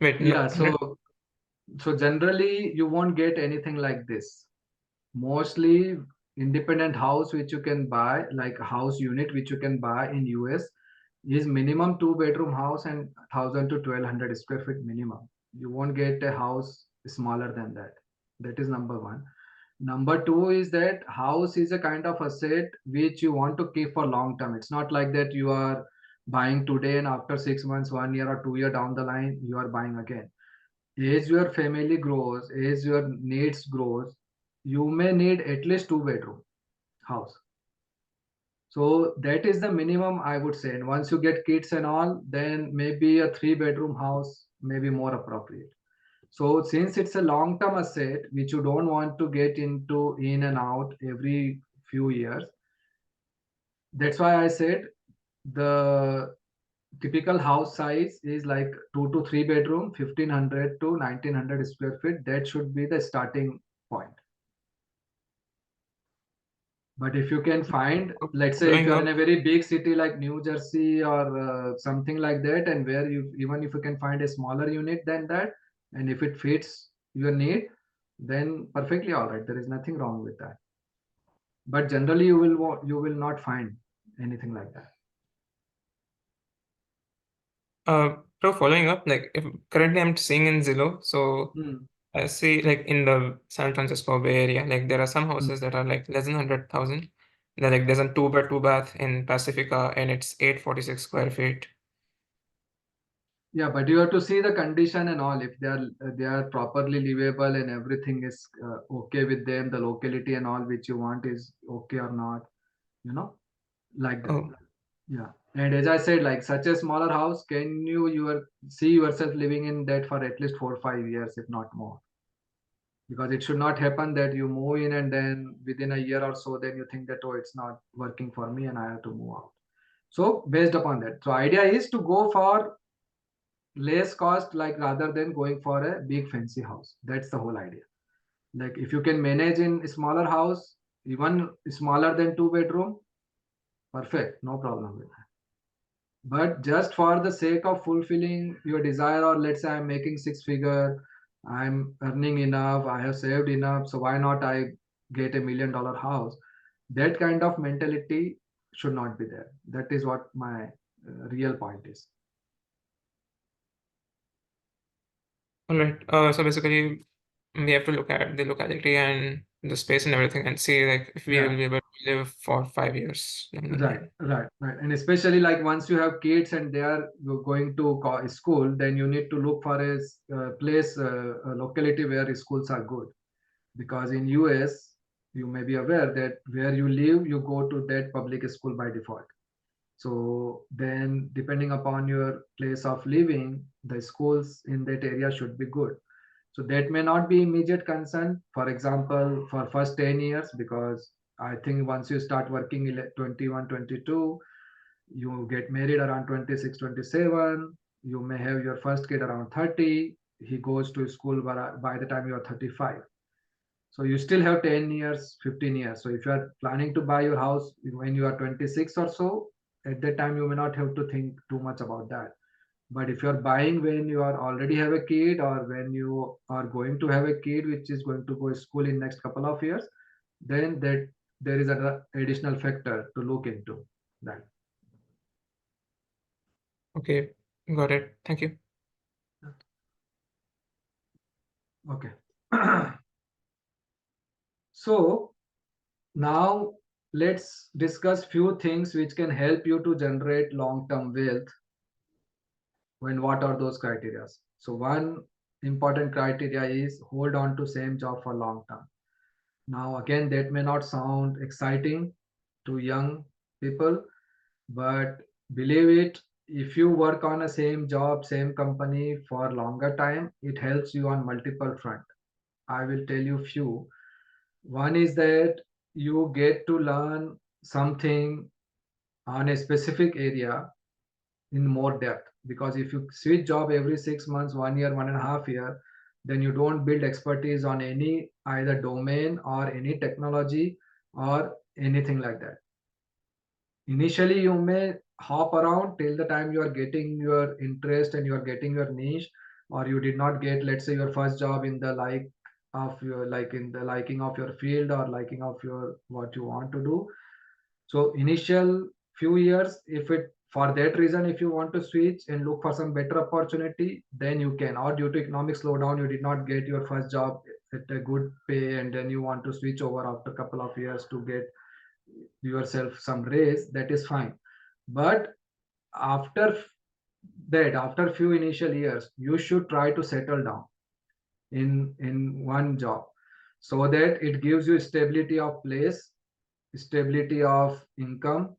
Wait, no, Yeah, so generally you won't get anything like this. Mostly independent house which you can buy, like a house unit which you can buy in US, is minimum 2 bedroom house and 1,000 to 1,200 square feet minimum. You won't get a house smaller than that. That is number one. Number two is that house is a kind of asset which you want to keep for long term. It's not like that you are buying today and after 6 months, 1 year or 2 year down the line, you are buying again. As your family grows, as your needs grows, you may need at least 2 bedroom house. So that is the minimum I would say. And once you get kids and all, then maybe a 3 bedroom house may be more appropriate. So since it's a long-term asset, which you don't want to get into in and out every few years, that's why I said the typical house size is like 2 to 3 bedroom, 1,500 to 1,900 square feet. That should be the starting point. But if you can find, let's say if growing you're up, in a very big city like New Jersey or something like that, and where you, even if you can find a smaller unit than that, and if it fits your need, then perfectly all right. There is nothing wrong with that. But generally you will not find anything like that. so following up, like, if currently I'm seeing in Zillow, so I see like in the San Francisco Bay Area, like there are some houses that are like less than 100,000. They're like there's a 2 bed, 2 bath in Pacifica, and it's 846 square feet. Yeah, but you have to see the condition and all. If they are properly livable and everything is okay with them, the locality and all which you want is okay or not, you know, like that. Oh, Yeah, and as I said, like such a smaller house, can you see yourself living in that for at least 4 or 5 years, if not more? Because it should not happen that you move in and then within a year or so, then you think that, oh, it's not working for me and I have to move out. So based upon that, so idea is to go for less cost, like rather than going for a big fancy house. That's the whole idea. Like if you can manage in a smaller house, even smaller than 2 bedroom, perfect, no problem with that. But just for the sake of fulfilling your desire, or let's say I'm making 6 figure, I'm earning enough, I have saved enough, so why not I get $1 million house? That kind of mentality should not be there. That is what my real point is. all right. So basically, we have to look at the locality and the space and everything and see like if we Yeah. will be able to live for 5 years down the line. Right. And especially like once you have kids and they are going to school, then you need to look for a place, a locality where schools are good. Because in US, you may be aware that where you live, you go to that public school by default. So then depending upon your place of living, the schools in that area should be good. So that may not be immediate concern, for example, for first 10 years, because I think once you start working 21, 22, you get married around 26, 27, you may have your first kid around 30, he goes to school by the time you are 35. So you still have 10 years, 15 years. So if you are planning to buy your house when you are 26 or so, at that time you may not have to think too much about that. But if you're buying when you are already have a kid, or when you are going to have a kid which is going to go to school in next couple of years, then that there is an additional factor to look into that. Okay, got it. Thank you. Okay. So now let's discuss few things which can help you to generate long-term wealth. When what are those criteria? So one important criteria is hold on to same job for long term. Now again, that may not sound exciting to young people, but believe it, if you work on a same job, same company for longer time, it helps you on multiple front. I will tell you few. One is that you get to learn something on a specific area in more depth, because if you switch job every 6 months, 1 year, 1.5 year, then you don't build expertise on any either domain or any technology or anything like that. Initially you may hop around till the time you are getting your interest and you are getting your niche, or you did not get, let's say, your first job in the in the liking of your field or liking of your what you want to do. So initial few years, if it for that reason, if you want to switch and look for some better opportunity, then you can. Or due to economic slowdown, you did not get your first job at a good pay, and then you want to switch over after a couple of years to get yourself some raise, that is fine. But after after few initial years, you should try to settle down in one job, so that it gives you stability of place, stability of income,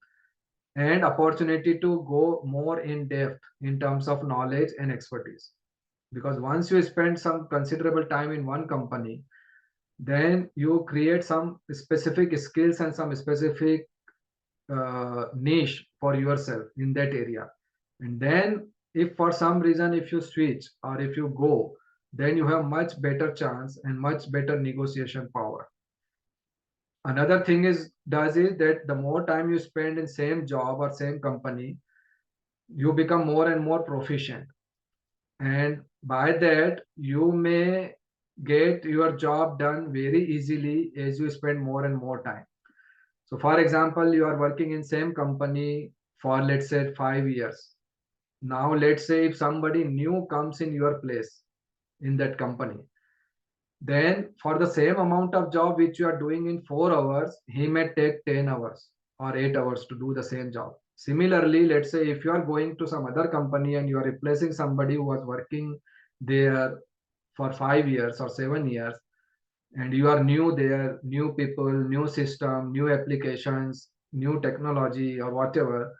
and opportunity to go more in depth in terms of knowledge and expertise. Because once you spend some considerable time in one company, then you create some specific skills and some specific niche for yourself in that area. And then if for some reason if you switch or if you go, then you have much better chance and much better negotiation power. Another thing is that the more time you spend in same job or same company, you become more and more proficient, and by that you may get your job done very easily as you spend more and more time. So for example, you are working in same company for, let's say, 5 years. Now let's say if somebody new comes in your place in that company, then for the same amount of job which you are doing in 4 hours, he may take 10 hours or 8 hours to do the same job. Similarly, let's say if you are going to some other company and you are replacing somebody who was working there for 5 years or 7 years, and you are new there, new people, new system, new applications, new technology or whatever,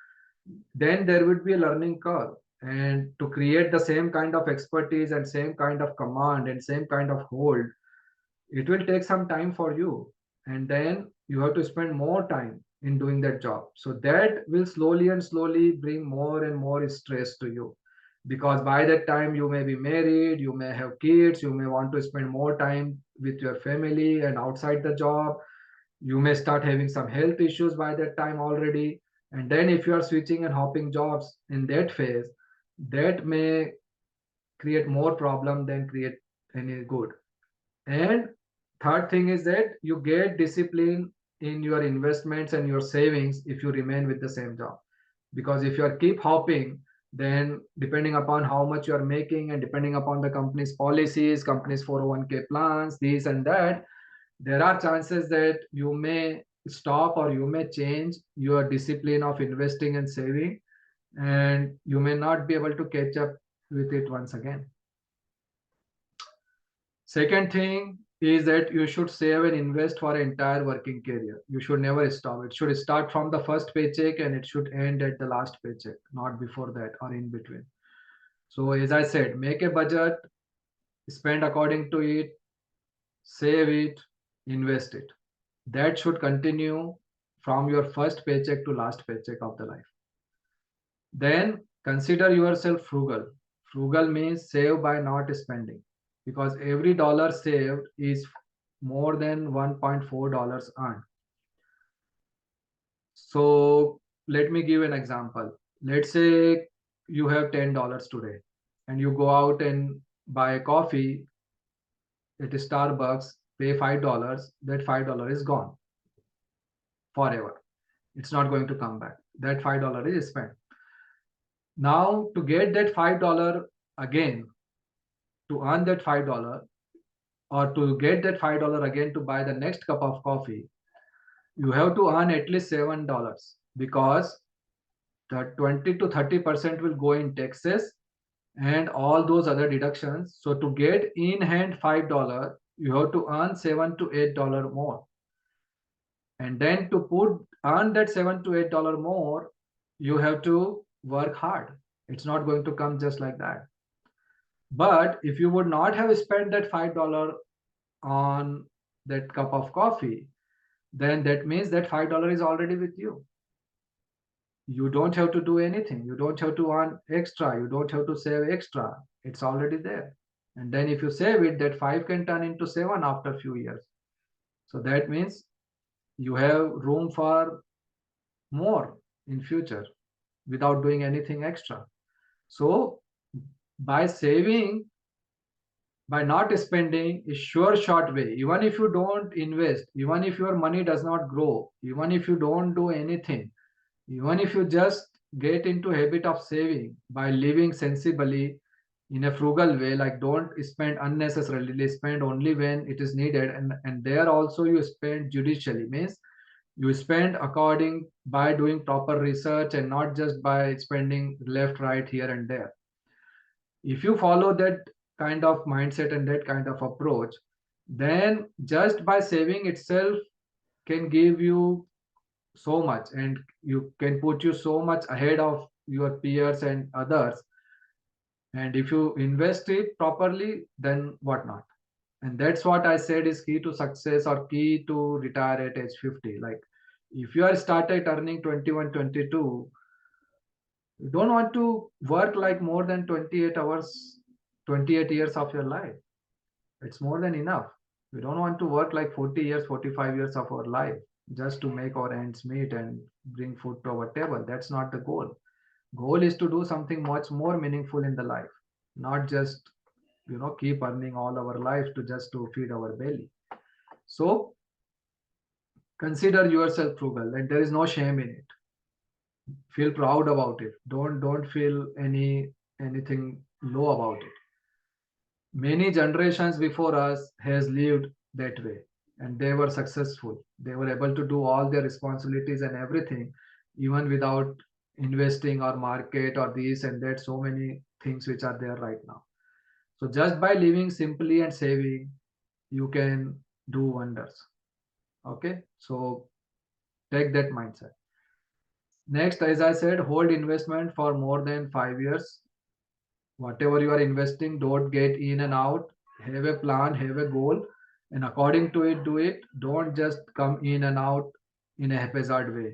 then there would be a learning curve. And to create the same kind of expertise and same kind of command and same kind of hold, it will take some time for you. And then you have to spend more time in doing that job. So that will slowly and slowly bring more and more stress to you, because by that time you may be married, you may have kids, you may want to spend more time with your family and outside the job. You may start having some health issues by that time already. And then if you are switching and hopping jobs in that phase, that may create more problem than create any good. And third thing is that you get discipline in your investments and your savings if you remain with the same job. Because if you are keep hopping, then depending upon how much you are making and depending upon the company's policies, company's 401k plans, this and that, there are chances that you may stop or you may change your discipline of investing and saving, and you may not be able to catch up with it once again. Second thing is that you should save and invest for an entire working career. You should never stop. It should start from the first paycheck and it should end at the last paycheck, not before that or in between. So as I said, make a budget, spend according to it, save it, invest it. That should continue from your first paycheck to last paycheck of the life. Then consider yourself frugal. Frugal means save by not spending, because every dollar saved is more than $1.4 earned. So let me give an example. Let's say you have $10 today and you go out and buy a coffee at Starbucks, pay $5, that $5 is gone forever. It's not going to come back. That $5 is spent. Now to get that $5 again, to earn that $5, or to get that $5 again to buy the next cup of coffee, you have to earn at least $7, because the 20 to 30% will go in taxes and all those other deductions. So to get in hand $5, you have to earn $7 to $8 more. And then to earn that $7 to $8 more, you have to work hard. It's not going to come just like that. But if you would not have spent that $5 on that cup of coffee, then that means that $5 is already with you. You don't have to do anything. You don't have to earn extra. You don't have to save extra. It's already there. And then if you save it, that 5 can turn into 7 after a few years. So that means you have room for more in future without doing anything extra. So by saving, by not spending is sure short way. Even if you don't invest, even if your money does not grow, even if you don't do anything, even if you just get into habit of saving by living sensibly in a frugal way, like don't spend unnecessarily, spend only when it is needed, and there also you spend judicially, means you spend according by doing proper research and not just by spending left, right, here and there. If you follow that kind of mindset and that kind of approach, then just by saving itself can give you so much, and you can put you so much ahead of your peers and others. And if you invest it properly, then what not? And that's what I said is key to success or key to retire at age 50. Like if you are started earning 21, 22, you don't want to work like more than 28 hours, 28 years of your life. It's more than enough. We don't want to work like 40 years, 45 years of our life just to make our ends meet and bring food to our table. That's not the goal. Goal is to do something much more meaningful in the life, not just keep earning all our life to just to feed our belly. So consider yourself frugal, and there is no shame in it. Feel proud about it. Don't feel anything low about it. Many generations before us has lived that way, and they were successful. They were able to do all their responsibilities and everything even without investing or market or this and that, so many things which are there right now. So just by living simply and saving, you can do wonders. Okay, so take that mindset. Next, as I said, hold investment for more than 5 years. Whatever you are investing, don't get in and out. Have a plan, have a goal, and according to it, do it. Don't just come in and out in a haphazard way.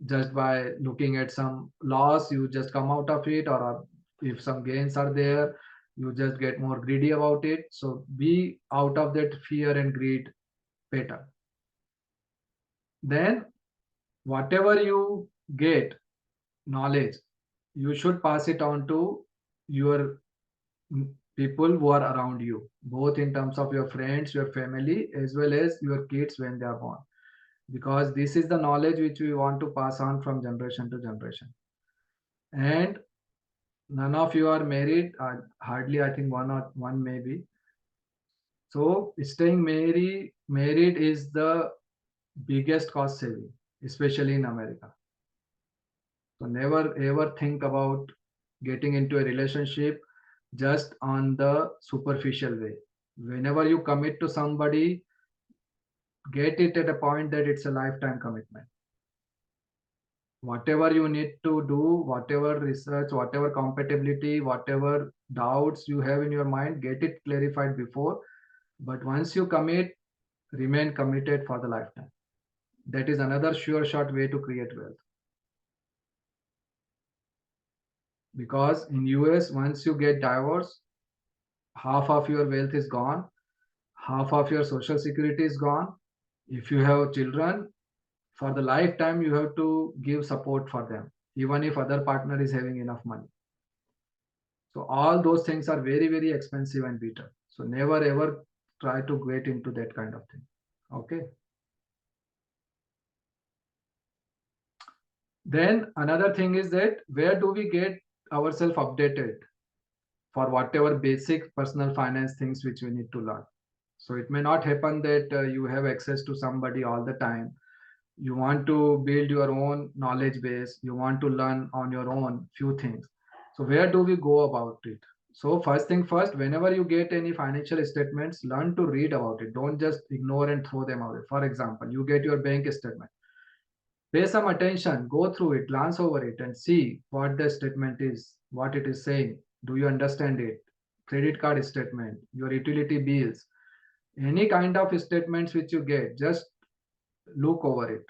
Just by looking at some loss, you just come out of it, or if some gains are there, you just get more greedy about it. So be out of that fear and greed pattern. Then whatever you get knowledge, you should pass it on to your people who are around you, both in terms of your friends, your family, as well as your kids when they are born, because this is the knowledge which we want to pass on from generation to generation. And none of you are married, hardly, I think one maybe. So staying married is the biggest cost saving, especially in America. So never ever think about getting into a relationship just on the superficial way. Whenever you commit to somebody, get it at a point that it's a lifetime commitment. Whatever you need to do, whatever research, whatever compatibility, whatever doubts you have in your mind, get it clarified before. But once you commit, remain committed for the lifetime. That is another sure shot way to create wealth. Because in US, once you get divorced, half of your wealth is gone, half of your social security is gone. If you have children, for the lifetime you have to give support for them, even if other partner is having enough money. So all those things are very, very expensive and bitter. So never ever try to get into that kind of thing. Okay. Then another thing is that where do we get ourselves updated for whatever basic personal finance things which we need to learn. So it may not happen that you have access to somebody all the time. You want to build your own knowledge base. You want to learn on your own few things. So where do we go about it? So first thing first, whenever you get any financial statements, learn to read about it. Don't just ignore and throw them away. For example, you get your bank statement. Pay some attention, go through it, glance over it, and see what the statement is, what it is saying. Do you understand it? Credit card statement, your utility bills, any kind of statements which you get, just look over it,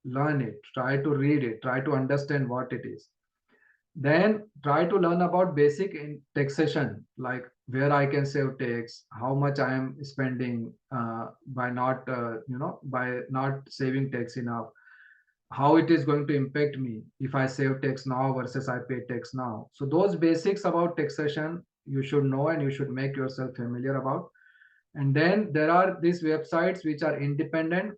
learn it, try to read it, try to understand what it is. Then try to learn about basic in taxation, like where I can save tax, how much I am spending by not, by not saving tax enough, how it is going to impact me if I save tax now versus I pay tax now. So those basics about taxation you should know and you should make yourself familiar about. And then there are these websites which are independent,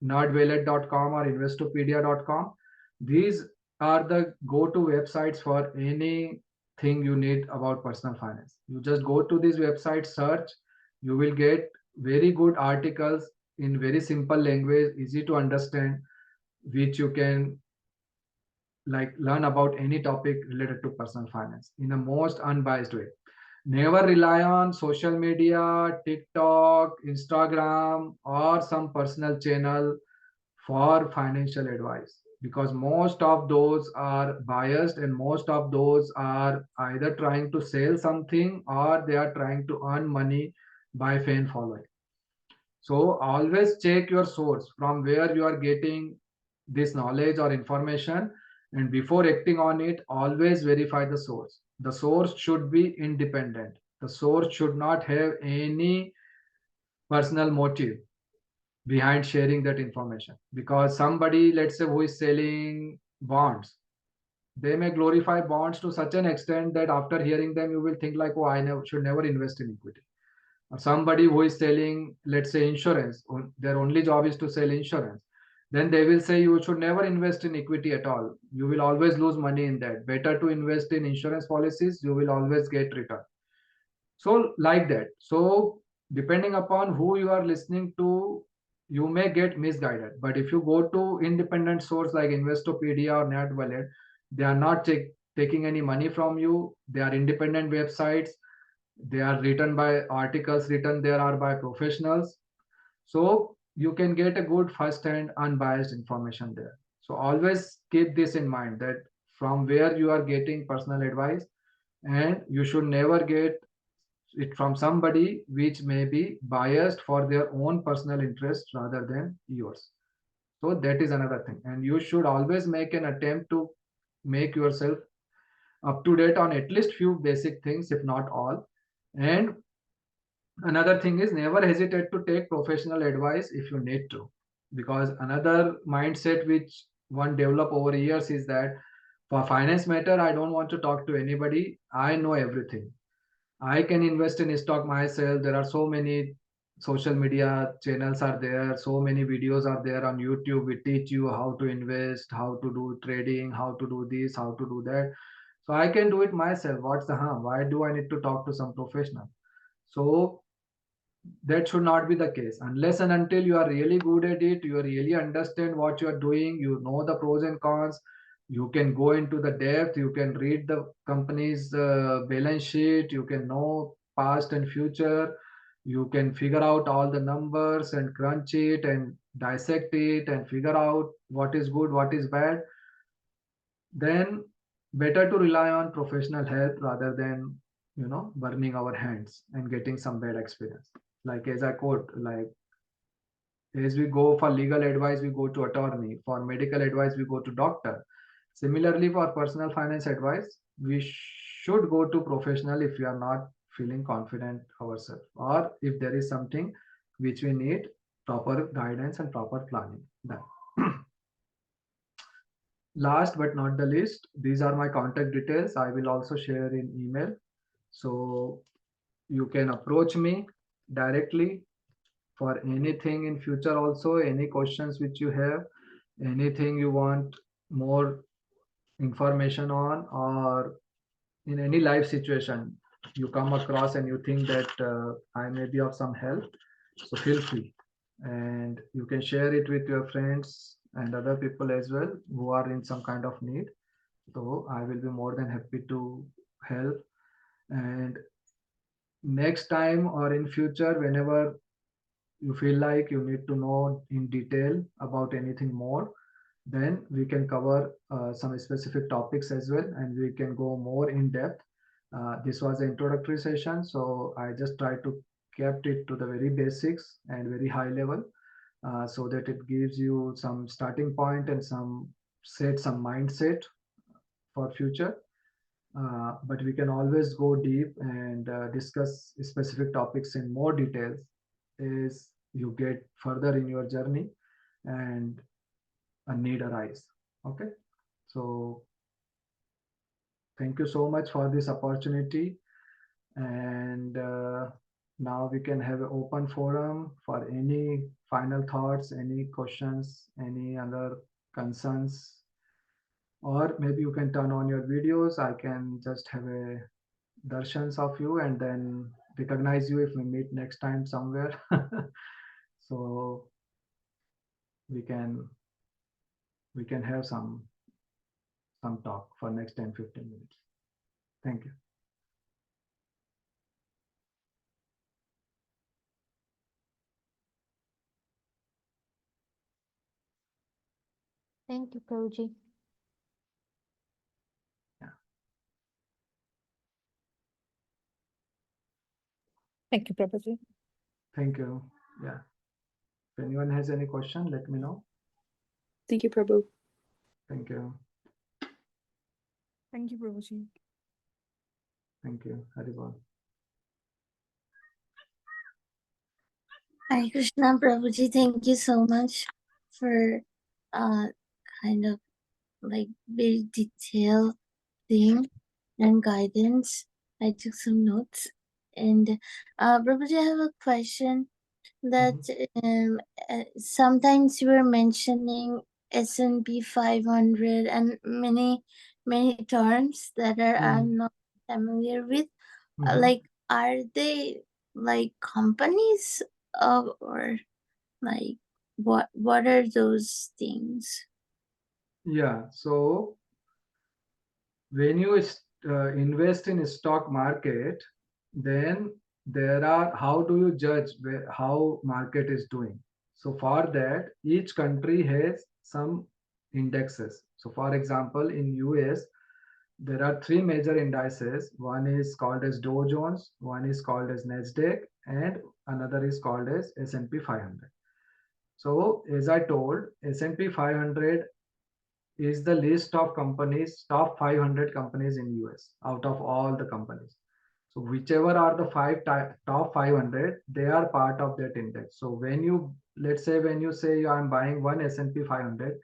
nerdwallet.com or investopedia.com. These are the go-to websites for anything you need about personal finance. You just go to these websites, search, you will get very good articles in very simple language, easy to understand, which you can like learn about any topic related to personal finance in a most unbiased way. Never rely on social media, TikTok, Instagram, or some personal channel for financial advice, because most of those are biased and most of those are either trying to sell something or they are trying to earn money by fan following. So always check your source from where you are getting this knowledge or information, and before acting on it, always verify the source. The source should be independent. The source should not have any personal motive behind sharing that information, because somebody, let's say, who is selling bonds, they may glorify bonds to such an extent that after hearing them you will think like, oh, I should never invest in equity. Or somebody who is selling, let's say, insurance, their only job is to sell insurance, then they will say you should never invest in equity at all, you will always lose money in that, better to invest in insurance policies, you will always get return. So like that. So depending upon who you are listening to, you may get misguided. But if you go to independent source like Investopedia or NetWallet, they are not taking any money from you, they are independent websites, they are written by articles written there are by professionals, so you can get a good first hand unbiased information there. So always keep this in mind, that from where you are getting personal advice, and you should never get it from somebody which may be biased for their own personal interest rather than yours. So that is another thing, and you should always make an attempt to make yourself up to date on at least few basic things, if not all. And another thing is, never hesitate to take professional advice if you need to, because another mindset which one develop over years is that for finance matter I don't want to talk to anybody, I know everything, I can invest in stock myself, there are so many social media channels are there, so many videos are there on YouTube, we teach you how to invest, how to do trading, how to do this, how to do that, so I can do it myself, what's the harm, why do I need to talk to some professional? So that should not be the case. Unless and until you are really good at it, you really understand what you are doing, you know the pros and cons, you can go into the depth, you can read the company's balance sheet, you can know past and future, you can figure out all the numbers and crunch it and dissect it and figure out what is good, what is bad, then better to rely on professional help rather than, burning our hands and getting some bad experience. Like as I quote, like as we go for legal advice, we go to attorney. For medical advice, we go to doctor. Similarly, for personal finance advice, we should go to professional if we are not feeling confident ourselves, or if there is something which we need proper guidance and proper planning. Done. Last but not the least, these are my contact details. I will also share in email. So you can approach me directly for anything in future also, any questions which you have, anything you want more information on, or in any life situation you come across and you think that I may be of some help, so feel free, and you can share it with your friends and other people as well who are in some kind of need. So I will be more than happy to help. And next time or in future, whenever you feel like you need to know in detail about anything more, then we can cover some specific topics as well, and we can go more in depth. This was an introductory session, so I just tried to kept it to the very basics and very high level, so that it gives you some starting point and some mindset for future. But we can always go deep and discuss specific topics in more details as you get further in your journey and a need arise. Okay, so thank you so much for this opportunity, and now we can have an open forum for any final thoughts, any questions, any other concerns, or maybe you can turn on your videos. I can just have a darshans of you and then recognize you if we meet next time somewhere. So we can have some talk for next 10-15 minutes. Thank you. Thank you, Prabhuji. Thank you, Prabhuji. Thank you. Yeah. If anyone has any question, let me know. Thank you, Prabhu. Thank you. Thank you, Prabhuji. Thank you. Haribol. Hare Krishna Prabhuji, thank you so much for kind of like very detailed thing and guidance. I took some notes. And Prabhuji, I have a question that sometimes you were mentioning S&P 500 and many terms that are I'm not familiar with. Like, are they like companies or like what are those things? Yeah. So when you invest in a stock market, then there are, how do you judge how market is doing? So for that, each country has some indexes. So for example, in US, there are three major indices. One is called as Dow Jones, one is called as Nasdaq, and another is called as S&P 500. So as I told, S&P 500 is the list of companies, top 500 companies in US out of all the companies. So whichever are the top 500, they are part of that index. So when you, let's say when you say I'm buying one S&P 500,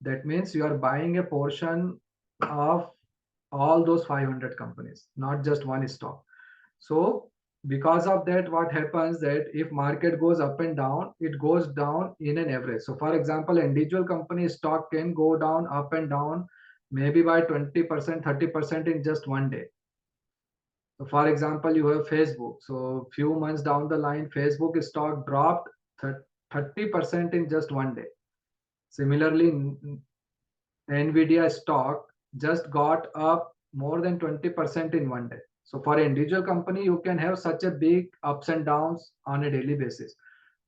that means you are buying a portion of all those 500 companies, not just one stock. So because of that, what happens that if market goes up and down, it goes down in an average. So for example, individual company stock can go down, up and down, maybe by 20%, 30% in just one day. So for example, you have Facebook. So few months down the line, Facebook stock dropped 30% in just one day. Similarly, Nvidia stock just got up more than 20% in one day. So for an individual company, you can have such a big ups and downs on a daily basis.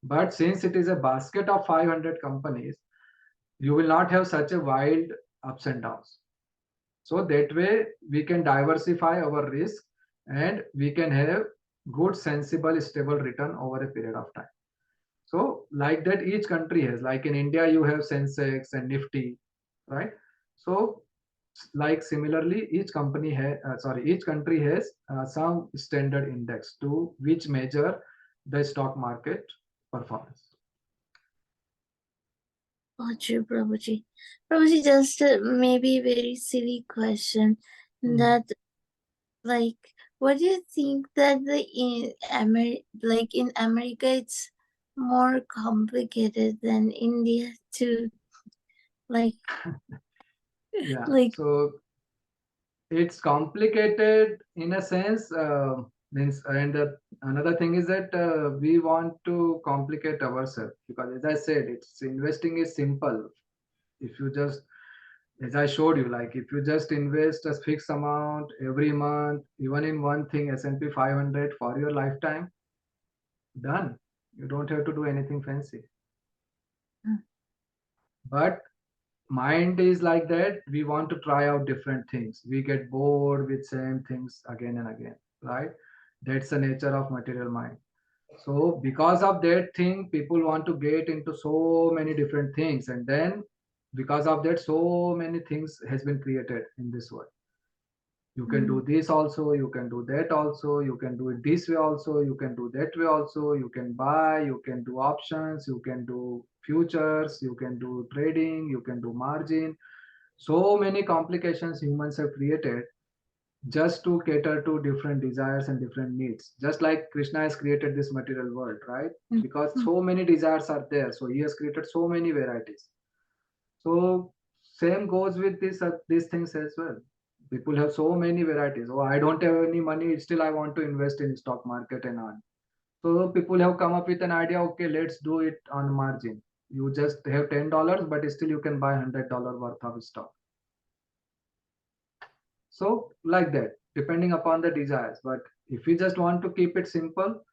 But since it is a basket of 500 companies, you will not have such a wild ups and downs. So that way we can diversify our risk and we can have good, sensible, stable return over a period of time. So like that, each country has, like in India, you have Sensex and Nifty, right? So like similarly, each country has some standard index to which measure the stock market performance. Got you, Prabhuji. Prabhuji, just maybe very silly question that, like, what do you think that in America it's more complicated than India to like Yeah. like So it's complicated in a sense, means, and another thing is that we want to complicate ourselves, because as I said, it's investing is simple. If you just, as I showed you, like if you just invest a fixed amount every month, even in one thing, S&P 500 for your lifetime, done. You don't have to do anything fancy. But mind is like that. We want to try out different things. We get bored with same things again and again, right? That's the nature of material mind. So because of that thing, people want to get into so many different things, and then because of that, so many things has been created in this world. You can do this also, you can do that also, you can do it this way also, you can do that way also, you can buy, you can do options, you can do futures, you can do trading, you can do margin. So many complications humans have created just to cater to different desires and different needs. Just like Krishna has created this material world, right? Because so many desires are there, so he has created so many varieties. So same goes with these things as well. People have so many varieties. Oh, I don't have any money, still I want to invest in stock market and on. So people have come up with an idea. Okay, let's do it on margin. You just have $10, but still you can buy $100 worth of stock. So like that, depending upon the desires. But if we just want to keep it simple,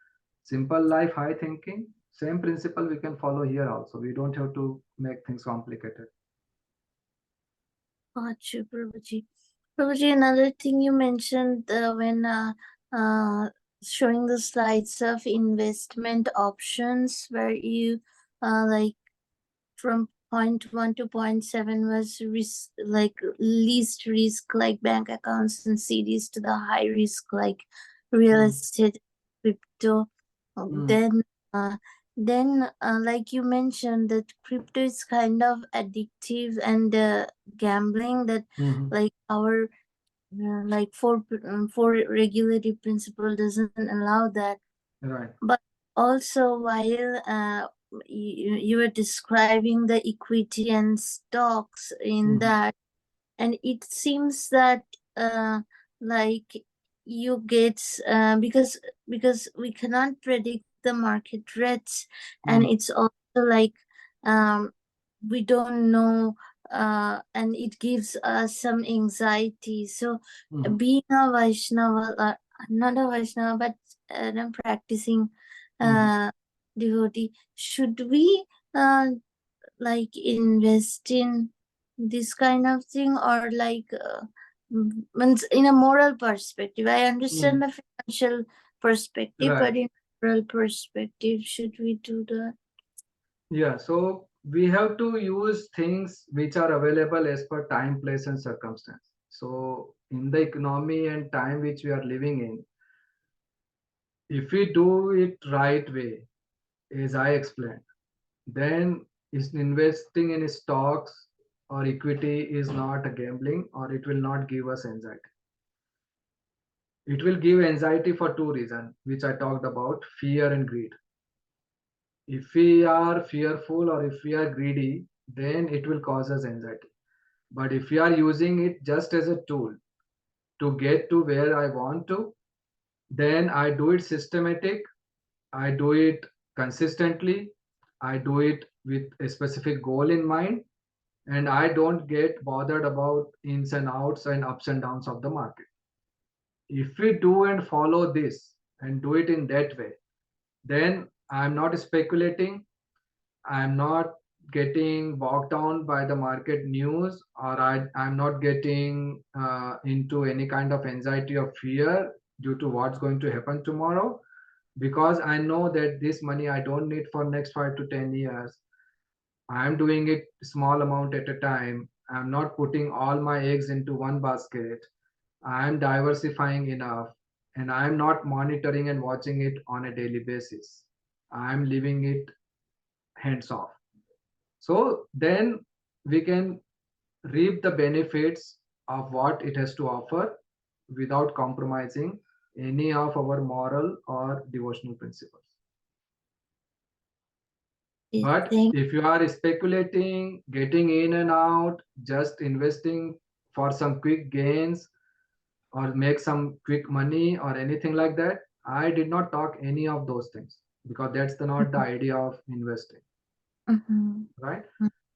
simple life, high thinking, same principle we can follow here also. We don't have to make things complicated. Got you, Prabhuji. Prabhuji, another thing you mentioned when showing the slides of investment options, where you like from 0.1 to 0.7 was risk, like least risk, like bank accounts and CDs, to the high risk, like real estate, crypto. Then like you mentioned that crypto is kind of addictive and gambling, that like our like for regulative principle doesn't allow that. Right. But also while you were describing the equity and stocks in that, and it seems that like you get because we cannot predict the market rates, and it's also like we don't know, and it gives us some anxiety. So being a Vaishnava, not a Vaishnava, but I'm practicing devotee, should we like invest in this kind of thing, or like in a moral perspective? I understand the financial perspective, Right. but in moral perspective, should we do that? Yeah, so we have to use things which are available as per time, place, and circumstance. So in the economy and time which we are living in, if we do it right way, as I explained, then is investing in stocks or equity is not a gambling, or it will not give us anxiety. It will give anxiety for two reasons, which I talked about: fear and greed. If we are fearful or if we are greedy, then it will cause us anxiety. But if we are using it just as a tool to get to where I want to, then I do it systematic, I do it consistently, I do it with a specific goal in mind, and I don't get bothered about ins and outs and ups and downs of the market. If we do and follow this and do it in that way, then I'm not speculating, I'm not getting bogged down by the market news, or I'm not getting into any kind of anxiety or fear due to what's going to happen tomorrow, because I know that this money I don't need for next 5 to 10 years. I'm doing it small amount at a time. I'm not putting all my eggs into one basket. I'm diversifying enough, and I'm not monitoring and watching it on a daily basis. I'm leaving it hands off. So then we can reap the benefits of what it has to offer without compromising any of our moral or devotional principles. But if you are speculating, getting in and out, just investing for some quick gains or make some quick money or anything like that, I did not talk any of those things, because that's not the idea of investing, right?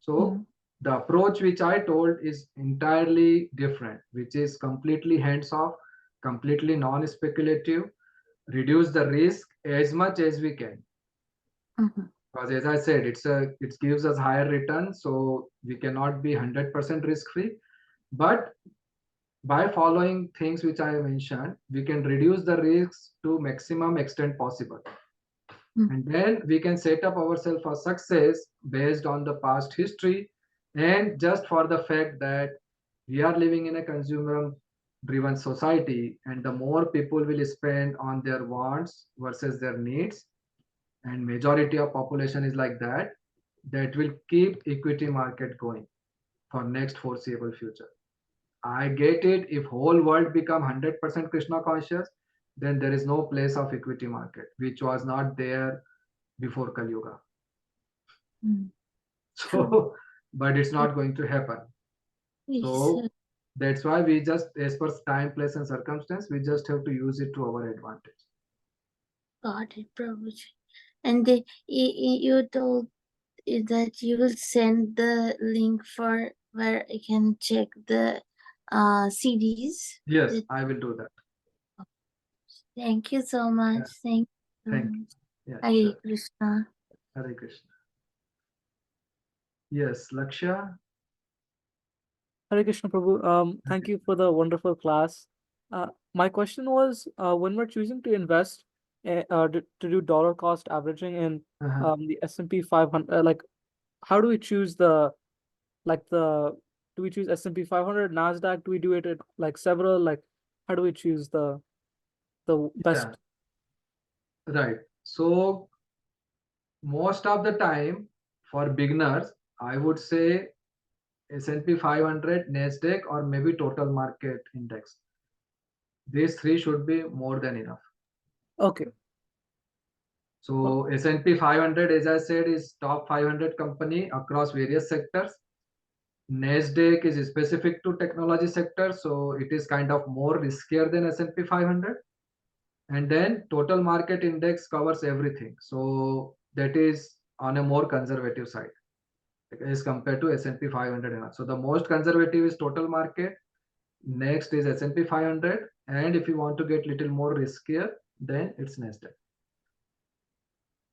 So the approach which I told is entirely different, which is completely hands off, completely non-speculative, reduce the risk as much as we can. Because as I said, it gives us higher return, so we cannot be 100% risk free. But by following things which I mentioned, we can reduce the risks to maximum extent possible. And then we can set up ourselves for success based on the past history and just for the fact that we are living in a consumer driven society, and the more people will spend on their wants versus their needs, and majority of population is like that, that will keep equity market going for next foreseeable future. I get it. If whole world become 100% Krishna conscious, then there is no place of equity market, which was not there before Kali Yuga. So, but it's not going to happen. So that's why we just, as per time, place, and circumstance, we just have to use it to our advantage. Got it, Prabhuji. And you told that you will send the link for where I can check the CDs. Yes, I will do that. Thank you so much. Thank you. Thank you. Yeah, Hare sure. Krishna. Hare Krishna. Yes, Lakshya. Hare Krishna Prabhu. Thank you for the wonderful class. My question was, when we're choosing to invest, to do dollar cost averaging in the S&P 500, like, how do we choose do we choose S&P 500, NASDAQ? Do we do it at like several, like, how do we choose the best? Yeah. Right. So most of the time for beginners, I would say S&P 500, NASDAQ, or maybe total market index. These three should be more than enough. Okay. So S&P 500, as I said, is top 500 company across various sectors. NASDAQ is specific to technology sector, so it is kind of more riskier than S&P 500. And then total market index covers everything. So that is on a more conservative side as compared to S&P 500. So the most conservative is total market. Next is S&P 500. And if you want to get little more riskier, then it's NASDAQ.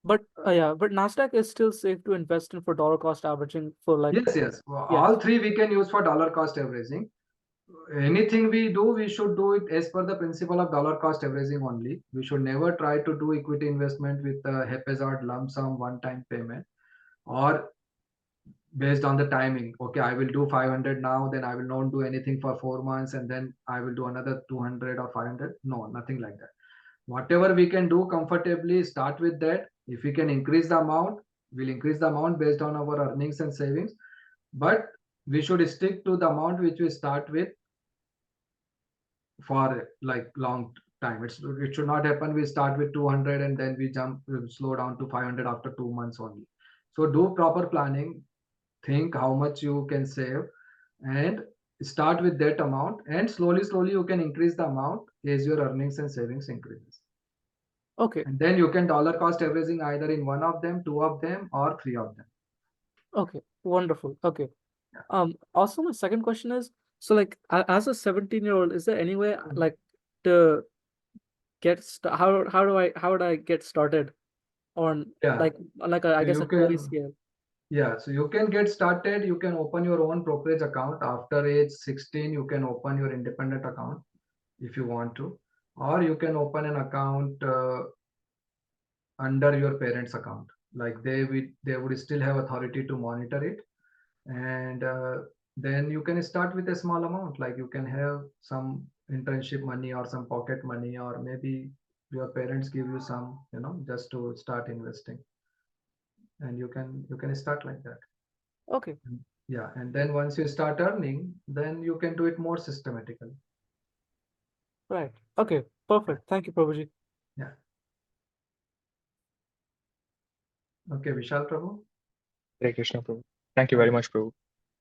But but NASDAQ is still safe to invest in for dollar cost averaging for like. Yes. Well, all three we can use for dollar cost averaging. Anything we do, we should do it as per the principle of dollar cost averaging only. We should never try to do equity investment with a haphazard lump sum one-time payment, or based on the timing. Okay, I will do 500 now, then I will not do anything for 4 months, and then I will do another 200 or 500. No, nothing like that. Whatever we can do comfortably, start with that. If we can increase the amount, we'll increase the amount based on our earnings and savings. But we should stick to the amount which we start with for like long time. It should not happen. We start with 200 and then we slow down to 500 after 2 months only. So do proper planning, think how much you can save, and start with that amount, and slowly you can increase the amount as your earnings and savings increases. Okay. And then you can dollar cost averaging either in one of them, two of them, or three of them. Okay, wonderful. Okay. Also my second question is, so like as a 17-year-old, is there any way like to get how would I get started on like I guess a query scale? Yeah, so you can get started. You can open your own brokerage account after age 16. You can open your independent account if you want to, or you can open an account under your parents' account. Like they would still have authority to monitor it, and then you can start with a small amount. Like you can have some internship money or some pocket money, or maybe your parents give you some, just to start investing, and you can start like that. Okay. Yeah, and then once you start earning, then you can do it more systematically. Right. Okay. Perfect. Thank you, Prabhuji. Yeah. Okay, Vishal Prabhu. Hare Krishna Prabhu. Thank you very much, Prabhu.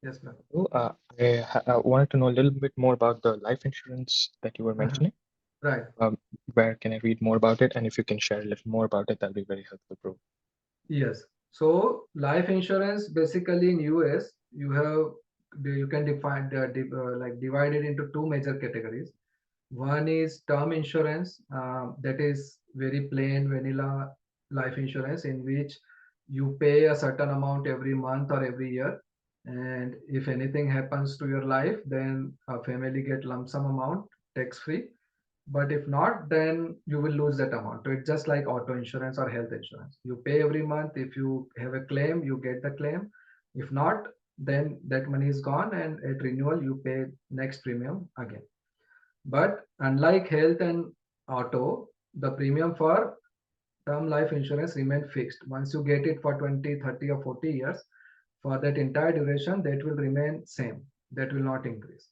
Yes, Prabhu. I wanted to know a little bit more about the life insurance that you were mentioning. Right. Where can I read more about it? And if you can share a little more about it, that'll be very helpful, Prabhu. Yes. So life insurance, basically in US, you can divide it into two major categories. One is term insurance, that is very plain vanilla life insurance, in which you pay a certain amount every month or every year. And if anything happens to your life, then a family get lump sum amount tax free. But if not, then you will lose that amount. So it's just like auto insurance or health insurance. You pay every month. If you have a claim, you get the claim. If not, then that money is gone, and at renewal, you pay next premium again. But unlike health and auto, the premium for term life insurance remain fixed. Once you get it for 20, 30, or 40 years, for that entire duration, that will remain same. That will not increase.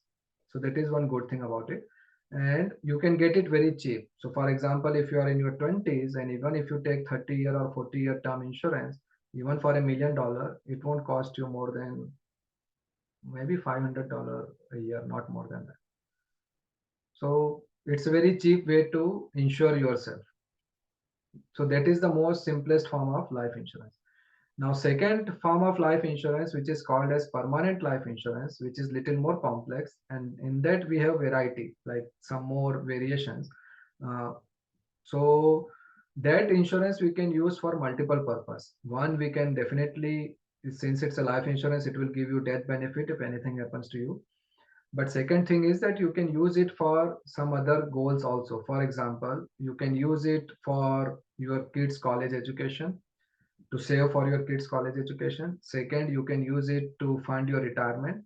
So that is one good thing about it. And you can get it very cheap. So for example, if you are in your 20s, and even if you take 30-year or 40-year term insurance, even for $1 million, it won't cost you more than maybe $500 a year, not more than that. So it's a very cheap way to insure yourself. So that is the most simplest form of life insurance. Now, second form of life insurance, which is called as permanent life insurance, which is little more complex, and in that we have variety, like some more variations. So that insurance we can use for multiple purpose. One, we can definitely, since it's a life insurance, it will give you death benefit if anything happens to you. But second thing is that you can use it for some other goals also. For example, you can use it for your kids' college education, to save for your kids' college education. Second, you can use it to fund your retirement,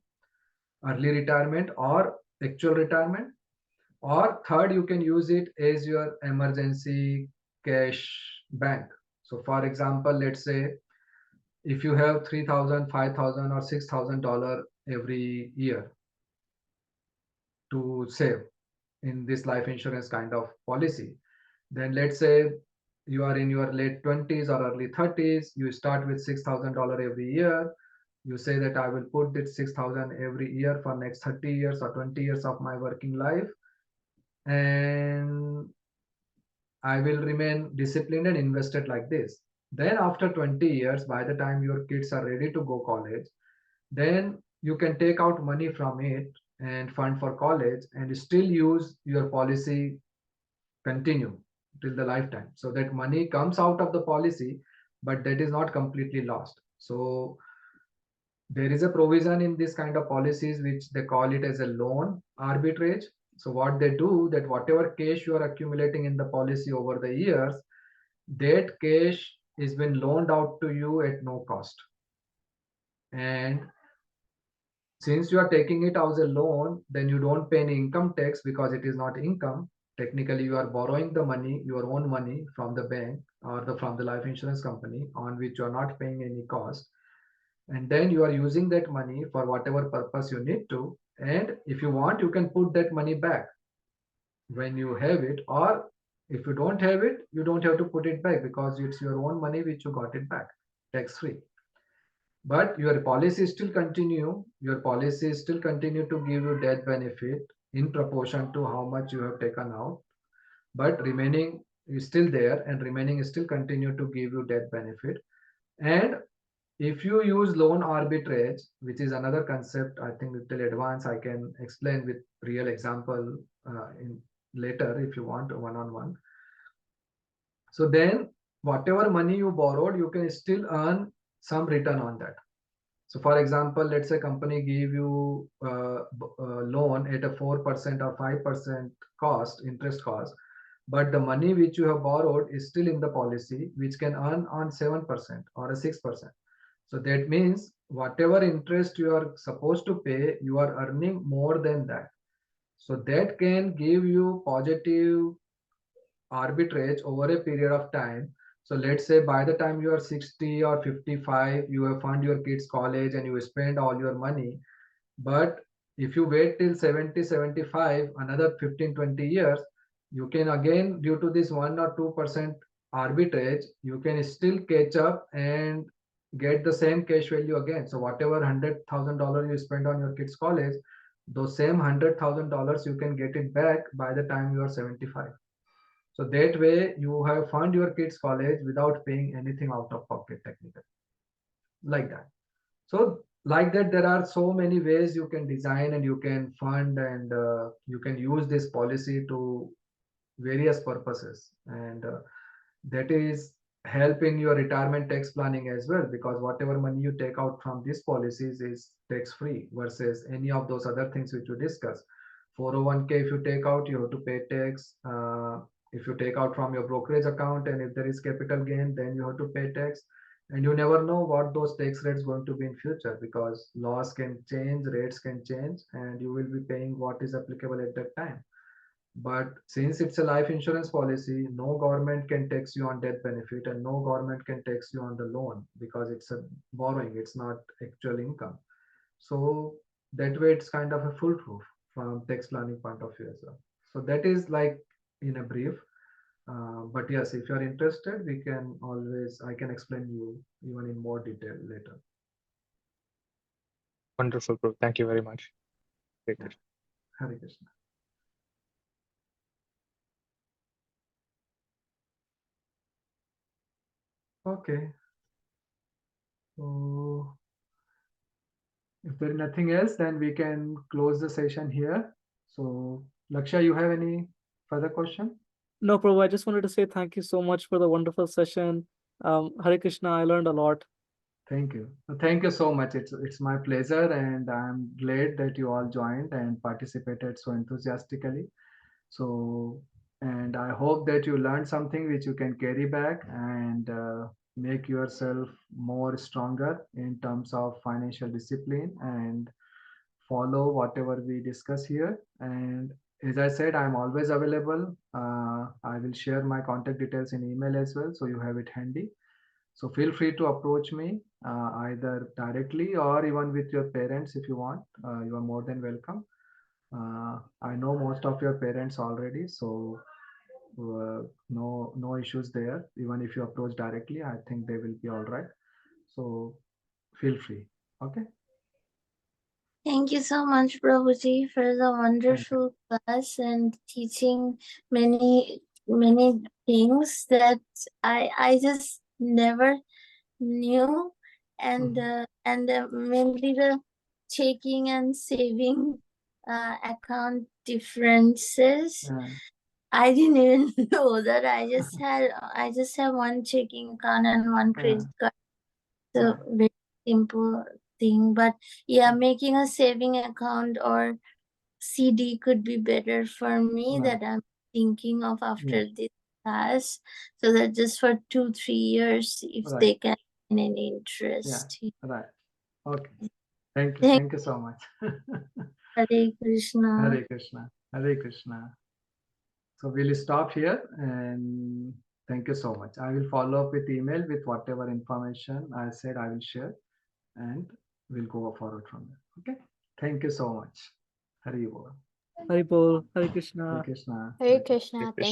early retirement or actual retirement. Or third, you can use it as your emergency cash bank. So for example, let's say if you have $3,000, $5,000, or $6,000 every year to save in this life insurance kind of policy, then let's say you are in your late 20s or early 30s, you start with $6,000 every year. You say that I will put this 6,000 every year for next 30 years or 20 years of my working life, and I will remain disciplined and invested like this. Then after 20 years, by the time your kids are ready to go college, then you can take out money from it and fund for college and still use your policy continue till the lifetime. So that money comes out of the policy, but that is not completely lost. So there is a provision in this kind of policies which they call it as a loan arbitrage. So what they do, that whatever cash you are accumulating in the policy over the years, that cash is been loaned out to you at no cost. And since you are taking it as a loan, then you don't pay any income tax because it is not income. Technically, you are borrowing the money, your own money from the bank or from the life insurance company, on which you are not paying any cost. And then you are using that money for whatever purpose you need to. And if you want, you can put that money back when you have it, or if you don't have it, you don't have to put it back because it's your own money which you got it back tax free. But your policy still continue to give you death benefit in proportion to how much you have taken out, but remaining is still there, and remaining is still continue to give you death benefit. And if you use loan arbitrage, which is another concept, I think little advanced, I can explain with real example in later if you want one-on-one. So then whatever money you borrowed, you can still earn some return on that. So for example, let's say company give you a loan at a 4% or 5% interest cost, but the money which you have borrowed is still in the policy, which can earn on 7% or a 6%. So that means whatever interest you are supposed to pay, you are earning more than that. So that can give you positive arbitrage over a period of time. So let's say by the time you are 60 or 55, you have fund your kids college and you spend all your money. But if you wait till 70, 75, another 15, 20 years, you can again, due to this 1 or 2% arbitrage, you can still catch up and get the same cash value again. So whatever $100,000 you spend on your kids college, those same $100,000 you can get it back by the time you are 75. So that way you have fund your kids college without paying anything out of pocket technically, like that. So like that, there are so many ways you can design and you can fund, and you can use this policy to various purposes. And that is help in your retirement tax planning as well, because whatever money you take out from these policies is tax free versus any of those other things which we discussed. 401k, if you take out, you have to pay tax. If you take out from your brokerage account and if there is capital gain, then you have to pay tax. And you never know what those tax rates going to be in future, because laws can change, rates can change, and you will be paying what is applicable at that time. But since it's a life insurance policy, no government can tax you on death benefit and no government can tax you on the loan, because it's a borrowing, it's not actual income. So that way it's kind of a foolproof from tax planning point of view as well. So that is like in a brief. But yes, if you're interested, we can always, I can explain you even in more detail later. Wonderful, bro. Thank you very much. Great. Yeah. Hare Krishna. Okay. So if there is nothing else, then we can close the session here. So Laksha, you have any further question? No, Prabhu, I just wanted to say thank you so much for the wonderful session. Hare Krishna, I learned a lot. Thank you. Thank you so much. It's my pleasure, and I'm glad that you all joined and participated so enthusiastically. So, and I hope that you learned something which you can carry back and make yourself more stronger in terms of financial discipline and follow whatever we discuss here. And as I said, I'm always available. I will share my contact details in email as well, so you have it handy. So feel free to approach me either directly or even with your parents if you want. You are more than welcome. I know most of your parents already, so no issues there. Even if you approach directly, I think they will be all right. So feel free. Okay. Thank you so much, Prabhuji, for the wonderful class and teaching many things that I just never knew, and mainly the checking and saving account differences. I didn't even know that. I just have one checking account and one credit card. So very simple thing, but yeah, making a saving account or CD could be better for me, Right. that I'm thinking of after this class, so that just for 2-3 years, if Right. they can gain any interest. Right. Okay. Thank you so much. Hare Krishna. Hare Krishna. Hare Krishna. So we'll stop here and thank you so much. I will follow up with email with whatever information I said I will share, and we'll go forward from there. Okay. Thank you so much. Hari Bol. Hari Bol, Hare Krishna. Hare Krishna. Hare Krishna. Hare Thank